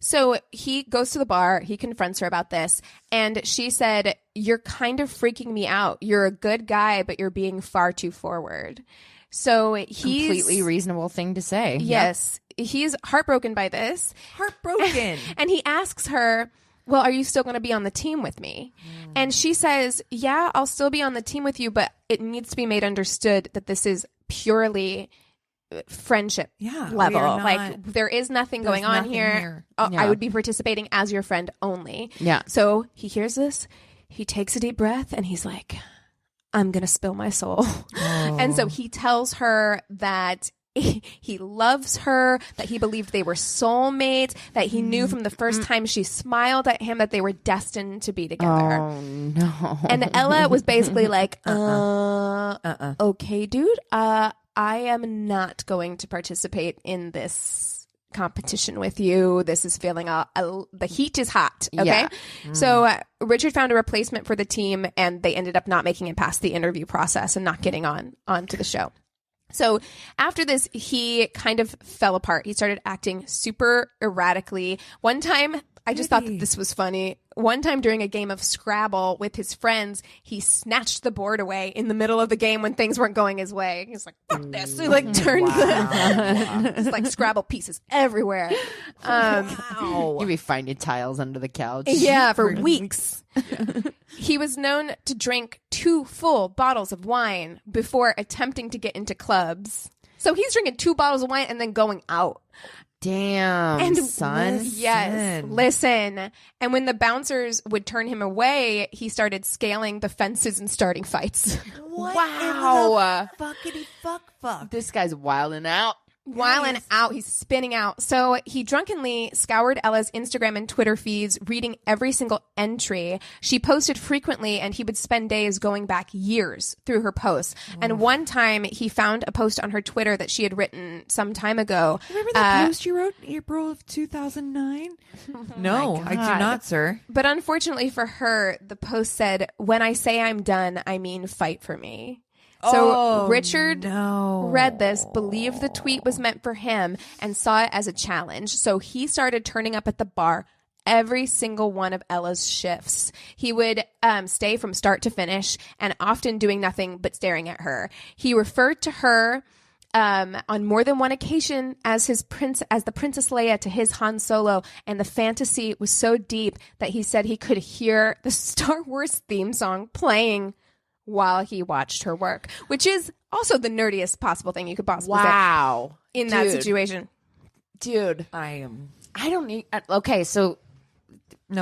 Speaker 1: So he goes to the bar. He confronts her about this. And she said, "You're kind of freaking me out. You're a good guy, but you're being far too forward." So he's
Speaker 3: completely reasonable thing to say.
Speaker 1: Yes. He's heartbroken by this.
Speaker 2: Heartbroken.
Speaker 1: And he asks her, "Well, are you still going to be on the team with me?" And she says, "Yeah, I'll still be on the team with you, but it needs to be made understood that this is purely friendship level. Like there is nothing going on here. I would be participating as your friend only."
Speaker 3: Yeah.
Speaker 1: So he hears this. He takes a deep breath and he's like, "I'm going to spill my soul." And so he tells her that he loves her, that he believed they were soulmates, that he knew from the first time she smiled at him that they were destined to be together.
Speaker 3: Oh, no.
Speaker 1: And Ella was basically like, "Okay, dude, I am not going to participate in this competition with you. This is feeling the heat is hot." Okay.
Speaker 3: Yeah.
Speaker 1: So Richard found a replacement for the team and they ended up not making it past the interview process and not getting onto the show. So after this, he kind of fell apart. He started acting super erratically. One time, I just thought that this was funny. One time during a game of Scrabble with his friends, he snatched the board away in the middle of the game when things weren't going his way. He's like, "Fuck this." He like turned it's like Scrabble pieces everywhere.
Speaker 3: You'd be finding tiles under the couch.
Speaker 1: Yeah, for weeks. He was known to drink 2 full bottles of wine before attempting to get into clubs. So he's drinking 2 bottles of wine and then going out.
Speaker 3: Damn, son.
Speaker 1: Yes, listen. And when the bouncers would turn him away, he started scaling the fences and starting fights.
Speaker 2: What?
Speaker 3: Wow.
Speaker 2: Fuckity fuck.
Speaker 3: This guy's wilding out.
Speaker 1: Wilding out. He's spinning out. So he drunkenly scoured Ella's Instagram and Twitter feeds, reading every single entry. She posted frequently, and he would spend days going back years through her posts. And one time he found a post on her Twitter that she had written some time ago.
Speaker 2: Remember that post you wrote in April of 2009? No, I do not, sir.
Speaker 1: But unfortunately for her, the post said, "When I say I'm done, I mean fight for me." So Richard read this, believed the tweet was meant for him, and saw it as a challenge. So he started turning up at the bar every single one of Ella's shifts. He would stay from start to finish, and often doing nothing but staring at her. He referred to her on more than one occasion as the Princess Leia to his Han Solo, and the fantasy was so deep that he said he could hear the Star Wars theme song playing while he watched her work, which is also the nerdiest possible thing you could possibly say in that situation.
Speaker 3: Dude,
Speaker 2: I
Speaker 3: don't need. Okay, so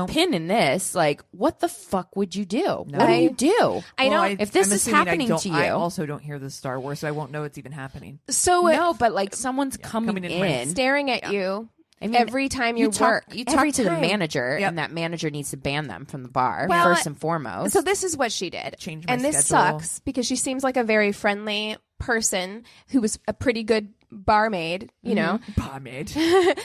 Speaker 3: pin in this. Like, what the fuck would you do? What do you do? If this is happening to you,
Speaker 2: I also don't hear the Star Wars, so I won't know it's even happening.
Speaker 1: So
Speaker 3: no, but like someone's coming in,
Speaker 1: staring at you. I mean, every time you talk
Speaker 3: to the manager, and that manager needs to ban them from the bar first and foremost.
Speaker 1: So this is what she did.
Speaker 2: Change my
Speaker 1: and this
Speaker 2: schedule.
Speaker 1: sucks because she seems like a very friendly person who was a pretty good barmaid, you know.
Speaker 2: Barmaid.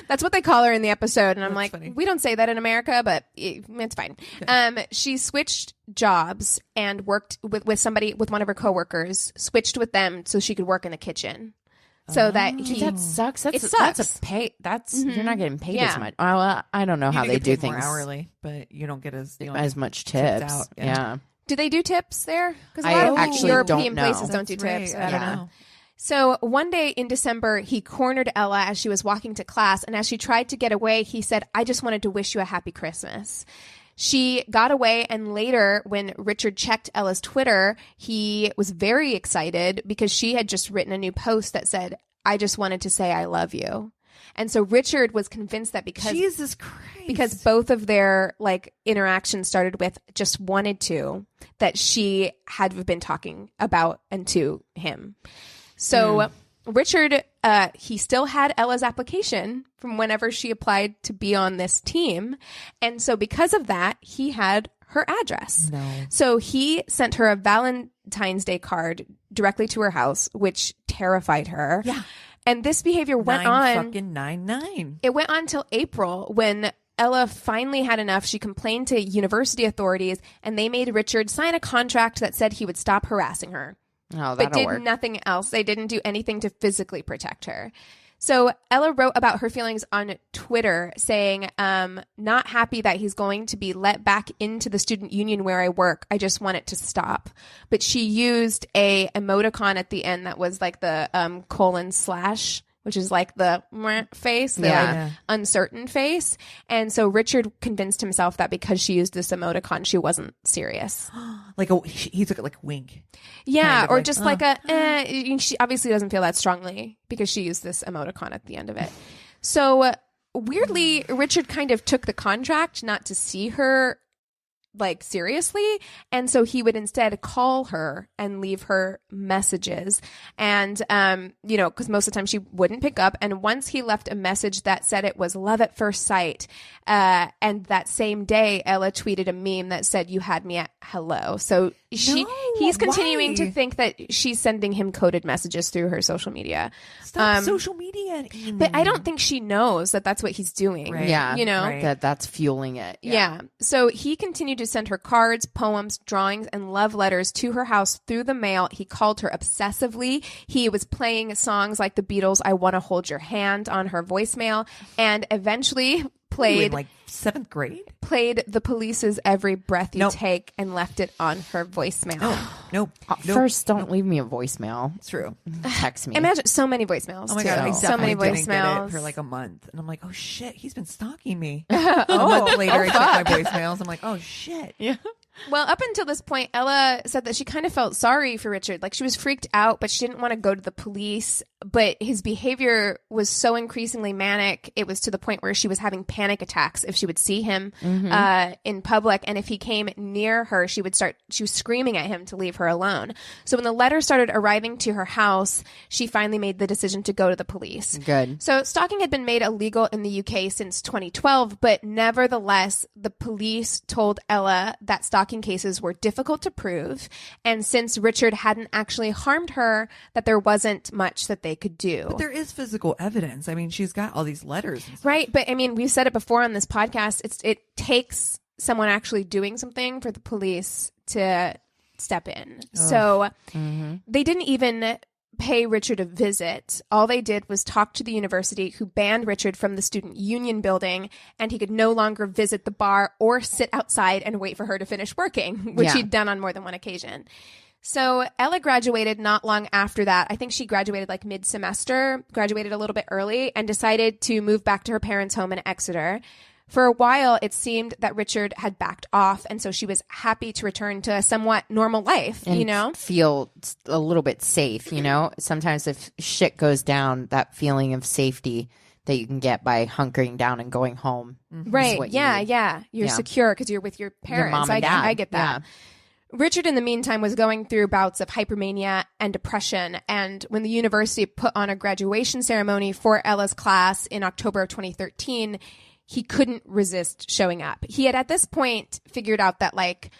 Speaker 1: That's what they call her in the episode. And I'm like,
Speaker 2: funny.
Speaker 1: we don't say that in America, but it's fine. Okay. She switched jobs and worked with one of her coworkers, switched with them so she could work in the kitchen. So that
Speaker 3: that sucks.
Speaker 1: It sucks.
Speaker 3: That's a pay. That's you're not getting paid as much. Well, I don't know how they do things
Speaker 2: hourly, but you don't get as
Speaker 3: much tips.
Speaker 2: Out.
Speaker 3: Yeah.
Speaker 1: Do they do tips there? Because a
Speaker 3: I
Speaker 1: lot of
Speaker 3: actually
Speaker 1: European
Speaker 3: don't know.
Speaker 1: places don't do tips.
Speaker 2: I don't know.
Speaker 1: So one day in December, he cornered Ella as she was walking to class, and as she tried to get away, he said, "I just wanted to wish you a happy Christmas." She got away, and later, when Richard checked Ella's Twitter, he was very excited because she had just written a new post that said, "I just wanted to say I love you." And so Richard was convinced that
Speaker 2: Jesus Christ,
Speaker 1: because both of their like interactions started with "just wanted to," that she had been talking about and to him. So Richard, he still had Ella's application from whenever she applied to be on this team. And so because of that, he had her address.
Speaker 2: No.
Speaker 1: So he sent her a Valentine's Day card directly to her house, which terrified her.
Speaker 2: Yeah.
Speaker 1: And this behavior went on.
Speaker 2: Fucking 9-9.
Speaker 1: It went on till April when Ella finally had enough. She complained to university authorities, and they made Richard sign a contract that said he would stop harassing her.
Speaker 3: Oh,
Speaker 1: but
Speaker 3: that'll
Speaker 1: did
Speaker 3: work.
Speaker 1: nothing else. They didn't do anything to physically protect her. So Ella wrote about her feelings on Twitter saying, not happy that he's going to be let back into the student union where I work. I just want it to stop. But she used a emoticon at the end that was like the :/, which is like the face, the like uncertain face. And so Richard convinced himself that because she used this emoticon, she wasn't serious.
Speaker 2: Like he's like wink.
Speaker 1: Yeah,
Speaker 2: kind of
Speaker 1: or
Speaker 2: like,
Speaker 1: just like she obviously doesn't feel that strongly because she used this emoticon at the end of it. So weirdly, Richard kind of took the contract not to see her like seriously, and so he would instead call her and leave her messages, and because most of the time she wouldn't pick up. And once he left a message that said it was love at first sight, and that same day Ella tweeted a meme that said "you had me at hello." So he's continuing to think that she's sending him coded messages through her social media.
Speaker 2: Stop social media,
Speaker 1: but I don't think she knows that that's what he's doing.
Speaker 2: Right.
Speaker 3: Yeah,
Speaker 1: Right.
Speaker 3: that's fueling it.
Speaker 1: Yeah. So he continued to send her cards, poems, drawings, and love letters to her house through the mail. He called her obsessively. He was playing songs like the Beatles' "I Want to Hold Your Hand" on her voicemail, and eventually
Speaker 2: in like 7th grade.
Speaker 1: Played the Police's "Every Breath You Take" and left it on her voicemail.
Speaker 2: Nope.
Speaker 3: First, don't leave me a voicemail.
Speaker 2: It's true.
Speaker 3: Text me.
Speaker 1: Imagine so many voicemails.
Speaker 2: Oh my
Speaker 1: too.
Speaker 2: God, I
Speaker 1: so many
Speaker 2: definitely didn't get
Speaker 1: voicemails
Speaker 2: it for like a month. And I'm like, oh shit, he's been stalking me. A month later, I checked my voicemails. I'm like, oh shit.
Speaker 1: Yeah. Well, up until this point, Ella said that she kind of felt sorry for Richard. Like, she was freaked out, but she didn't want to go to the police. but his behavior was so increasingly manic. It was to the point where she was having panic attacks if she would see him in public. And if he came near her, she was screaming at him to leave her alone. So when the letter started arriving to her house, she finally made the decision to go to the police.
Speaker 3: Good.
Speaker 1: So stalking had been made illegal in the UK since 2012, but nevertheless, the police told Ella that stalking cases were difficult to prove. And since Richard hadn't actually harmed her, that there wasn't much that they could do.
Speaker 2: But there is physical evidence. I mean, she's got all these letters and stuff.
Speaker 1: Right. But I mean, we've said it before on this podcast. It takes someone actually doing something for the police to step in. So they didn't even pay Richard a visit. All they did was talk to the university, who banned Richard from the student union building, and he could no longer visit the bar or sit outside and wait for her to finish working, which he'd done on more than one occasion. So Ella graduated not long after that. I think she graduated like mid-semester, graduated a little bit early, and decided to move back to her parents' home in Exeter. For a while, it seemed that Richard had backed off, and so she was happy to return to a somewhat normal life,
Speaker 3: And feel a little bit safe, Sometimes if shit goes down, that feeling of safety that you can get by hunkering down and going home.
Speaker 1: Right. Yeah. You're secure because you're with your parents.
Speaker 3: Your mom and dad.
Speaker 1: I get that.
Speaker 3: Yeah.
Speaker 1: Richard, in the meantime, was going through bouts of hypermania and depression. And when the university put on a graduation ceremony for Ella's class in October of 2013, he couldn't resist showing up. He had at this point figured out that, like,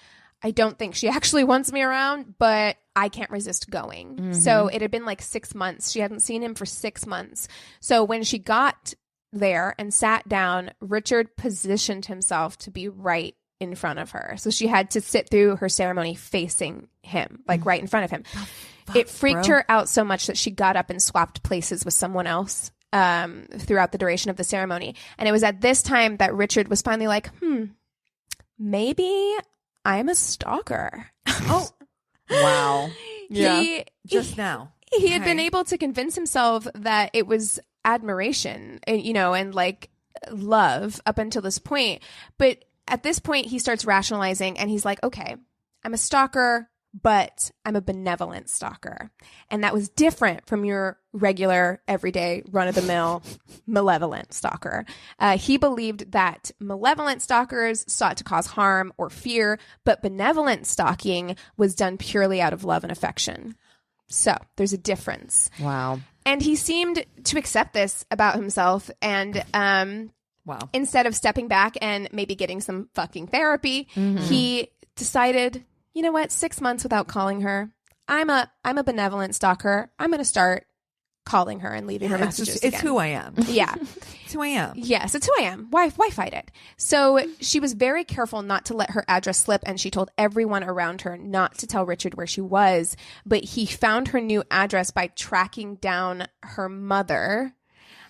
Speaker 1: I don't think she actually wants me around, but I can't resist going. So it had been like 6 months. She hadn't seen him for 6 months. So when she got there and sat down, Richard positioned himself to be right in front of her. So she had to sit through her ceremony facing him, like right in front of him. It freaked her out so much that she got up and swapped places with someone else throughout the duration of the ceremony. And it was at this time that Richard was finally like, maybe I'm a stalker.
Speaker 3: Oh, wow.
Speaker 1: He had been
Speaker 2: Okay.
Speaker 1: able to convince himself that it was admiration, and like love up until this point. But at this point, he starts rationalizing and he's like, okay, I'm a stalker, but I'm a benevolent stalker. And that was different from your regular, everyday, run-of-the-mill, malevolent stalker. He believed that malevolent stalkers sought to cause harm or fear, but benevolent stalking was done purely out of love and affection. So there's a difference.
Speaker 3: Wow.
Speaker 1: And he seemed to accept this about himself. And
Speaker 2: Wow.
Speaker 1: instead of stepping back and maybe getting some fucking therapy, he decided, you know what, 6 months without calling her, I'm a benevolent stalker. I'm going to start calling her and leaving her messages
Speaker 2: It's
Speaker 1: again.
Speaker 2: who I am.
Speaker 1: Yeah.
Speaker 2: It's who I am.
Speaker 1: Yes, it's who I am. Why fight it? So she was very careful not to let her address slip, and she told everyone around her not to tell Richard where she was. But he found her new address by tracking down her mother.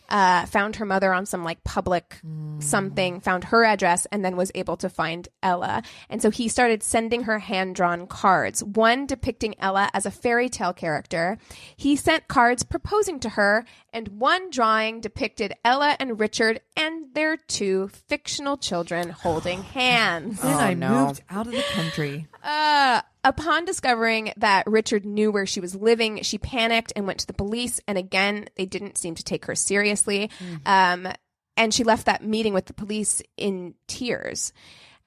Speaker 1: Found her mother on some like public something, found her address, and then was able to find Ella. And so he started sending her hand-drawn cards, one depicting Ella as a fairy tale character. He sent cards proposing to her, and one drawing depicted Ella and Richard and their 2 fictional children holding hands.
Speaker 2: Then I
Speaker 3: no.
Speaker 2: moved out of the country.
Speaker 1: Upon discovering that Richard knew where she was living, she panicked and went to the police. And again, they didn't seem to take her seriously. And she left that meeting with the police in tears.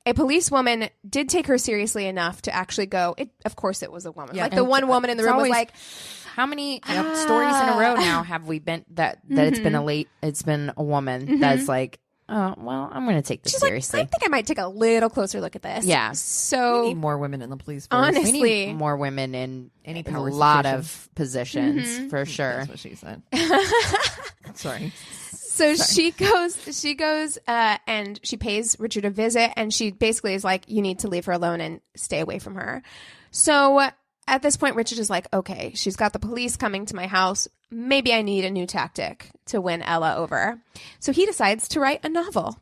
Speaker 1: A policewoman did take her seriously enough to actually go. Of course, it was a woman.
Speaker 2: Yeah.
Speaker 1: Like the one woman in the
Speaker 3: It's
Speaker 1: room was
Speaker 3: always-
Speaker 1: like,
Speaker 3: How many stories in a row now have we been that it's been a woman that's like, oh, well, I'm going to take this
Speaker 1: she's
Speaker 3: seriously.
Speaker 1: like, I think I might take a little closer look at this.
Speaker 3: Yeah.
Speaker 2: We
Speaker 1: So
Speaker 2: need more women in the police force.
Speaker 1: Honestly,
Speaker 3: We need more women in
Speaker 2: Any
Speaker 3: a
Speaker 2: power
Speaker 3: lot
Speaker 2: situation.
Speaker 3: of positions for sure.
Speaker 2: That's what she said. Sorry.
Speaker 1: So she goes and she pays Richard a visit, and she basically is like, you need to leave her alone and stay away from her. So at this point, Richard is like, okay, she's got the police coming to my house. Maybe I need a new tactic to win Ella over. So he decides to write a novel.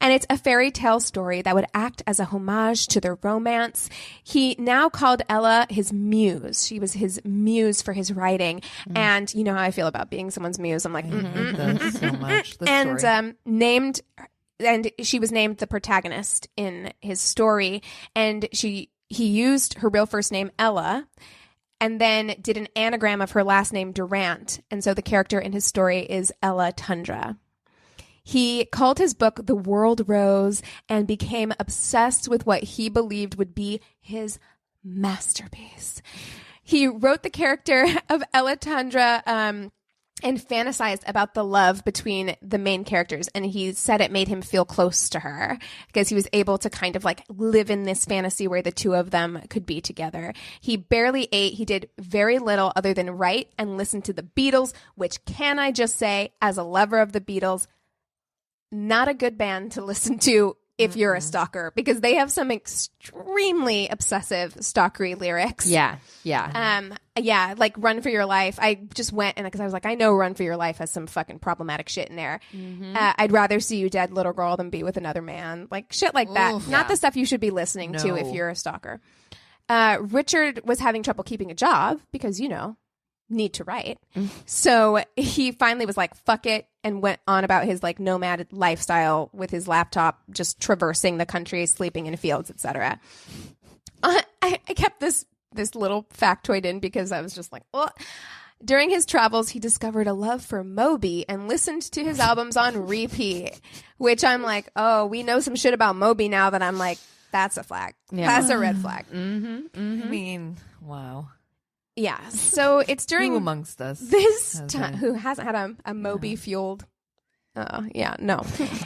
Speaker 1: And it's a fairy tale story that would act as a homage to their romance. He now called Ella his muse. She was his muse for his writing. And you know how I feel about being someone's muse. I'm like,
Speaker 2: That's so much. This
Speaker 1: and
Speaker 2: story.
Speaker 1: she was named the protagonist in his story, and he used her real first name, Ella, and then did an anagram of her last name, Durant. And so the character in his story is Ella Tundra. He called his book The World Rose and became obsessed with what he believed would be his masterpiece. He wrote the character of Ella Tundra and fantasized about the love between the main characters. And he said it made him feel close to her because he was able to kind of like live in this fantasy where the two of them could be together. He barely ate. He did very little other than write and listen to the Beatles, which, can I just say, as a lover of the Beatles, not a good band to listen to if you're a stalker, because they have some extremely obsessive stalkery lyrics.
Speaker 3: Yeah.
Speaker 1: Like Run for Your Life. I just went and because I was like, I know Run for Your Life has some fucking problematic shit in there. I'd rather see you dead, little girl, than be with another man. Like shit like that. Not the stuff you should be listening to if you're a stalker. Richard was having trouble keeping a job because, need to write. So he finally was like, fuck it, and went on about his like nomad lifestyle with his laptop, just traversing the country, sleeping in fields, etc. I kept this little factoid in because I was just like, well, during his travels, he discovered a love for Moby and listened to his albums on repeat, which I'm like, oh, we know some shit about Moby now that I'm like, that's a flag. Yeah. That's a red flag.
Speaker 2: I mean, wow.
Speaker 1: Yeah, so it's during
Speaker 2: who amongst us
Speaker 1: this time who hasn't had a Moby fueled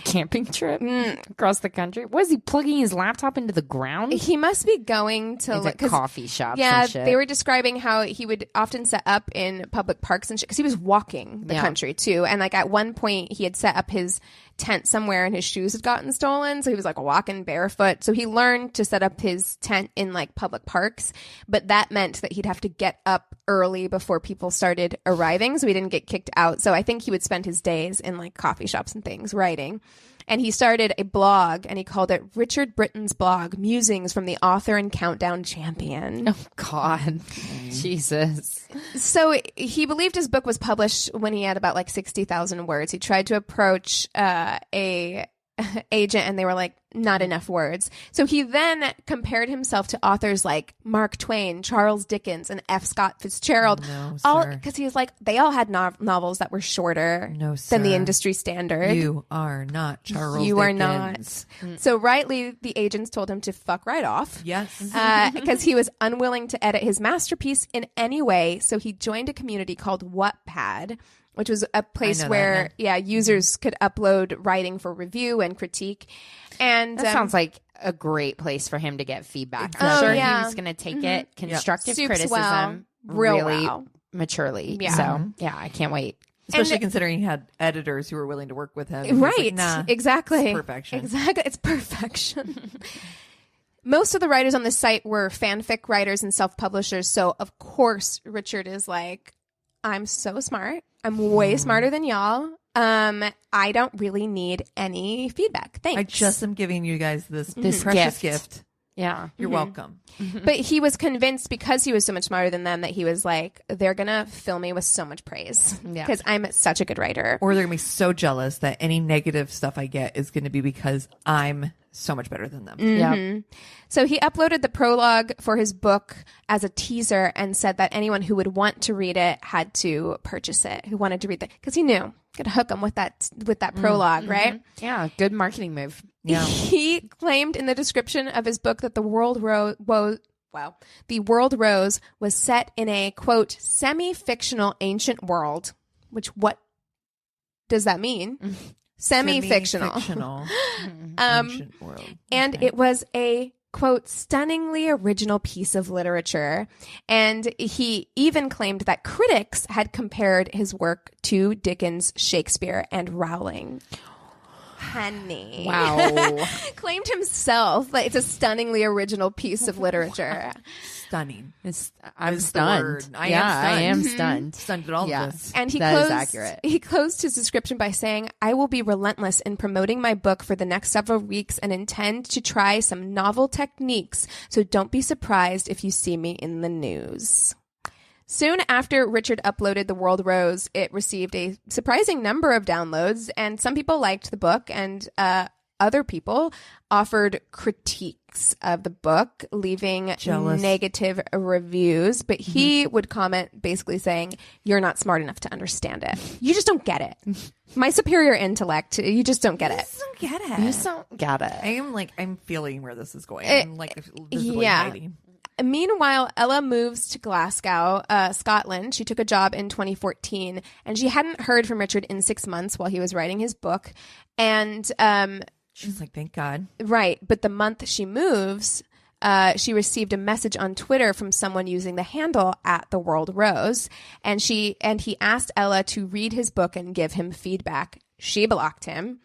Speaker 3: camping trip across the country. Was he plugging his laptop into the ground?
Speaker 1: He must be going to
Speaker 3: like coffee shops.
Speaker 1: Yeah,
Speaker 3: and shit.
Speaker 1: They were describing how he would often set up in public parks and shit because he was walking the country too. And like at one point, he had set up his tent somewhere and his shoes had gotten stolen, so he was like walking barefoot. So he learned to set up his tent in like public parks, but that meant that he'd have to get up early before people started arriving, so he didn't get kicked out. So I think he would spend his days in like coffee shops and things writing. And he started a blog and he called it Richard Brittain's Blog, Musings from the Author and Countdown Champion.
Speaker 3: Oh, God. Jesus.
Speaker 1: So he believed his book was published when he had about like 60,000 words. He tried to approach a agent and they were like, not enough words. So he then compared himself to authors like Mark Twain, Charles Dickens, and F. Scott Fitzgerald. All because he was like, they all had novels that were shorter than the industry standard.
Speaker 2: You are not Charles
Speaker 1: You
Speaker 2: Dickens.
Speaker 1: Are not. So rightly, the agents told him to fuck right off.
Speaker 2: Yes.
Speaker 1: Because he was unwilling to edit his masterpiece in any way. So he joined a community called Wattpad, which was a place where users could upload writing for review and critique. And
Speaker 3: that sounds like a great place for him to get feedback.
Speaker 2: Exactly.
Speaker 3: I'm sure he was going to take it constructive criticism really maturely.
Speaker 1: Yeah.
Speaker 3: So I can't wait.
Speaker 2: Especially considering he had editors who were willing to work with him.
Speaker 1: Right.
Speaker 2: Like, nah,
Speaker 1: exactly.
Speaker 2: It's perfection.
Speaker 1: Exactly. It's perfection. Most of the writers on the site were fanfic writers and self-publishers. So of course, Richard is like, I'm so smart. I'm way smarter than y'all. I don't really need any feedback. Thanks.
Speaker 2: I just am giving you guys this precious gift.
Speaker 3: Yeah.
Speaker 2: You're welcome.
Speaker 1: But he was convinced because he was so much smarter than them that he was like, they're going to fill me with so much praise because I'm such a good writer.
Speaker 2: Or they're going to be so jealous that any negative stuff I get is going to be because I'm so much better than them.
Speaker 3: Yeah.
Speaker 1: So he uploaded the prologue for his book as a teaser and said that anyone who would want to read it had to purchase it, who wanted to read it, because he knew could hook them with that prologue, right?
Speaker 3: Yeah, good marketing move.
Speaker 2: Yeah.
Speaker 1: He claimed in the description of his book that the world rose was set in a, quote, semi-fictional ancient world, which what does that mean? Semi-fictional.
Speaker 2: Ancient world.
Speaker 1: And it was a, quote, stunningly original piece of literature. And he even claimed that critics had compared his work to Dickens, Shakespeare, and Rowling. Honey.
Speaker 3: Wow.
Speaker 1: Claimed himself that it's a stunningly original piece of literature.
Speaker 2: Stunning.
Speaker 3: I'm stunned. I am stunned.
Speaker 2: Stunned at all of this.
Speaker 1: And he
Speaker 3: is accurate.
Speaker 1: He closed his description by saying, I will be relentless in promoting my book for the next several weeks and intend to try some novel techniques, so don't be surprised if you see me in the news. Soon after Richard uploaded The World Rose, it received a surprising number of downloads, and some people liked the book, and other people offered critique. of the book, leaving
Speaker 2: Jealous.
Speaker 1: negative reviews, but he would comment basically saying, "You're not smart enough to understand it. You just don't get it. My superior intellect, you just don't get it."
Speaker 2: don't get it.
Speaker 3: You just don't get it.
Speaker 2: I'm feeling where this is going. I'm like visibly
Speaker 1: yeah.
Speaker 2: hiding.
Speaker 1: Meanwhile, Ella moves to Glasgow, Scotland. She took a job in 2014, and she hadn't heard from Richard in 6 months while he was writing his book. And
Speaker 2: She's like, thank God.
Speaker 1: right, but the month she moves, she received a message on Twitter from someone using the handle @TheWorldRose, and he asked Ella to read his book and give him feedback. She blocked him.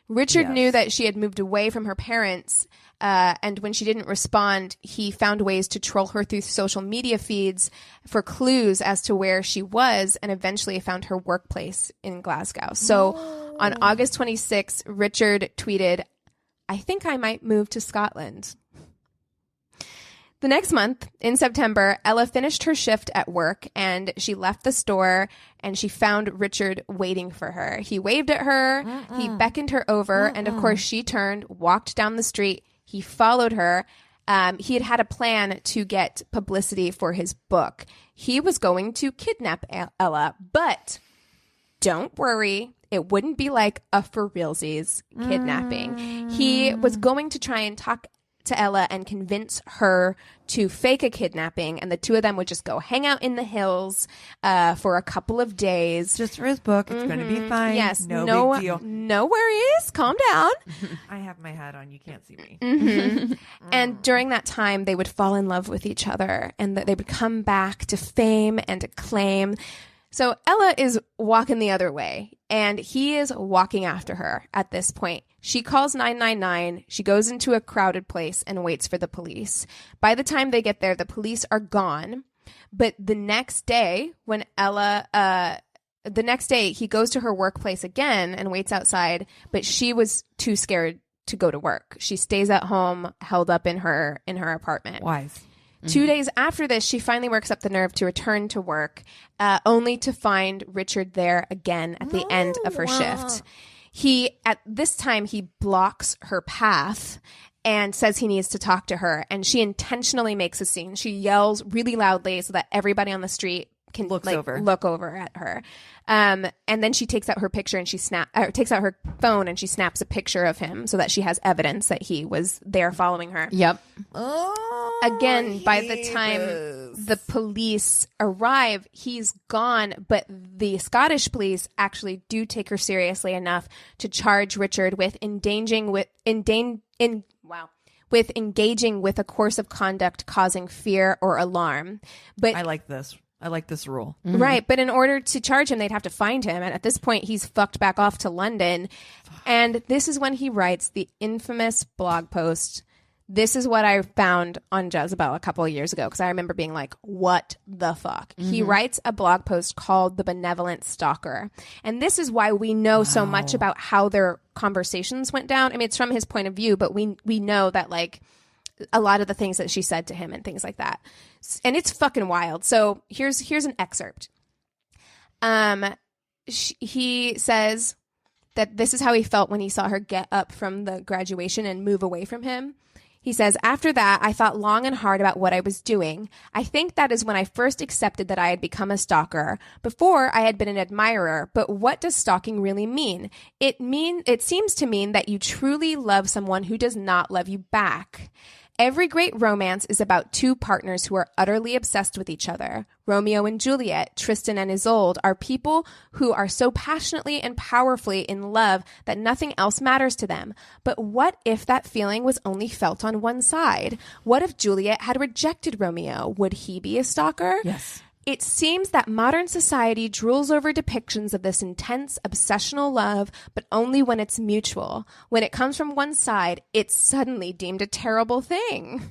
Speaker 1: Richard knew that she had moved away from her parents, and when she didn't respond, he found ways to troll her through social media feeds for clues as to where she was, and eventually found her workplace in Glasgow. So on August 26, Richard tweeted, "I think I might move to Scotland." The next month, in September, Ella finished her shift at work and she left the store and she found Richard waiting for her. He waved at her, he beckoned her over, and of course she turned, walked down the street. He followed her. He had a plan to get publicity for his book. He was going to kidnap Ella, but don't worry, it wouldn't be like a for realsies kidnapping. He was going to try and talk to Ella and convince her to fake a kidnapping, and the two of them would just go hang out in the hills for a couple of days.
Speaker 2: Just for his book. It's going to be fine.
Speaker 1: Yes,
Speaker 2: No big deal.
Speaker 1: no worries. Calm down.
Speaker 2: I have my hat on. You can't see me.
Speaker 1: And during that time, they would fall in love with each other, and they would come back to fame and acclaim. So Ella is walking the other way, and he is walking after her at this point. She calls 999. She goes into a crowded place and waits for the police. By the time they get there, the police are gone. But the next day, when he goes to her workplace again and waits outside, but she was too scared to go to work. She stays at home, held up in her apartment.
Speaker 2: Wise.
Speaker 1: 2 days after this, she finally works up the nerve to return to work, only to find Richard there again at the end of her shift. At this time, he blocks her path and says he needs to talk to her. And she intentionally makes a scene. She yells really loudly so that everybody on the street can look over at her. And then she takes out her picture and takes out her phone and she snaps a picture of him so that she has evidence that he was there following her.
Speaker 3: Yep.
Speaker 1: Again, by the time the police arrive, he's gone, but the Scottish police actually do take her seriously enough to charge Richard with engaging with a course of conduct causing fear or alarm. But
Speaker 2: I like this. I like this rule.
Speaker 1: Right, but in order to charge him, they'd have to find him. And at this point, he's fucked back off to London. And this is when he writes the infamous blog post. This is what I found on Jezebel a couple of years ago, because I remember being like, what the fuck? He writes a blog post called The Benevolent Stalker. And this is why we know so much about how their conversations went down. I mean, it's from his point of view, but we know that, like, a lot of the things that she said to him and things like that. And it's fucking wild. So here's an excerpt. He says that this is how he felt when he saw her get up from the graduation and move away from him. He says, "After that, I thought long and hard about what I was doing. I think that is when I first accepted that I had become a stalker. Before, I had been an admirer, but what does stalking really mean? It seems to mean that you truly love someone who does not love you back. Every great romance is about two partners who are utterly obsessed with each other. Romeo and Juliet, Tristan and Isolde are people who are so passionately and powerfully in love that nothing else matters to them. But what if that feeling was only felt on one side? What if Juliet had rejected Romeo? Would he be a stalker?
Speaker 2: Yes.
Speaker 1: It seems that modern society drools over depictions of this intense, obsessional love, but only when it's mutual. When it comes from one side, it's suddenly deemed a terrible thing."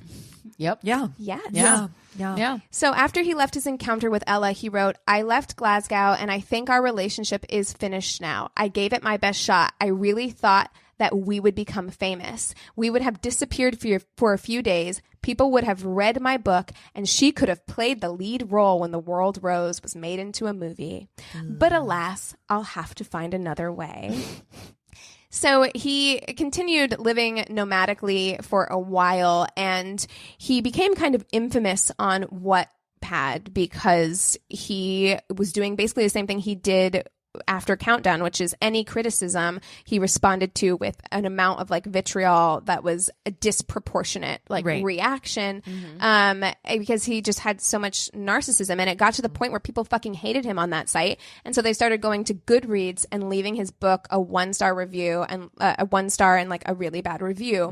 Speaker 3: Yep.
Speaker 2: Yeah.
Speaker 1: Yes.
Speaker 2: Yeah.
Speaker 1: So after he left his encounter with Ella, he wrote, "I left Glasgow and I think our relationship is finished now. I gave it my best shot. I really thought that we would become famous. We would have disappeared for a few days. People would have read my book, and she could have played the lead role when The World Rose was made into a movie. But alas, I'll have to find another way." So he continued living nomadically for a while, and he became kind of infamous on Wattpad because he was doing basically the same thing he did after Countdown, which is any criticism he responded to with an amount of like vitriol that was a disproportionate like reaction, because he just had so much narcissism, and it got to the point where people fucking hated him on that site, and so they started going to Goodreads and leaving his book a 1-star review and a 1-star and like a really bad review.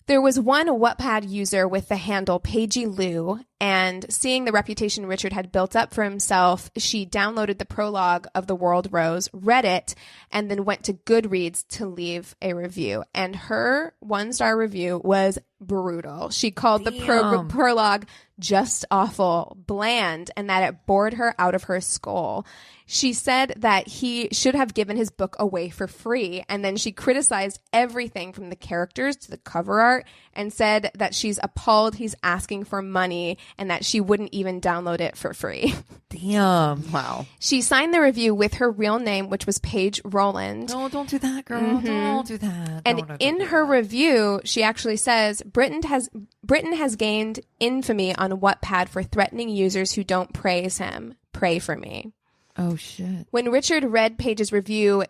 Speaker 1: There was one Wattpad user with the handle Paigey Lou, and seeing the reputation Richard had built up for himself, she downloaded the prologue of The World Rose, read it, and then went to Goodreads to leave a review. And her 1-star review was brutal. She called the prologue just awful, bland, and that it bored her out of her skull. She said that he should have given his book away for free, and then she criticized everything from the characters to the cover art and said that she's appalled he's asking for money and that she wouldn't even download it for free.
Speaker 2: Damn.
Speaker 3: Wow.
Speaker 1: She signed the review with her real name, which was Paige Rowland.
Speaker 2: No, don't do that, girl. Don't do that.
Speaker 1: And
Speaker 2: don't
Speaker 1: in
Speaker 2: do
Speaker 1: her
Speaker 2: that.
Speaker 1: review, she actually says, Brittain has gained infamy on Wattpad for threatening users who don't praise him. Pray for me.
Speaker 2: Oh, shit.
Speaker 1: When Richard read Paige's review,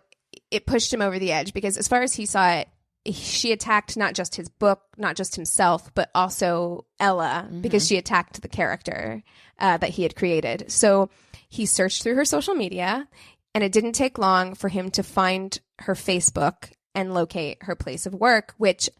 Speaker 1: it pushed him over the edge because as far as he saw it, she attacked not just his book, not just himself, but also Ella, because she attacked the character that he had created. So he searched through her social media, and it didn't take long for him to find her Facebook and locate her place of work, which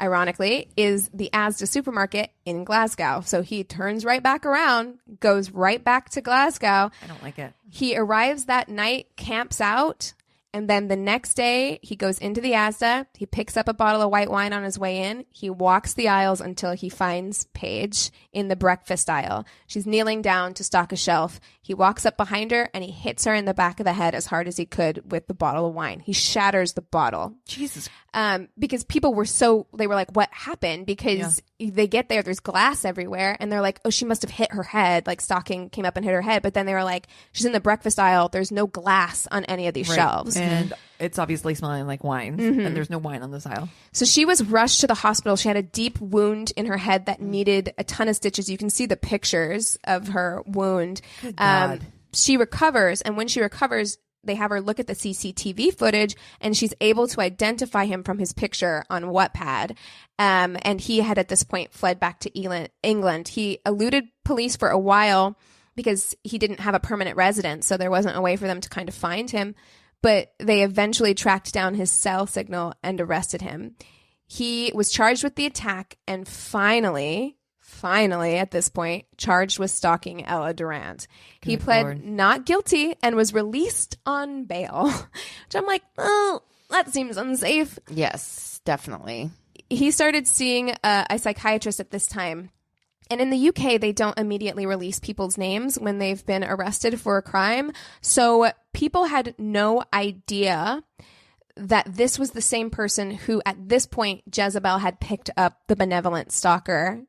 Speaker 1: ironically is the Asda supermarket in Glasgow. So he turns right back around, goes right back to Glasgow.
Speaker 2: I don't like it.
Speaker 1: He arrives that night, camps out, and then the next day he goes into the Asda. He picks up a bottle of white wine on his way in. He walks the aisles until he finds Paige in the breakfast aisle. She's kneeling down to stock a shelf. He walks up behind her and he hits her in the back of the head as hard as he could with the bottle of wine. He shatters the bottle.
Speaker 2: Jesus.
Speaker 1: Because people were they were like, what happened? Because they get there, there's glass everywhere, and they're like, oh, she must have hit her head. Like stocking came up and hit her head. But then they were like, she's in the breakfast aisle. There's no glass on any of these shelves.
Speaker 2: And it's obviously smelling like wine, and there's no wine on this aisle.
Speaker 1: So she was rushed to the hospital. She had a deep wound in her head that needed a ton of stitches. You can see the pictures of her wound.
Speaker 2: Good God.
Speaker 1: She recovers, and when she recovers, they have her look at the CCTV footage, and she's able to identify him from his picture on Wattpad. And he had at this point fled back to England. He eluded police for a while because he didn't have a permanent residence, so there wasn't a way for them to kind of find him. But they eventually tracked down his cell signal and arrested him. He was charged with the attack and finally at this point, charged with stalking Ella Durant. He pled not guilty and was released on bail, which I'm like, oh, that seems unsafe.
Speaker 3: Yes, definitely.
Speaker 1: He started seeing a psychiatrist at this time. And in the UK, they don't immediately release people's names when they've been arrested for a crime. So people had no idea that this was the same person who, at this point, Jezebel had picked up the benevolent stalker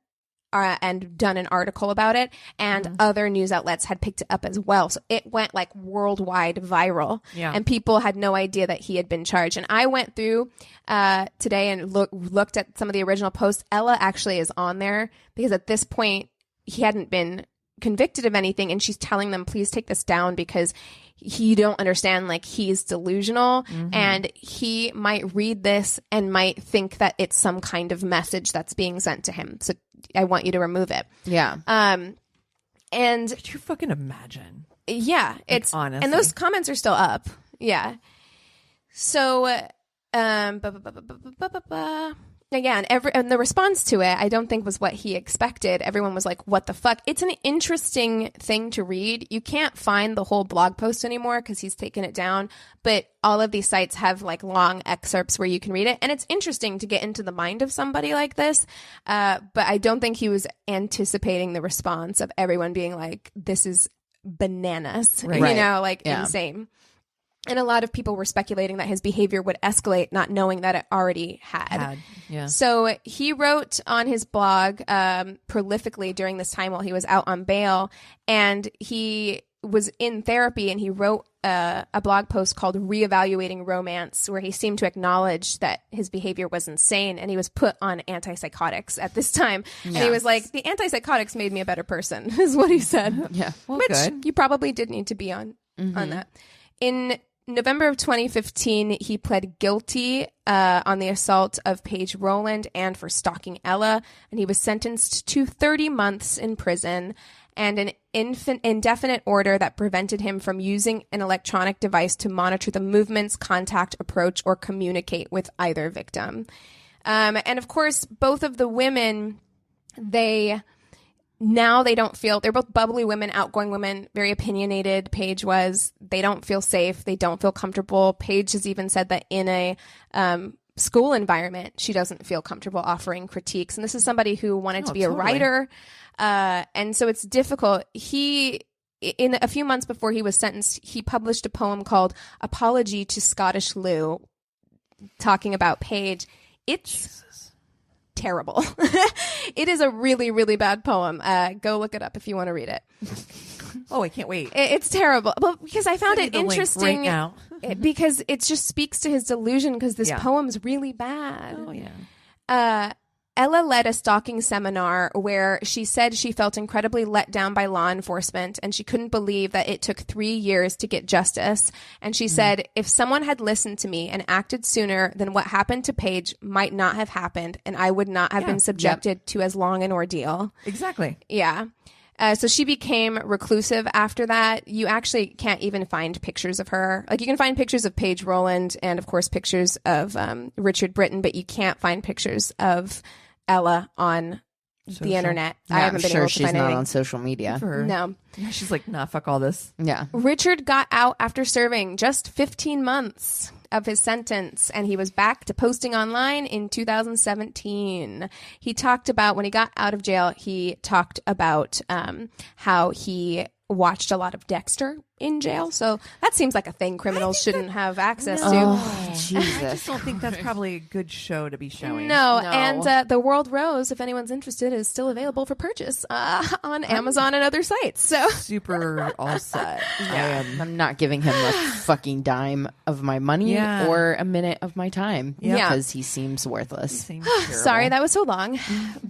Speaker 1: and done an article about it, and other news outlets had picked it up as well. So it went like worldwide viral, and people had no idea that he had been charged. And I went through today and looked at some of the original posts. Ella actually is on there because at this point he hadn't been convicted of anything, and she's telling them, please take this down because you don't understand, like, he's delusional and he might read this and might think that it's some kind of message that's being sent to him. So I want you to remove it.
Speaker 3: Yeah.
Speaker 1: And
Speaker 2: Could you fucking imagine?
Speaker 1: yeah, it's
Speaker 2: honestly.
Speaker 1: and those comments are still up. Yeah. So, again, and the response to it, I don't think was what he expected. Everyone was like, what the fuck? It's an interesting thing to read. You can't find the whole blog post anymore because he's taken it down. But all of these sites have like long excerpts where you can read it. And it's interesting to get into the mind of somebody like this. But I don't think he was anticipating the response of everyone being like, this is bananas, you know, like insane. And a lot of people were speculating that his behavior would escalate, not knowing that it already had.
Speaker 2: Yeah.
Speaker 1: So he wrote on his blog prolifically during this time while he was out on bail, and he was in therapy, and he wrote a blog post called Reevaluating Romance, where he seemed to acknowledge that his behavior was insane, and he was put on antipsychotics at this time. And he was like, the antipsychotics made me a better person, is what he said.
Speaker 3: Yeah.
Speaker 2: Well,
Speaker 1: Which
Speaker 2: good.
Speaker 1: you probably did need to be on that. In November of 2015, he pled guilty on the assault of Paige Rowland and for stalking Ella, and he was sentenced to 30 months in prison and an indefinite order that prevented him from using an electronic device to monitor the movements, contact, approach, or communicate with either victim. And of course, both of the women, they don't feel, they're both bubbly women, outgoing women, very opinionated. Paige was, they don't feel safe. They don't feel comfortable. Paige has even said that in a school environment, she doesn't feel comfortable offering critiques. And this is somebody who wanted to be a writer. And so it's difficult. In a few months before he was sentenced, he published a poem called Apology to Scottish Lou, talking about Paige. It's terrible. It is a really, really bad poem. Go look it up if you want to read it.
Speaker 2: Oh, I can't wait.
Speaker 1: It's terrible. Well, because I found
Speaker 2: Send me
Speaker 1: it
Speaker 2: the link
Speaker 1: interesting
Speaker 2: right now.
Speaker 1: because it just speaks to his delusion, because this poem's really bad.
Speaker 2: Oh, yeah.
Speaker 1: Ella led a stalking seminar where she said she felt incredibly let down by law enforcement, and she couldn't believe that it took 3 years to get justice. And she said, if someone had listened to me and acted sooner, then what happened to Paige might not have happened, and I would not have been subjected to as long an ordeal.
Speaker 2: Exactly.
Speaker 1: Yeah. So she became reclusive after that. You actually can't even find pictures of her. Like, you can find pictures of Paige Rowland and, of course, pictures of Richard Brittain, but you can't find pictures of Ella on the internet.
Speaker 3: Yeah,
Speaker 1: I haven't been
Speaker 3: sure
Speaker 1: able to
Speaker 3: she's
Speaker 1: find
Speaker 3: not
Speaker 1: anything.
Speaker 3: on social media.
Speaker 1: No.
Speaker 2: Yeah, she's like, nah, fuck all this.
Speaker 3: Yeah.
Speaker 1: Richard got out after serving just 15 months of his sentence, and he was back to posting online in 2017. He talked about, when he got out of jail, he talked about how he watched a lot of Dexter in jail. So that seems like a thing criminals shouldn't have access to.
Speaker 3: Oh,
Speaker 2: I
Speaker 3: Jesus.
Speaker 2: just don't think that's probably a good show to be showing.
Speaker 1: No, and The World Rose, if anyone's interested, is still available for purchase on Amazon and other sites. So
Speaker 2: Super all set.
Speaker 3: I'm not giving him a fucking dime of my money or a minute of my time because he seems worthless.
Speaker 1: sorry that was so long,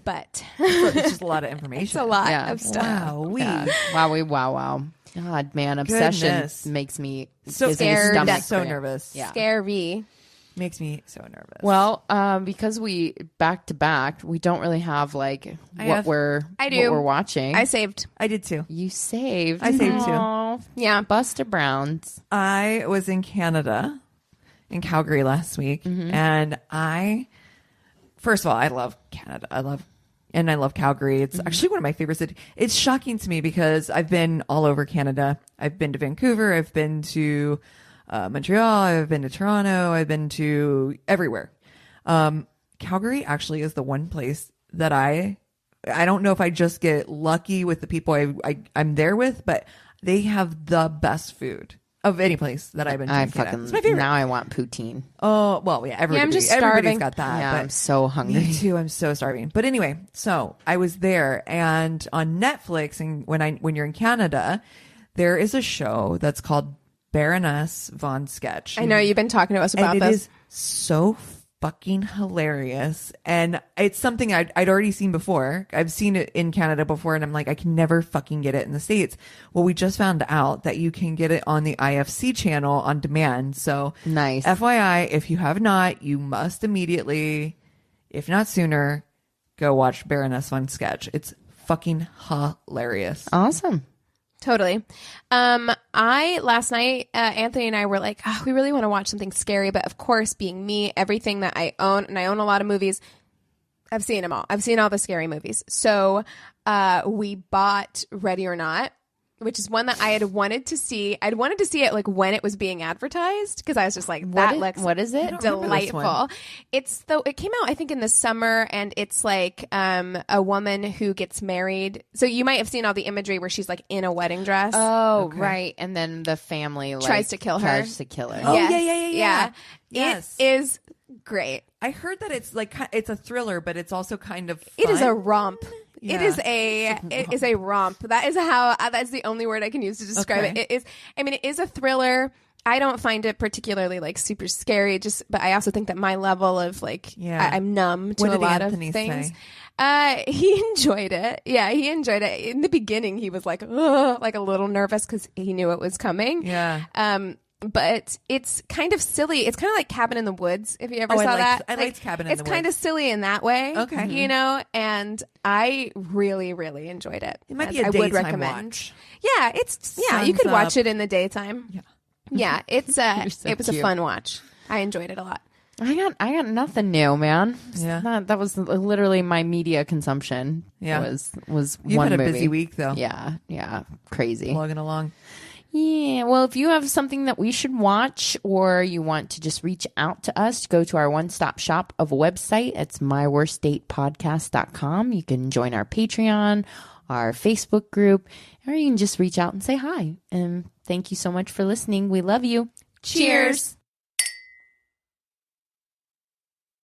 Speaker 1: but
Speaker 2: It's just a lot of information.
Speaker 1: it's a lot
Speaker 3: Yeah.
Speaker 1: of stuff.
Speaker 3: Wow. God, man, obsession
Speaker 2: Goodness.
Speaker 3: makes me
Speaker 2: So
Speaker 3: gives me
Speaker 1: scared.
Speaker 3: stomach
Speaker 2: so
Speaker 3: cramp.
Speaker 2: nervous.
Speaker 3: Yeah.
Speaker 1: Scary.
Speaker 2: Makes me so nervous.
Speaker 3: Well, because we back to back, we don't really have like what we're watching.
Speaker 1: I saved.
Speaker 2: I did too.
Speaker 3: You saved.
Speaker 2: I saved too.
Speaker 3: Aw.
Speaker 1: Yeah.
Speaker 3: Buster Browns.
Speaker 2: I was in Canada, in Calgary last week, and first of all, I love Canada. I love Calgary. It's actually one of my favorite cities. It's shocking to me because I've been all over Canada. I've been to Vancouver. I've been to Montreal. I've been to Toronto. I've been to everywhere. Calgary actually is the one place that I don't know if I just get lucky with the people I'm there with, but they have the best food of any place that I've been to. It's my favorite.
Speaker 3: Now I want poutine.
Speaker 2: Oh, well, yeah,
Speaker 1: I'm just
Speaker 2: everybody's
Speaker 1: starving.
Speaker 2: got that.
Speaker 3: Yeah,
Speaker 2: but
Speaker 3: I'm so hungry.
Speaker 2: Me too. I'm so starving. But anyway, so I was there, and on Netflix, and when you're in Canada, there is a show that's called Baroness von Sketch.
Speaker 1: I know you've been talking to us about
Speaker 2: and it
Speaker 1: this.
Speaker 2: is so fucking hilarious, and it's something I'd already seen before. I've seen it in Canada before, and I'm like, I can never fucking get it in the States. Well, we just found out that you can get it on the IFC channel on demand. So
Speaker 3: Nice.
Speaker 2: FYI, if you have not, you must immediately, if not sooner, go watch Baroness von Sketch. It's fucking hilarious.
Speaker 3: Awesome.
Speaker 1: Totally. Last night, Anthony and I were like, we really want to watch something scary. But of course, being me, everything that I own, and I own a lot of movies, I've seen them all. I've seen all the scary movies. So we bought Ready or Not, which is one that I had wanted to see. I'd wanted to see it like when it was being advertised, because I was just like,
Speaker 3: What is it?
Speaker 1: Delightful. It came out, I think, in the summer, and it's like a woman who gets married. So you might have seen all the imagery where she's like in a wedding dress.
Speaker 3: Oh, right. And then the family
Speaker 1: Tries to kill her.
Speaker 2: Oh,
Speaker 1: Yes.
Speaker 2: yeah. Yes.
Speaker 1: It is great.
Speaker 2: I heard that it's like it's a thriller, but it's also kind of fun.
Speaker 1: It is a romp. It is a romp. That is the only word I can use to describe it. It is. I mean, it is a thriller. I don't find it particularly like super scary. But I also think that my level of like, I'm numb to a lot of things. He enjoyed it. Yeah, he enjoyed it. In the beginning, he was like a little nervous because he knew it was coming.
Speaker 2: Yeah.
Speaker 1: But it's kind of silly. It's kind of like Cabin in the Woods, if you ever saw that.
Speaker 2: I liked Cabin in the Woods.
Speaker 1: It's kind of silly in that way.
Speaker 2: Okay.
Speaker 1: You know, and I really, really enjoyed it.
Speaker 2: It might be a daytime watch.
Speaker 1: Yeah, you could watch it in the daytime.
Speaker 2: Yeah.
Speaker 1: Yeah, it was a
Speaker 3: cute.
Speaker 1: fun watch. I enjoyed it a lot.
Speaker 3: I got nothing new, man.
Speaker 2: Yeah.
Speaker 3: That was literally my media consumption.
Speaker 2: Yeah.
Speaker 3: Was
Speaker 2: You've
Speaker 3: one
Speaker 2: had a
Speaker 3: movie.
Speaker 2: busy week though.
Speaker 3: Yeah. Crazy.
Speaker 2: Plugging along.
Speaker 3: Yeah, well, if you have something that we should watch or you want to just reach out to us, go to our one-stop shop of a website. It's myworstdatepodcast.com. You can join our Patreon, our Facebook group, or you can just reach out and say hi. And thank you so much for listening. We love you.
Speaker 1: Cheers.